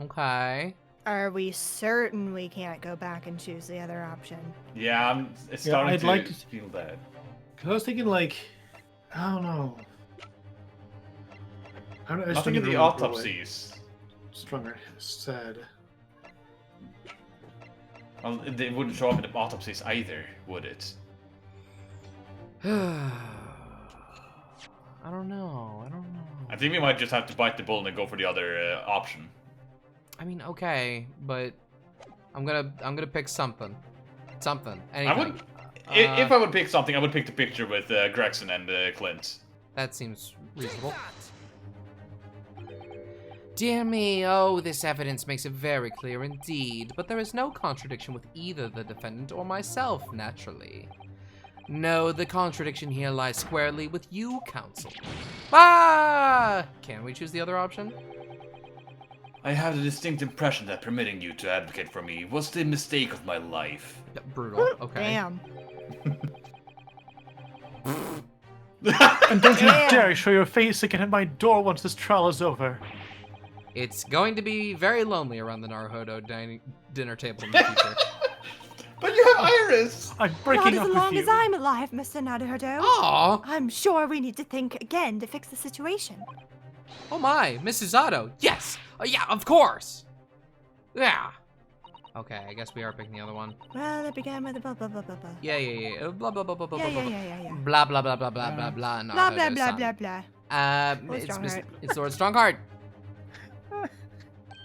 Okay. Are we certain we can't go back and choose the other option? Yeah, it's starting I'd to like to- feel bad. Because I was thinking, like, I don't know. I just Nothing don't in even the remember what autopsies. Stronger said. Well, it wouldn't show up in the autopsies either, would it? I don't know. I think we might just have to bite the bullet and go for the other option. I mean, okay, but I'm gonna pick something. I Anything. would, if I would pick something, I would pick the picture with Gregson and Clint. That seems reasonable. Dear me, oh, this evidence makes it very clear indeed, but there is no contradiction with either the defendant or myself, naturally. No, the contradiction here lies squarely with you, counsel. Ah! Can we choose the other option? I have the distinct impression that permitting you to advocate for me was the mistake of my life. Brutal, okay. Damn. And don't you Damn. dare show your face again at my door once this trial is over. It's going to be very lonely around the Naruhodo dinner table in the future. But you have Iris! I'm Not breaking as up with long you. as I'm alive, Mr. Naruto. Aww! I'm sure we need to think again to fix the situation. Oh my, Mrs. Otto. Yes! Yeah, of course! Yeah! Okay, I guess we are picking the other one. Well, it began with a blah blah blah blah blah. Yeah. Blah, blah, blah, blah, blah, Yeah. blah, blah, blah, blah, blah, blah, blah, Blah blah Naruto-san. blah blah blah. Lord Strongheart. It's Lord Strongheart.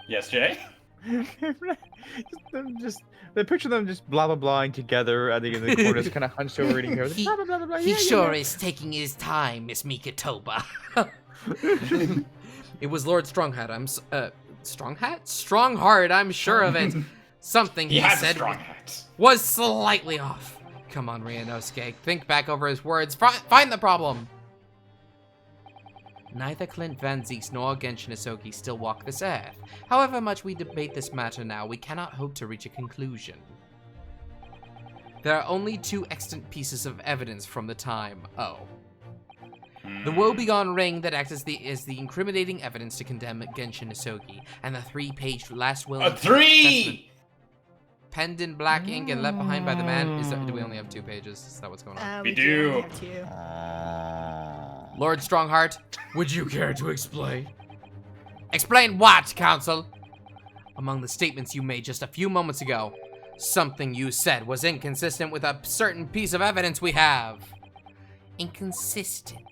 Yes, Jay? just the picture of them just blah blah blahing together at the end of the corner, just kind of hunched over reading here. He- Blah, blah, blah, blah, blah. He Yeah, sure yeah. is taking his time, Miss Mikatoba. It was Lord Stronghat. Strongheart, I'm sure of it. Something He he has a said strong hat. was slightly off. Come on, Ryanosuke. Think back over his words. Find the problem. Neither Clint Van Zieks nor Genshin Isoki still walk this earth. However much we debate this matter now, we cannot hope to reach a conclusion. There are only two extant pieces of evidence from the time. The woebegone ring that acts as the incriminating evidence to condemn Genshin Isoki, and the 3-page last will A and testament 3! penned in black ink and left behind by the man. Do we only have 2 pages? Is that what's going on? We We do. only have two. Lord Strongheart, would you care to explain? Explain what, Counsel? Among the statements you made just a few moments ago, something you said was inconsistent with a certain piece of evidence we have. Inconsistent.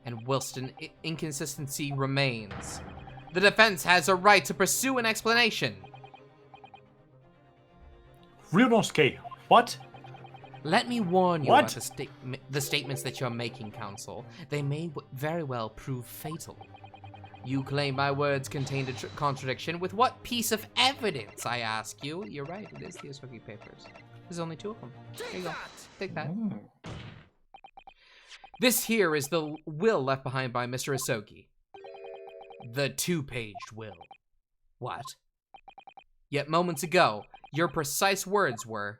And whilst an inconsistency remains, the defense has a right to pursue an explanation. Ryunosuke, what? Let me warn you What? about the statements that you're making, Counsel. They may very well prove fatal. You claim my words contained a contradiction with what piece of evidence, I ask you? You're right, it is the Isoki papers. There's only 2 of them. There you go. Take that. This here is the will left behind by Mr. Isoki. The 2-paged will. What? Yet moments ago, your precise words were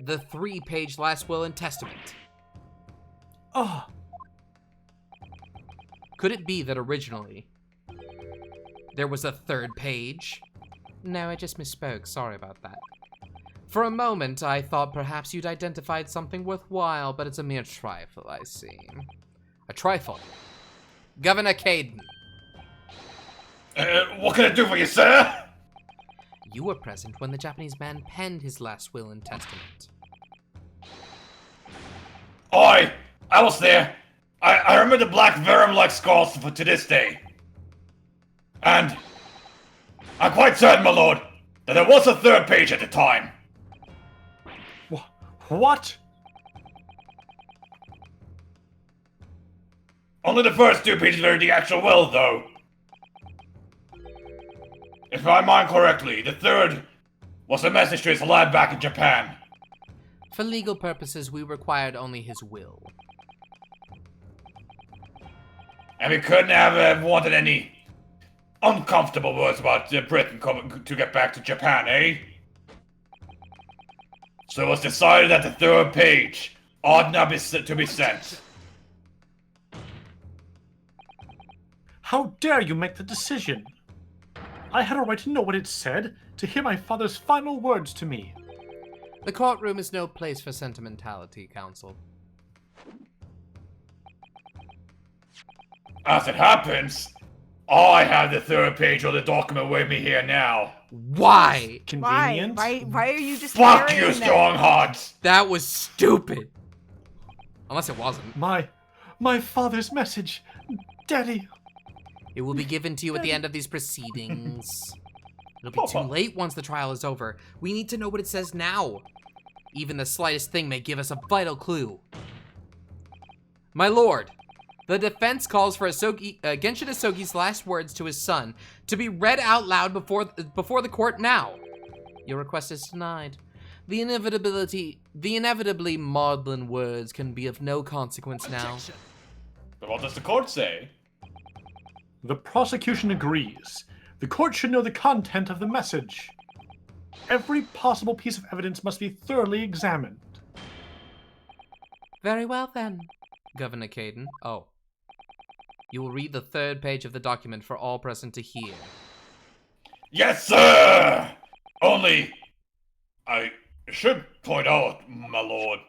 the 3-page last will and testament. Oh, Could it be that originally there was a 3rd page? No, I just misspoke. Sorry about that. For a moment, I thought perhaps you'd identified something worthwhile, but it's a mere trifle, I see. A trifle. Governor Caden. What can I do for you, sir? You were present when the Japanese man penned his last will and testament. I was there. I remember the black verum-like scrawls to this day. And I'm quite certain, my lord, that there was a third page at the time. What? Only the first 2 pages were the actual will, though. If I mind correctly, the third was a message to his lad back in Japan. For legal purposes, we required only his will. And we couldn't have wanted any uncomfortable words about Britain coming to get back to Japan, eh? So it was decided that the third page ought not to be sent. How dare you make the decision? I had a right to know what it said, to hear my father's final words to me. The courtroom is no place for sentimentality, Counsel. As it happens, I have the third page of the document with me here now. Why? Convenient. Why are you just Fuck carrying you, that? Stronghearts! That was stupid. Unless it wasn't. My father's message. Daddy. It will be given to you at the end of these proceedings. It'll be too late once the trial is over. We need to know what it says now. Even the slightest thing may give us a vital clue. My lord, the defense calls for Genshin Asogi's last words to his son to be read out loud before the court now. Your request is denied. The inevitably maudlin words can be of no consequence now. But what does the court say? The prosecution agrees. The court should know the content of the message. Every possible piece of evidence must be thoroughly examined. Very well then, Governor Caden. Oh. You will read the third page of the document for all present to hear. Yes, sir! Only, I should point out, my lord,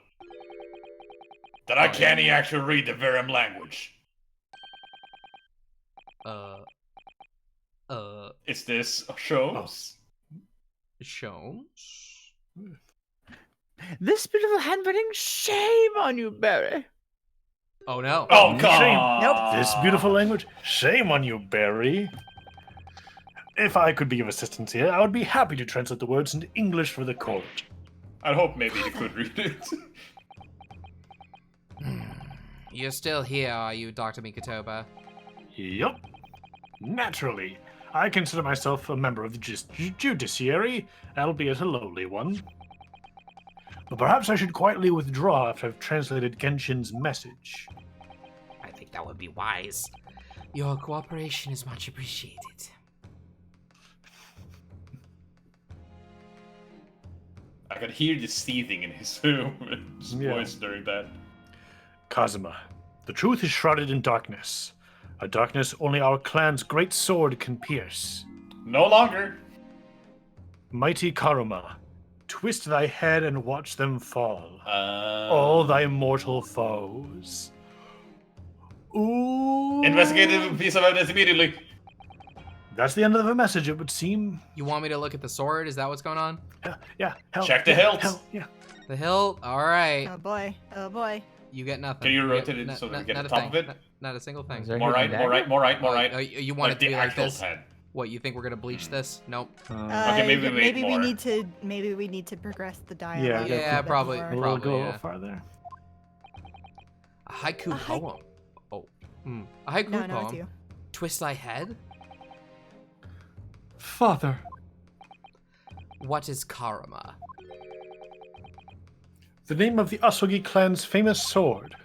that I can't actually read the Verum language. Is this shows? Shows? This beautiful handwriting, shame on you, Barry. Oh no. Oh, God! Shame. Nope. This beautiful language. Shame on you, Barry. If I could be of assistance here, I would be happy to translate the words into English for the court. I hope maybe you could read it. You're still here, are you, Dr. Mikotoba? Yup. Naturally. I consider myself a member of the judiciary, albeit a lowly one. But perhaps I should quietly withdraw after I've translated Genshin's message. I think that would be wise. Your cooperation is much appreciated. I could hear the seething in his voice during that. Kazuma, the truth is shrouded in darkness. A darkness only our clan's great sword can pierce. No longer. Mighty Karuma, twist thy head and watch them fall. All thy mortal foes. Ooh. Investigate the piece of evidence immediately. That's the end of the message, it would seem. You want me to look at the sword? Is that what's going on? Yeah. Hell, Check the yeah, hilts. hell, yeah. The hilt? Alright. Oh boy. Oh boy. You get nothing. Can you get rotate it so that we get not the a top thing. of it? Not a single thing. Is there More right, hidden more right, more right, more right. Oh, you want it to the be like actual this? head. What, you think we're gonna bleach this? Nope. Okay, maybe we wait more. Maybe we need to progress the dialogue. Yeah, a little yeah, bit probably- more. We'll Probably, go a yeah. little farther. A haiku A hai- poem. Oh. A haiku No, poem. no, it's you. Twist thy head? Father. What is Karuma? The name of the Asogi clan's famous sword.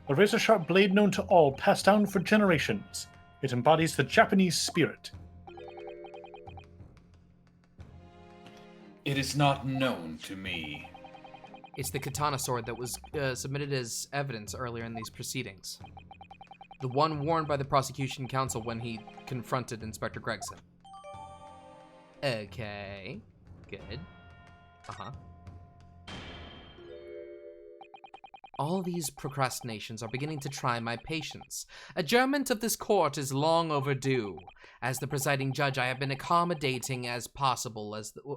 A razor-sharp blade known to all, passed down for generations. It embodies the Japanese spirit. It is not known to me. It's the katana sword that was submitted as evidence earlier in these proceedings. The one worn by the prosecution counsel when he confronted Inspector Gregson. Okay. Good. Uh-huh. All these procrastinations are beginning to try my patience. Adjournment of this court is long overdue. As the presiding judge, I have been accommodating as possible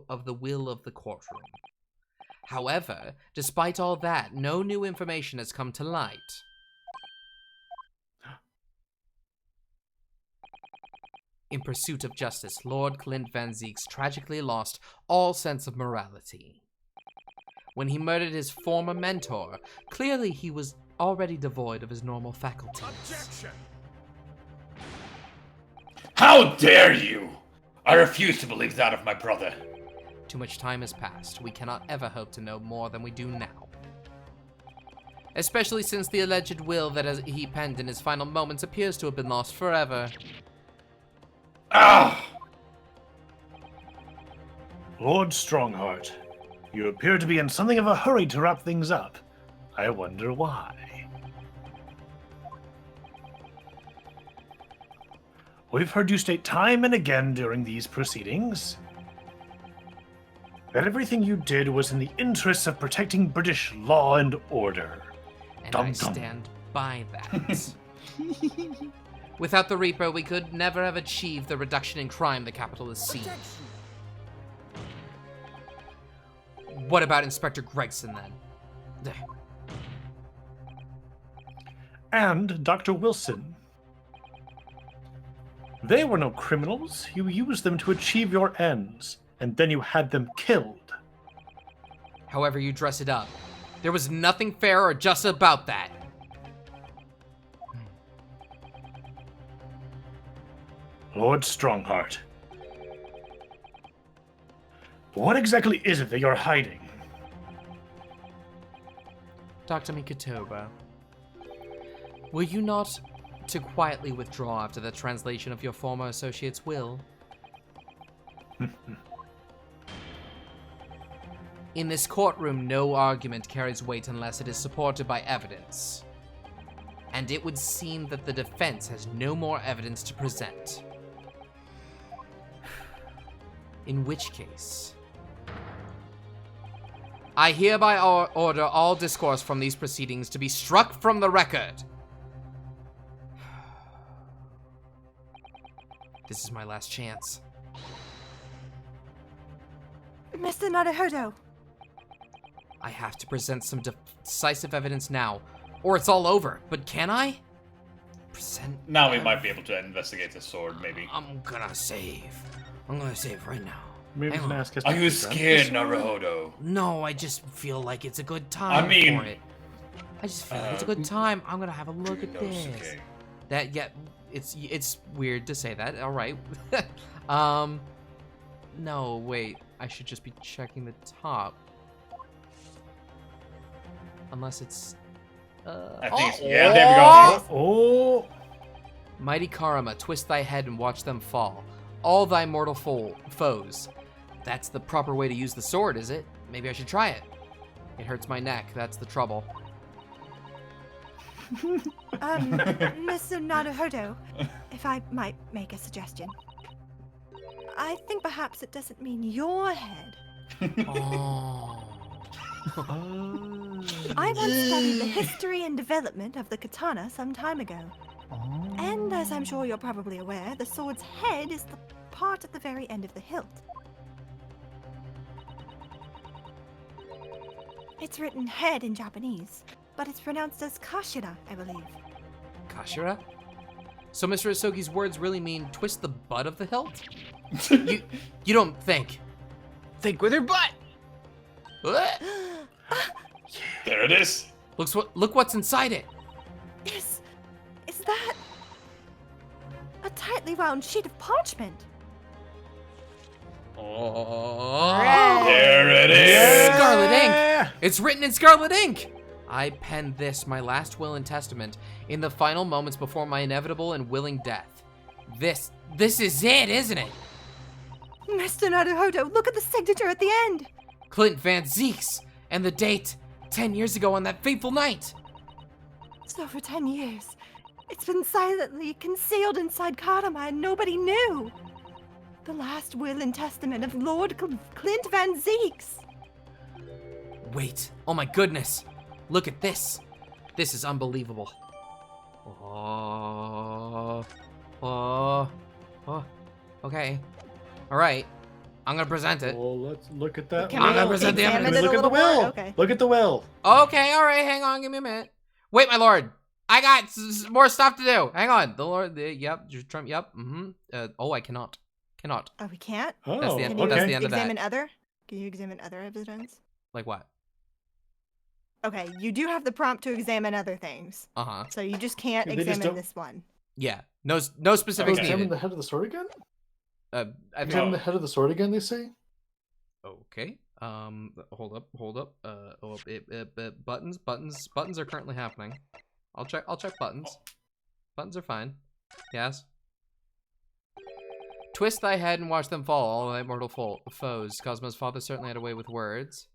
of the will of the courtroom. However, despite all that, no new information has come to light. In pursuit of justice, Lord Clint Van Zieks tragically lost all sense of morality. When he murdered his former mentor, clearly he was already devoid of his normal faculties. Objection! How dare you! I refuse to believe that of my brother. Too much time has passed. We cannot ever hope to know more than we do now. Especially since the alleged will that he penned in his final moments appears to have been lost forever. Ah! Lord Strongheart, you appear to be in something of a hurry to wrap things up. I wonder why. We've heard you state time and again during these proceedings that everything you did was in the interests of protecting British law and order. And Dum I dum. stand by that. Without the Reaper, we could never have achieved the reduction in crime the capital has seen. Objection! What about Inspector Gregson, then? And Dr. Wilson. They were no criminals. You used them to achieve your ends, and then you had them killed. However you dress it up, there was nothing fair or just about that. Lord Strongheart. What exactly is it that you're hiding? Dr. Mikotoba, were you not to quietly withdraw after the translation of your former associate's will? In this courtroom, no argument carries weight unless it is supported by evidence. And it would seem that the defense has no more evidence to present. In which case, I hereby order all discourse from these proceedings to be struck from the record. This is my last chance. Mr. Naruhodo, I have to present some decisive evidence now, or it's all over. But can I? Present. Now we might be able to investigate the sword, maybe. I'm gonna save right now. Maybe Hang we can on. ask us Are to you present scared, this one? Naruhodo? No, I just feel like it's a good time mean- for it. I just feel like it's a good time. I'm gonna have a look at this. Inosuke. That, yeah, it's weird to say that. All right. No, wait. I should just be checking the top. Unless it's. I think it's, yeah, there we go. Oh, Mighty Karama, twist thy head and watch them fall. All thy mortal foes. That's the proper way to use the sword, is it? Maybe I should try it. It hurts my neck. That's the trouble. Mr. Naruhodo, if I might make a suggestion. I think perhaps it doesn't mean your head. Oh. I once studied the history and development of the katana some time ago. And as I'm sure you're probably aware, the sword's head is the part at the very end of the hilt. It's written head in Japanese, but it's pronounced as kashira, I believe. Kashira? So Mr. Isogi's words really mean twist the butt of the hilt? you don't think? Think with her butt! What? There it is. Look what's inside it. Is that a tightly wound sheet of parchment? Oh. There it is. Scarlet ink. It's written in scarlet ink. I penned this, my last will and testament, in the final moments before my inevitable and willing death. This is it, isn't it? Mr. Naruhodo, look at the signature at the end! Clint Van Zieks, and the date, 10 years ago on that fateful night. So for 10 years, it's been silently concealed inside Karama and nobody knew. The last will and testament of Lord Clint Van Zieks. Wait, oh my goodness. Look at this. This is unbelievable. Oh, okay. All right. I'm gonna present it. Well, let's look at that. Can I'm we gonna present the examine evidence. it a Look at the little more? will. Okay. Look at the will. Okay, all right. Hang on. Give me a minute. Wait, my lord. I got more stuff to do. Hang on. The lord. Yep. Trump. Yep. Oh, I cannot. Cannot. Oh, we can't? Oh, That's the end. Can you That's the end of that. examine other? Can you examine other evidence? Like what? Okay, you do have the prompt to examine other things. Uh huh. So you just can't They just examine don't- this one. Yeah. No specifics Okay. Examine needed. the head of the sword again? I think. Examine the head of the sword again, they say? Okay. Hold up. Buttons are currently happening. I'll check buttons. Buttons are fine. Yes. Twist thy head and watch them fall, all thy mortal foes. Cosmo's father certainly had a way with words.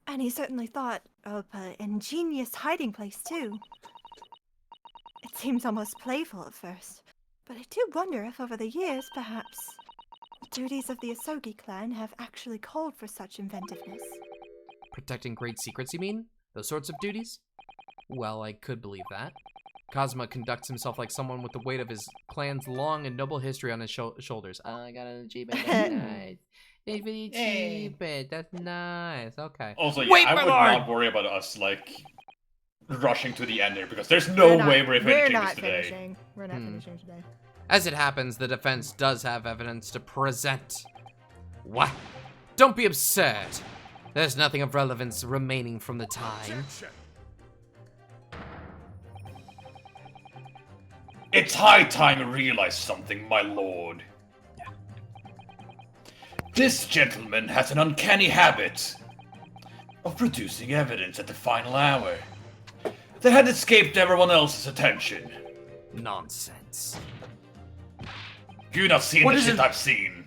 And he certainly thought of an ingenious hiding place, too. It seems almost playful at first, but I do wonder if over the years, perhaps, the duties of the Asogi clan have actually called for such inventiveness. Protecting great secrets, you mean? Those sorts of duties? Well, I could believe that. Cosmo conducts himself like someone with the weight of his clan's long and noble history on his shoulders. Oh, I got an achievement. That's nice. Thanks for the achievement. That's nice. Okay. Also, yeah, Wait, I my would lord! not worry about us, like, rushing to the end there, because there's We're no not- way we're We're finishing not this today. finishing. We're not Hmm. finishing today. As it happens, the defense does have evidence to present. What? Don't be absurd. There's nothing of relevance remaining from the time. Objection. It's high time you realize something, my lord. This gentleman has an uncanny habit of producing evidence at the final hour that had escaped everyone else's attention. Nonsense. You not seen What the is shit it? I've seen.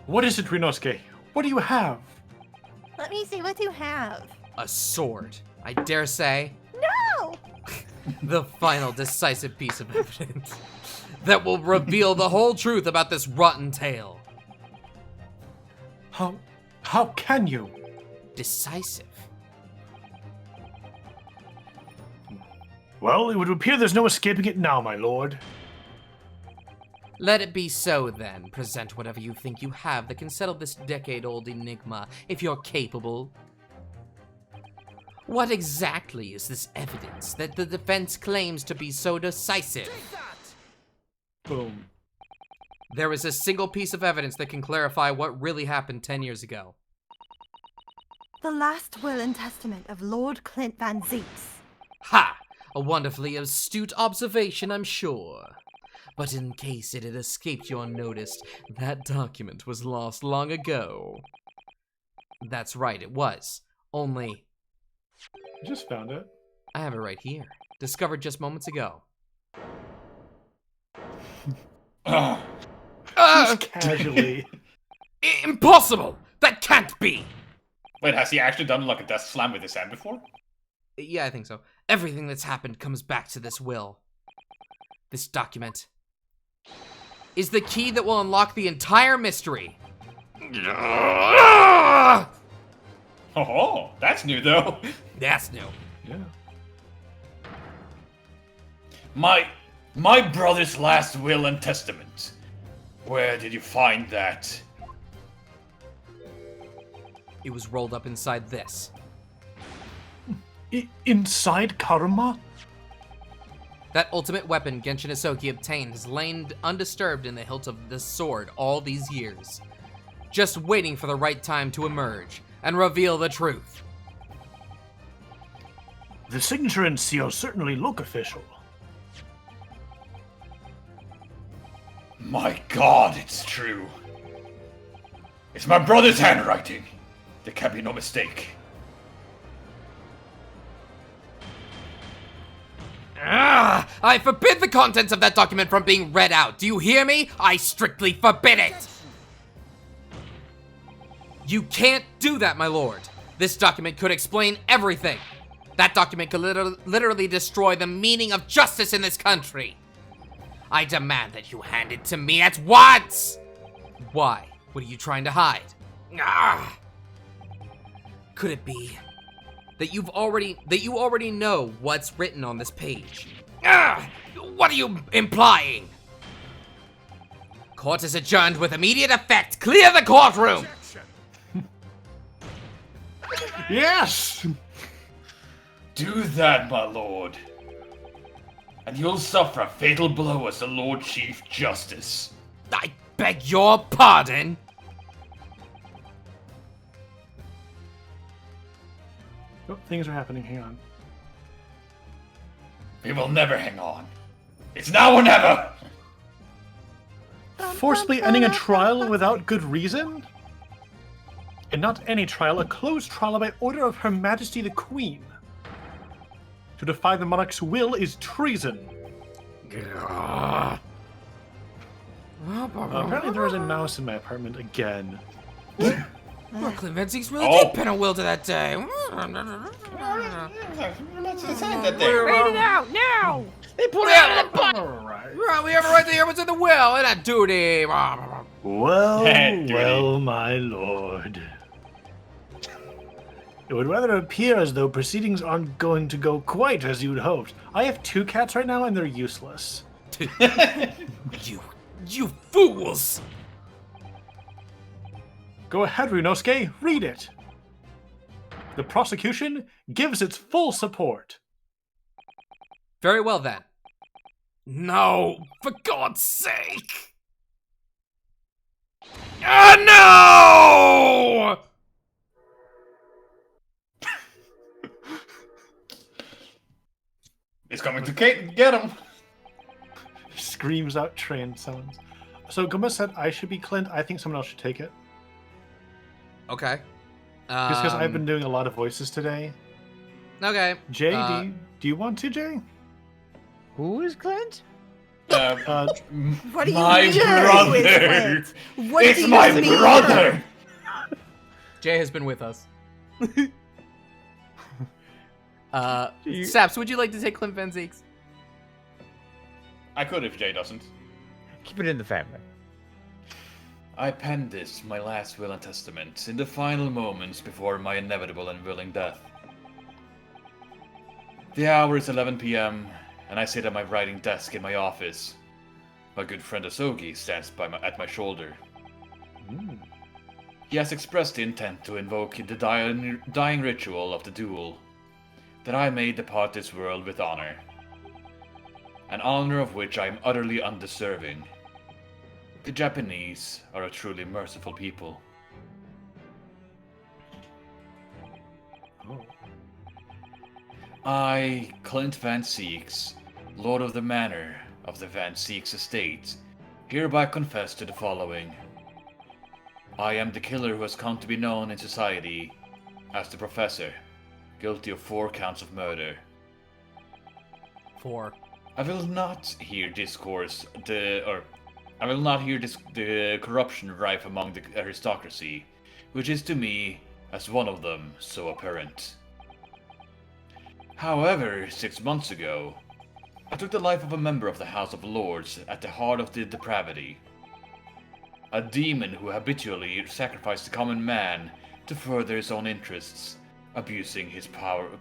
What is it, Rinosuke? What do you have? Let me see what you have. A sword. I dare say, No! the final decisive piece of evidence that will reveal the whole truth about this rotten tale. How can you? Decisive? Well, it would appear there's no escaping it now, my lord. Let it be so then. Present whatever you think you have that can settle this decade-old enigma, if you're capable. What exactly is this evidence that the defense claims to be so decisive? Boom. There is a single piece of evidence that can clarify what really happened 10 years ago. The last will and testament of Lord Clint Van Zeeks. Ha! A wonderfully astute observation, I'm sure. But in case it had escaped your notice, that document was lost long ago. That's right, it was. Only, I just found it. I have it right here. Discovered just moments ago. Ugh. Ah! Casually. Impossible! That can't be! Wait, has he actually done like a death slam with his hand before? Yeah, I think so. Everything that's happened comes back to this will. This document is the key that will unlock the entire mystery. Oh, that's new though. That's new. Yeah. My brother's last will and testament. Where did you find that? It was rolled up inside this. Inside Karuma? That ultimate weapon Genshin Isoki obtained has lain undisturbed in the hilt of this sword all these years, just waiting for the right time to emerge and reveal the truth. The signature and seal certainly look official. My god, it's true. It's my brother's handwriting. There can be no mistake. I forbid the contents of that document from being read out. Do you hear me? I strictly forbid it. You can't do that, my lord. This document could explain everything. That document could literally destroy the meaning of justice in this country. I demand that you hand it to me at once! Why? What are you trying to hide? Ah! Could it be that you already know what's written on this page? Ah! What are you implying? Court is adjourned with immediate effect. Clear the courtroom! Yes! Do that, my lord. And you'll suffer a fatal blow as the Lord Chief Justice. I beg your pardon. Oh, things are happening. Hang on. We will never hang on. It's now or never! Forcibly ending a trial without good reason? And not any trial, a closed trial by order of Her Majesty the Queen. To defy the monarch's will is treason. Apparently there is a mouse in my apartment again. Brooklyn Vincing's really Oh. did pin a will to that day. Read it out now! They put it out of the butt! Right, we have a right to hear what's in the will, and a duty. Well, well, my lord. It would rather appear as though proceedings aren't going to go quite as you'd hoped. I have 2 cats right now, and they're useless. You fools! Go ahead, Ryunosuke, read it. The prosecution gives its full support. Very well then. No, for God's sake! No! It's coming to get him. Screams out train sounds. So Guma said I should be Clint. I think someone else should take it. Okay. Just because I've been doing a lot of voices today. Okay. Jay, do you want to, Jay? Who is Clint? What do you My mean? brother. What It's do my you mean? brother. Jay has been with us. Saps, would you like to take Clint Van Zeeks? I could if Jay doesn't. Keep it in the family. I penned this, my last will and testament, in the final moments before my inevitable and willing death. The hour is 11 p.m., and I sit at my writing desk in my office. My good friend Asogi stands at my shoulder. He has expressed the intent to invoke the dying ritual of the duel, that I may depart this world with honor. An honor of which I am utterly undeserving. The Japanese are a truly merciful people. I, Clint Van Zeeks, Lord of the Manor of the Van Zeeks Estate, hereby confess to the following. I am the killer who has come to be known in society as the Professor, guilty of 4 counts of murder. 4. I will not hear the corruption rife among the aristocracy, which is to me, as one of them, so apparent. However, 6 months ago, I took the life of a member of the House of Lords at the heart of the depravity. A demon who habitually sacrificed the common man to further his own interests, abusing his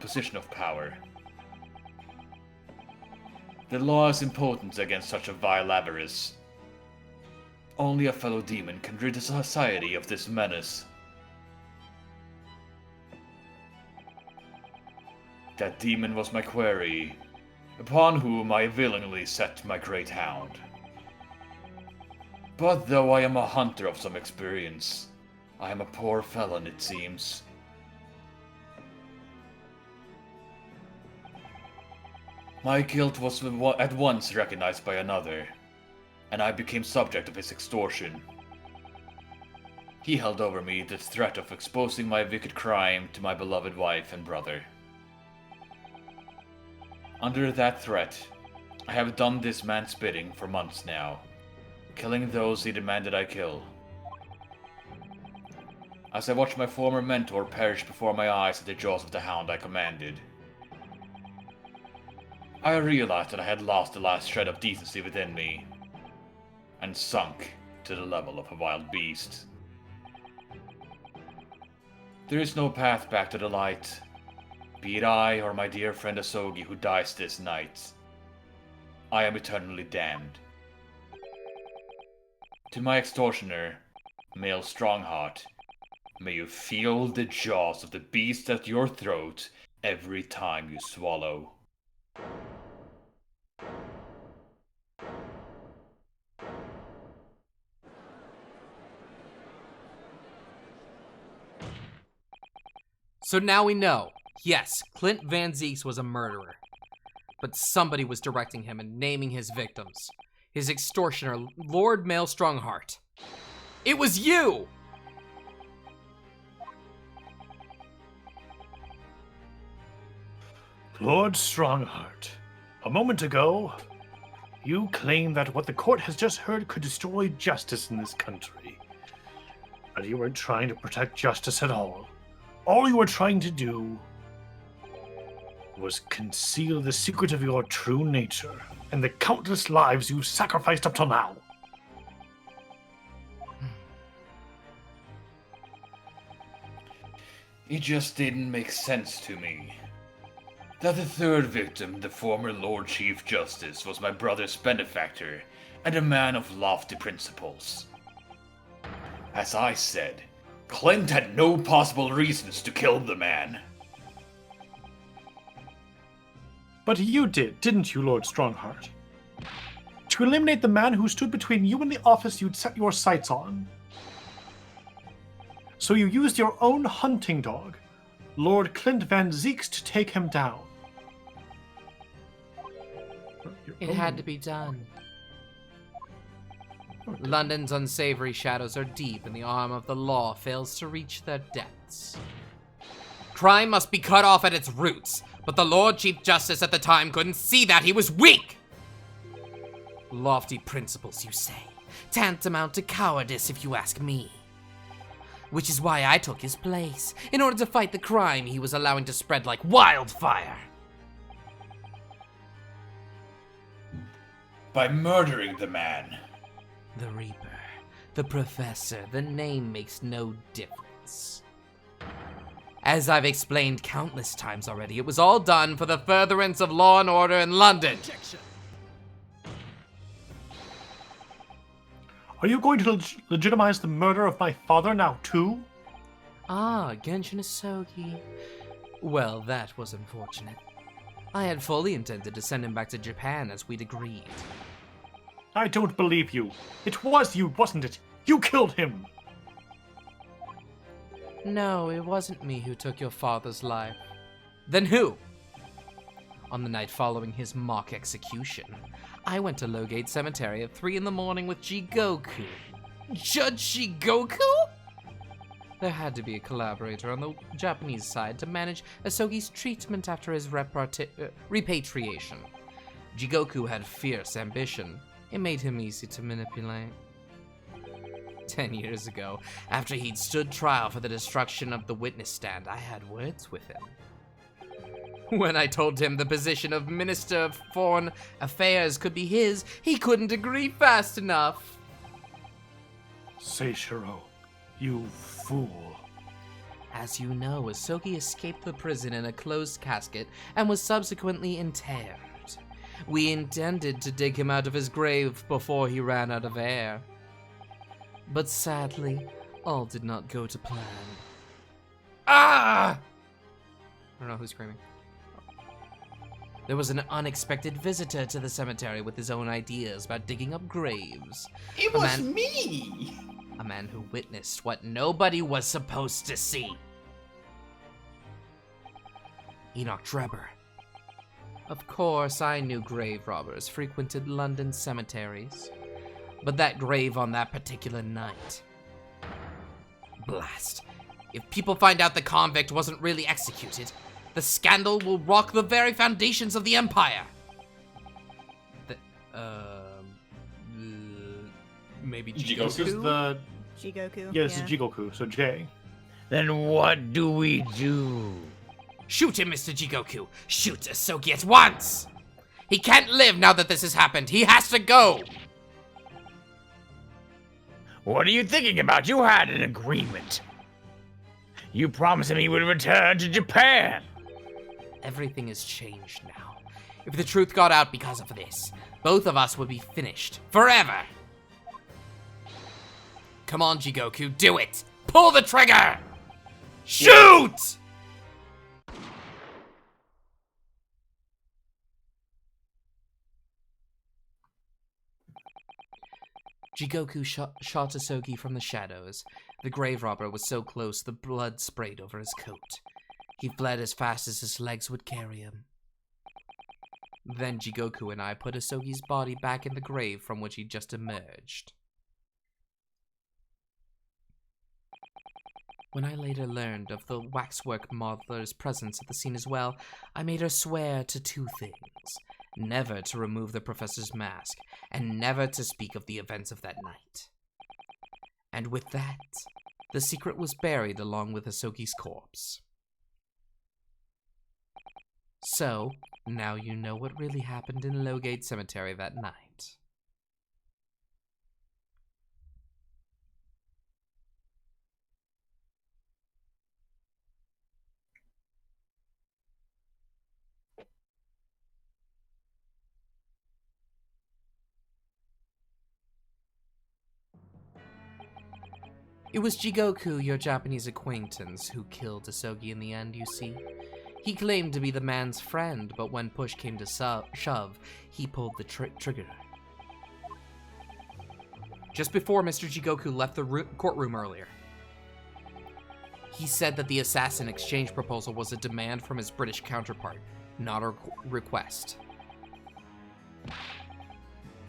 position of power. The law is impotent against such a vile avarice. Only a fellow demon can rid the society of this menace. That demon was my quarry, upon whom I willingly set my great hound. But though I am a hunter of some experience, I am a poor felon, it seems. My guilt was at once recognized by another, and I became subject of his extortion. He held over me the threat of exposing my wicked crime to my beloved wife and brother. Under that threat, I have done this man's bidding for months now, killing those he demanded I kill. As I watched my former mentor perish before my eyes at the jaws of the hound I commanded, I realized that I had lost the last shred of decency within me, and sunk to the level of a wild beast. There is no path back to the light, be it I or my dear friend Asogi who dies this night. I am eternally damned. To my extortioner, male Strongheart, may you feel the jaws of the beast at your throat every time you swallow. So now we know. Yes, Clint Van Zieks was a murderer. But somebody was directing him and naming his victims. His extortioner, Lord Male Strongheart. It was you! Lord Strongheart, a moment ago, you claimed that what the court has just heard could destroy justice in this country. But you weren't trying to protect justice at all. All you were trying to do was conceal the secret of your true nature and the countless lives you've sacrificed up till now. It just didn't make sense to me. That the third victim, the former Lord Chief Justice, was my brother's benefactor and a man of lofty principles. As I said, Clint had no possible reasons to kill the man. But you did, didn't you, Lord Strongheart? To eliminate the man who stood between you and the office you'd set your sights on. So you used your own hunting dog, Lord Clint Van Zieks, to take him down. It had to be done. London's unsavory shadows are deep, and the arm of the law fails to reach their depths. Crime must be cut off at its roots, but the Lord Chief Justice at the time couldn't see that. He was weak! Lofty principles, you say. Tantamount to cowardice, if you ask me. Which is why I took his place, in order to fight the crime he was allowing to spread like wildfire. By murdering the man. The Reaper, the Professor, the name makes no difference. As I've explained countless times already, it was all done for the furtherance of law and order in London. Objection. Are you going to legitimize the murder of my father now, too? Ah, Genshin Isogi. Well, that was unfortunate. I had fully intended to send him back to Japan as we'd agreed. I don't believe you. It was you, wasn't it? You killed him! No, it wasn't me who took your father's life. Then who? On the night following his mock execution, I went to Lowgate Cemetery at 3 in the morning with Jigoku. Judge Jigoku? There had to be a collaborator on the Japanese side to manage Asogi's treatment after his repatriation. Jigoku had fierce ambition. It made him easy to manipulate. 10 years ago, after he'd stood trial for the destruction of the witness stand, I had words with him. When I told him the position of Minister of Foreign Affairs could be his, he couldn't agree fast enough. Seishiro, you fool. As you know, Asogi escaped the prison in a closed casket and was subsequently interred. We intended to dig him out of his grave before he ran out of air. But sadly, all did not go to plan. Ah! I don't know who's screaming. There was an unexpected visitor to the cemetery with his own ideas about digging up graves. It was me! A man who witnessed what nobody was supposed to see. Enoch Drebber. Of course, I knew grave robbers frequented London cemeteries, but that grave on that particular night. Blast. If people find out the convict wasn't really executed, the scandal will rock the very foundations of the Empire. Maybe Jigoku's the... Jigoku. Yeah, this is Jigoku, so J. Then what do we do? Shoot him, Mr. Jigoku. Shoot Asogi at once. He can't live now that this has happened. He has to go. What are you thinking about? You had an agreement. You promised him he would return to Japan. Everything has changed now. If the truth got out because of this, both of us would be finished. Forever. Come on, Jigoku, do it! Pull the trigger! Shoot! Jigoku shot Asogi from the shadows. The grave robber was so close the blood sprayed over his coat. He fled as fast as his legs would carry him. Then Jigoku and I put Asogi's body back in the grave from which he just emerged. When I later learned of the waxwork modeler's presence at the scene as well, I made her swear to two things. Never to remove the professor's mask, and never to speak of the events of that night. And with that, the secret was buried along with Asogi's corpse. So, now you know what really happened in Lowgate Cemetery that night. It was Jigoku, your Japanese acquaintance, who killed Asogi in the end, you see. He claimed to be the man's friend, but when push came to shove, he pulled the trigger. Just before Mr. Jigoku left the courtroom earlier, he said that the assassin exchange proposal was a demand from his British counterpart, not a request.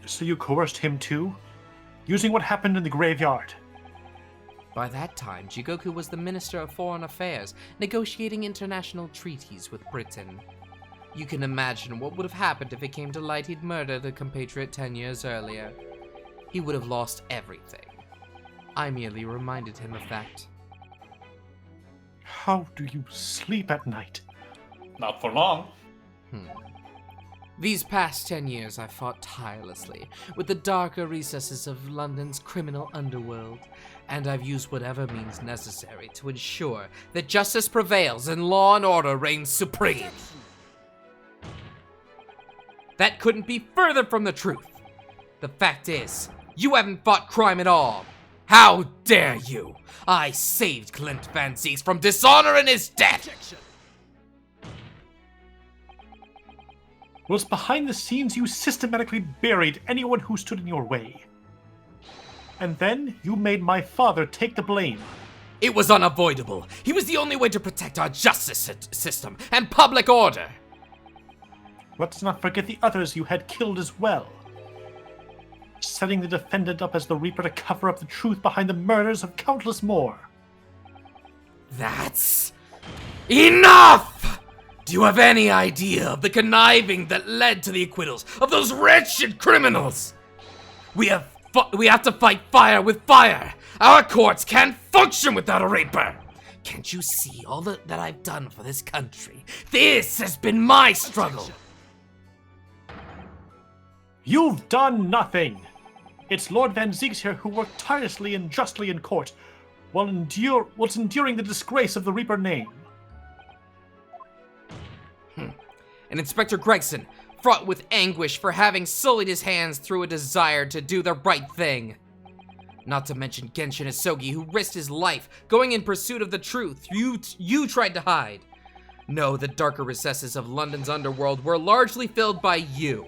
So you coerced him too? Using what happened in the graveyard? By that time, Jigoku was the Minister of Foreign Affairs, negotiating international treaties with Britain. You can imagine what would have happened if it came to light he'd murdered a compatriot 10 years earlier. He would have lost everything. I merely reminded him of that. How do you sleep at night? Not for long. These past 10 years I've fought tirelessly with the darker recesses of London's criminal underworld, and I've used whatever means necessary to ensure that justice prevails and law and order reigns supreme. That couldn't be further from the truth. The fact is, you haven't fought crime at all. How dare you? I saved Clint Van Zieks from dishonor and his death! Was behind the scenes you systematically buried anyone who stood in your way. And then you made my father take the blame. It was unavoidable. He was the only way to protect our justice system and public order. Let's not forget the others you had killed as well. Setting the defendant up as the Reaper to cover up the truth behind the murders of countless more. That's enough! Do you have any idea of the conniving that led to the acquittals of those wretched criminals? We have to fight fire with fire. Our courts can't function without a Reaper. Can't you see all that I've done for this country? This has been my struggle. You've done nothing. It's Lord Van Zieks here who worked tirelessly and justly in court, while enduring the disgrace of the Reaper name. And Inspector Gregson, fraught with anguish for having sullied his hands through a desire to do the right thing. Not to mention Genshin Asogi, who risked his life going in pursuit of the truth you tried to hide. No, the darker recesses of London's underworld were largely filled by you.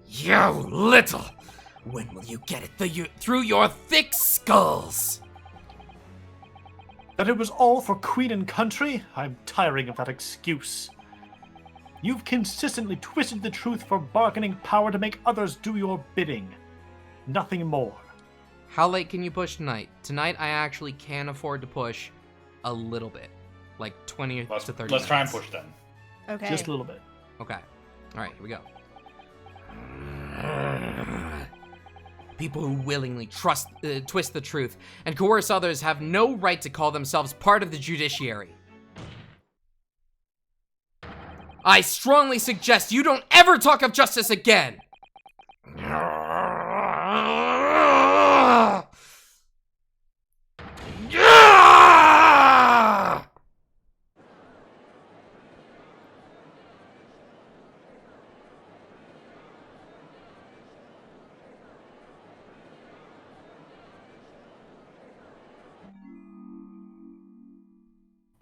You little! When will you get it through your thick skulls? That it was all for Queen and country? I'm tiring of that excuse. You've consistently twisted the truth for bargaining power to make others do your bidding. Nothing more. How late can you push tonight? Tonight I actually can afford to push a little bit. Like 20 to 30 minutes. Let's try and push then. Okay. Just a little bit. Okay. Alright, here we go. People who willingly twist the truth and coerce others have no right to call themselves part of the judiciary. I strongly suggest you don't ever talk of justice again!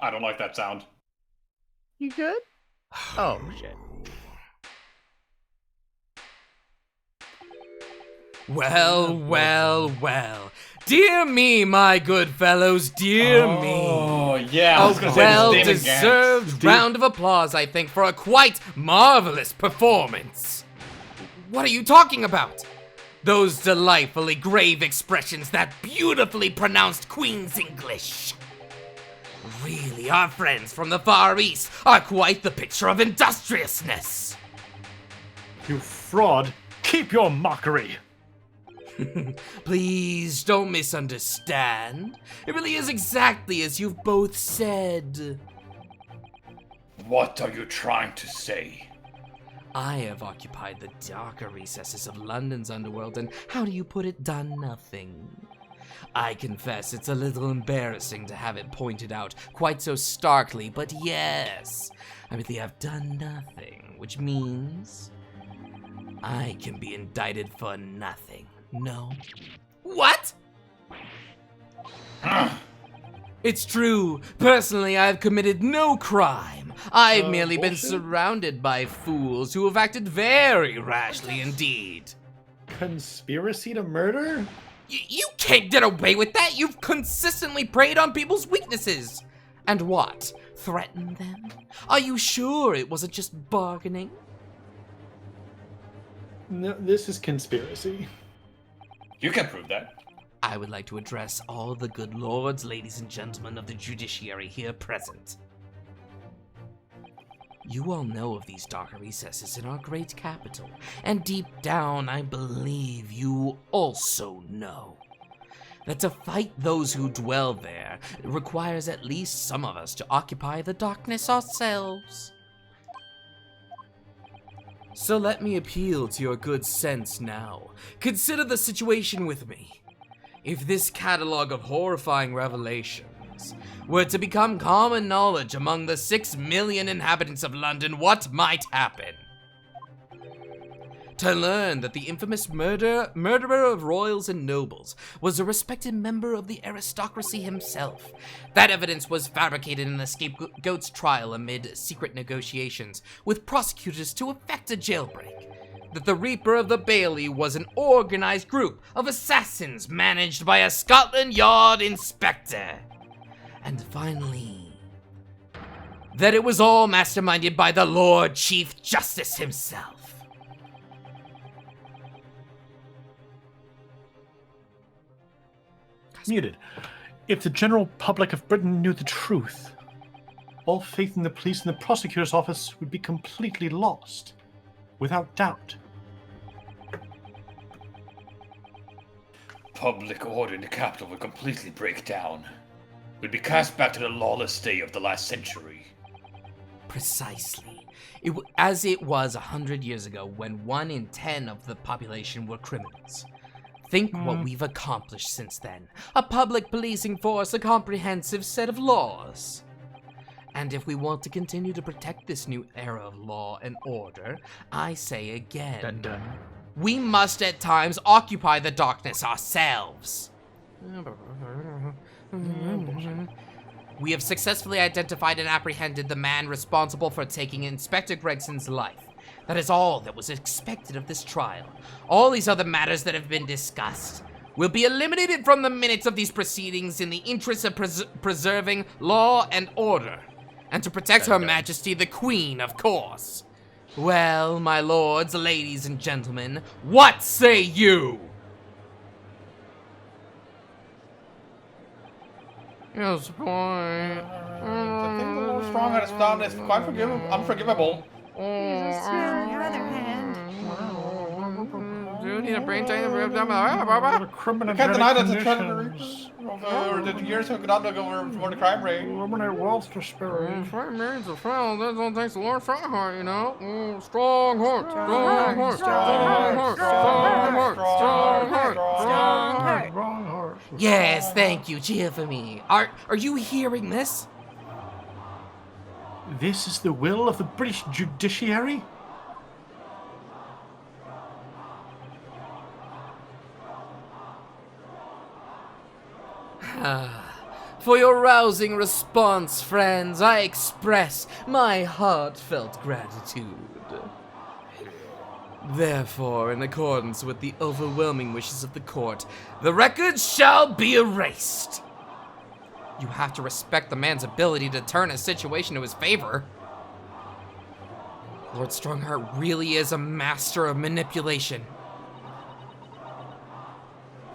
I don't like that sound. You good? Oh, shit. Well, well, well. Dear me, my good fellows, dear me. Oh, yeah. I was A gonna say this is Damon Gantz. well-deserved round of applause, I think, for a quite marvelous performance. What are you talking about? Those delightfully grave expressions, that beautifully pronounced Queen's English. Really, our friends from the Far East are quite the picture of industriousness. You fraud! Keep your mockery! Please don't misunderstand. It really is exactly as you've both said. What are you trying to say? I have occupied the darker recesses of London's underworld and, how do you put it, done nothing. I confess it's a little embarrassing to have it pointed out quite so starkly, but yes, I really have done nothing, which means I can be indicted for nothing. No. What? It's true. Personally, I've committed no crime. I've merely been surrounded by fools who have acted very rashly indeed. Conspiracy to murder? You can't get away with that. You've consistently preyed on people's weaknesses. And what? Threatened them? Are you sure it wasn't just bargaining? No, this is conspiracy. You can prove that. I would like to address all the good lords, ladies, and gentlemen of the judiciary here present. You all know of these darker recesses in our great capital, and deep down, I believe you also know that to fight those who dwell there requires at least some of us to occupy the darkness ourselves. So let me appeal to your good sense now. Consider the situation with me. If this catalog of horrifying revelations were to become common knowledge among the 6 million inhabitants of London, what might happen? To learn that the infamous murderer of royals and nobles was a respected member of the aristocracy himself. That evidence was fabricated in the scapegoat's trial amid secret negotiations with prosecutors to effect a jailbreak. That the Reaper of the Bailey was an organized group of assassins managed by a Scotland Yard inspector. And finally, that it was all masterminded by the Lord Chief Justice himself. Muted. If the general public of Britain knew the truth, all faith in the police and the prosecutor's office would be completely lost, without doubt. Public order in the capital would completely break down. We'd be cast back to the lawless day of the last century. Precisely. As it was 100 years ago when 1 in 10 of the population were criminals. Think what we've accomplished since then. A public policing force, a comprehensive set of laws. And if we want to continue to protect this new era of law and order, I say again, we must at times occupy the darkness ourselves. We have successfully identified and apprehended the man responsible for taking Inspector Gregson's life. That is all that was expected of this trial. All these other matters that have been discussed will be eliminated from the minutes of these proceedings in the interest of preserving law and order, and to protect Her Majesty the Queen, of course. Well, my lords, ladies, and gentlemen, what say you? Yes, boy. I think the more strong at its down is quite unforgivable. On the other hand, Do you need a brain drain? You can't deny that the trend over the years have gone over the crime rate. Eliminate wealth disparity. Strong means a friend. That's all thanks to Lord Strongheart, you know. Strong heart, strong heart, strong heart, strong heart, strong heart. strong heart. Yes, thank you. Cheer for me. Are you hearing this? This is the will of the British judiciary? For your rousing response, friends, I express my heartfelt gratitude. Therefore, in accordance with the overwhelming wishes of the court, the record shall be erased. You have to respect the man's ability to turn a situation to his favor. Lord Strongheart really is a master of manipulation.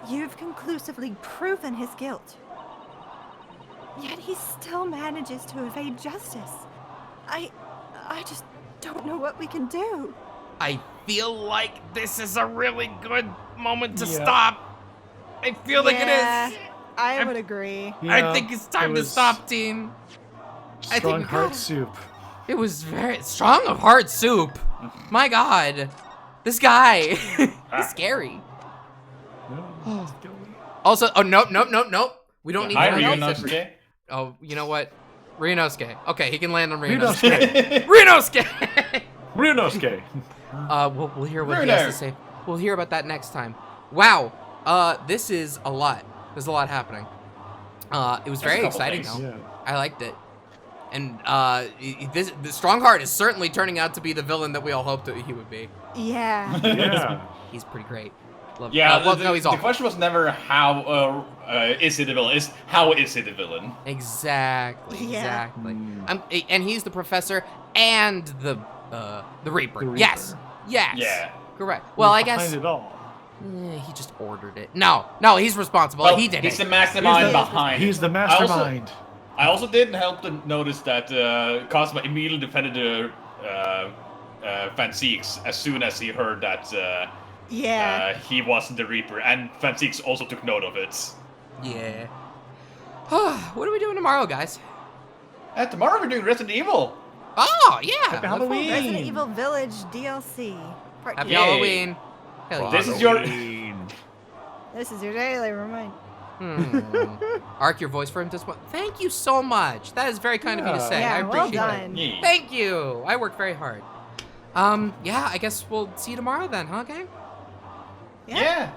You've conclusively proven his guilt. Yet he still manages to evade justice. I just don't know what we can do. I feel like this is a really good moment to Yeah. stop. I feel like it Yeah, is. I would agree. I think it's time to stop, team. I think Strong we heart gotta- soup. It was very strong of heart soup. My God, this guy is scary. Also, oh nope. We don't need Hi, to know that- Ryunosuke. Oh, you know what? Ryunosuke. Okay, he can land on Ryunosuke. Ryunosuke. Ryunosuke. We'll hear what he has to say. We'll hear about that next time. Wow. This is a lot. There's a lot happening. It was very couple exciting things. though. Yeah. I liked it. And the Strongheart is certainly turning out to be the villain that we all hoped that he would be. Yeah. Yeah. He's pretty great. Love Yeah, well, the, no, he's the awful. question was never how is he the villain, it's how is he the villain? Exactly. Yeah. Exactly. And he's the professor and the Reaper. The Reaper. Yes. Yes. Yeah. Correct. Well, I Behind guess it all. he just ordered it. No, he's responsible. Well, he did he's it. the mastermind He's the- behind He's it. the mastermind. I also didn't help to notice that Cosmo immediately defended Fanseeks as soon as he heard that Yeah. he wasn't the Reaper, and Fanseeks also took note of it. Yeah. What are we doing tomorrow, guys? Tomorrow we're doing Resident Evil. Oh, yeah. Happy look forward- Halloween. Resident Evil Village DLC. Part Happy two. Yay. Halloween. Hell yeah. This is your This is your daily reminder. Arc your voice for him just what? Thank you so much. That is very kind of you to Yeah. say. I Yeah, well appreciate it. done. Yeah. Thank you. I worked very hard. Yeah, I guess we'll see you tomorrow then, huh, gang? Yeah.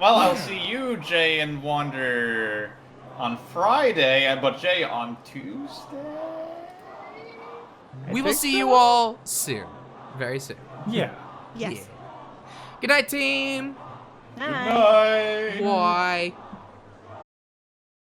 Well, I'll see you, Jay and Wander, on Friday, but Jay on Tuesday. We will see you all soon. Very soon. Yeah. Yes. Yeah. Good night, team. Night. Bye. Bye.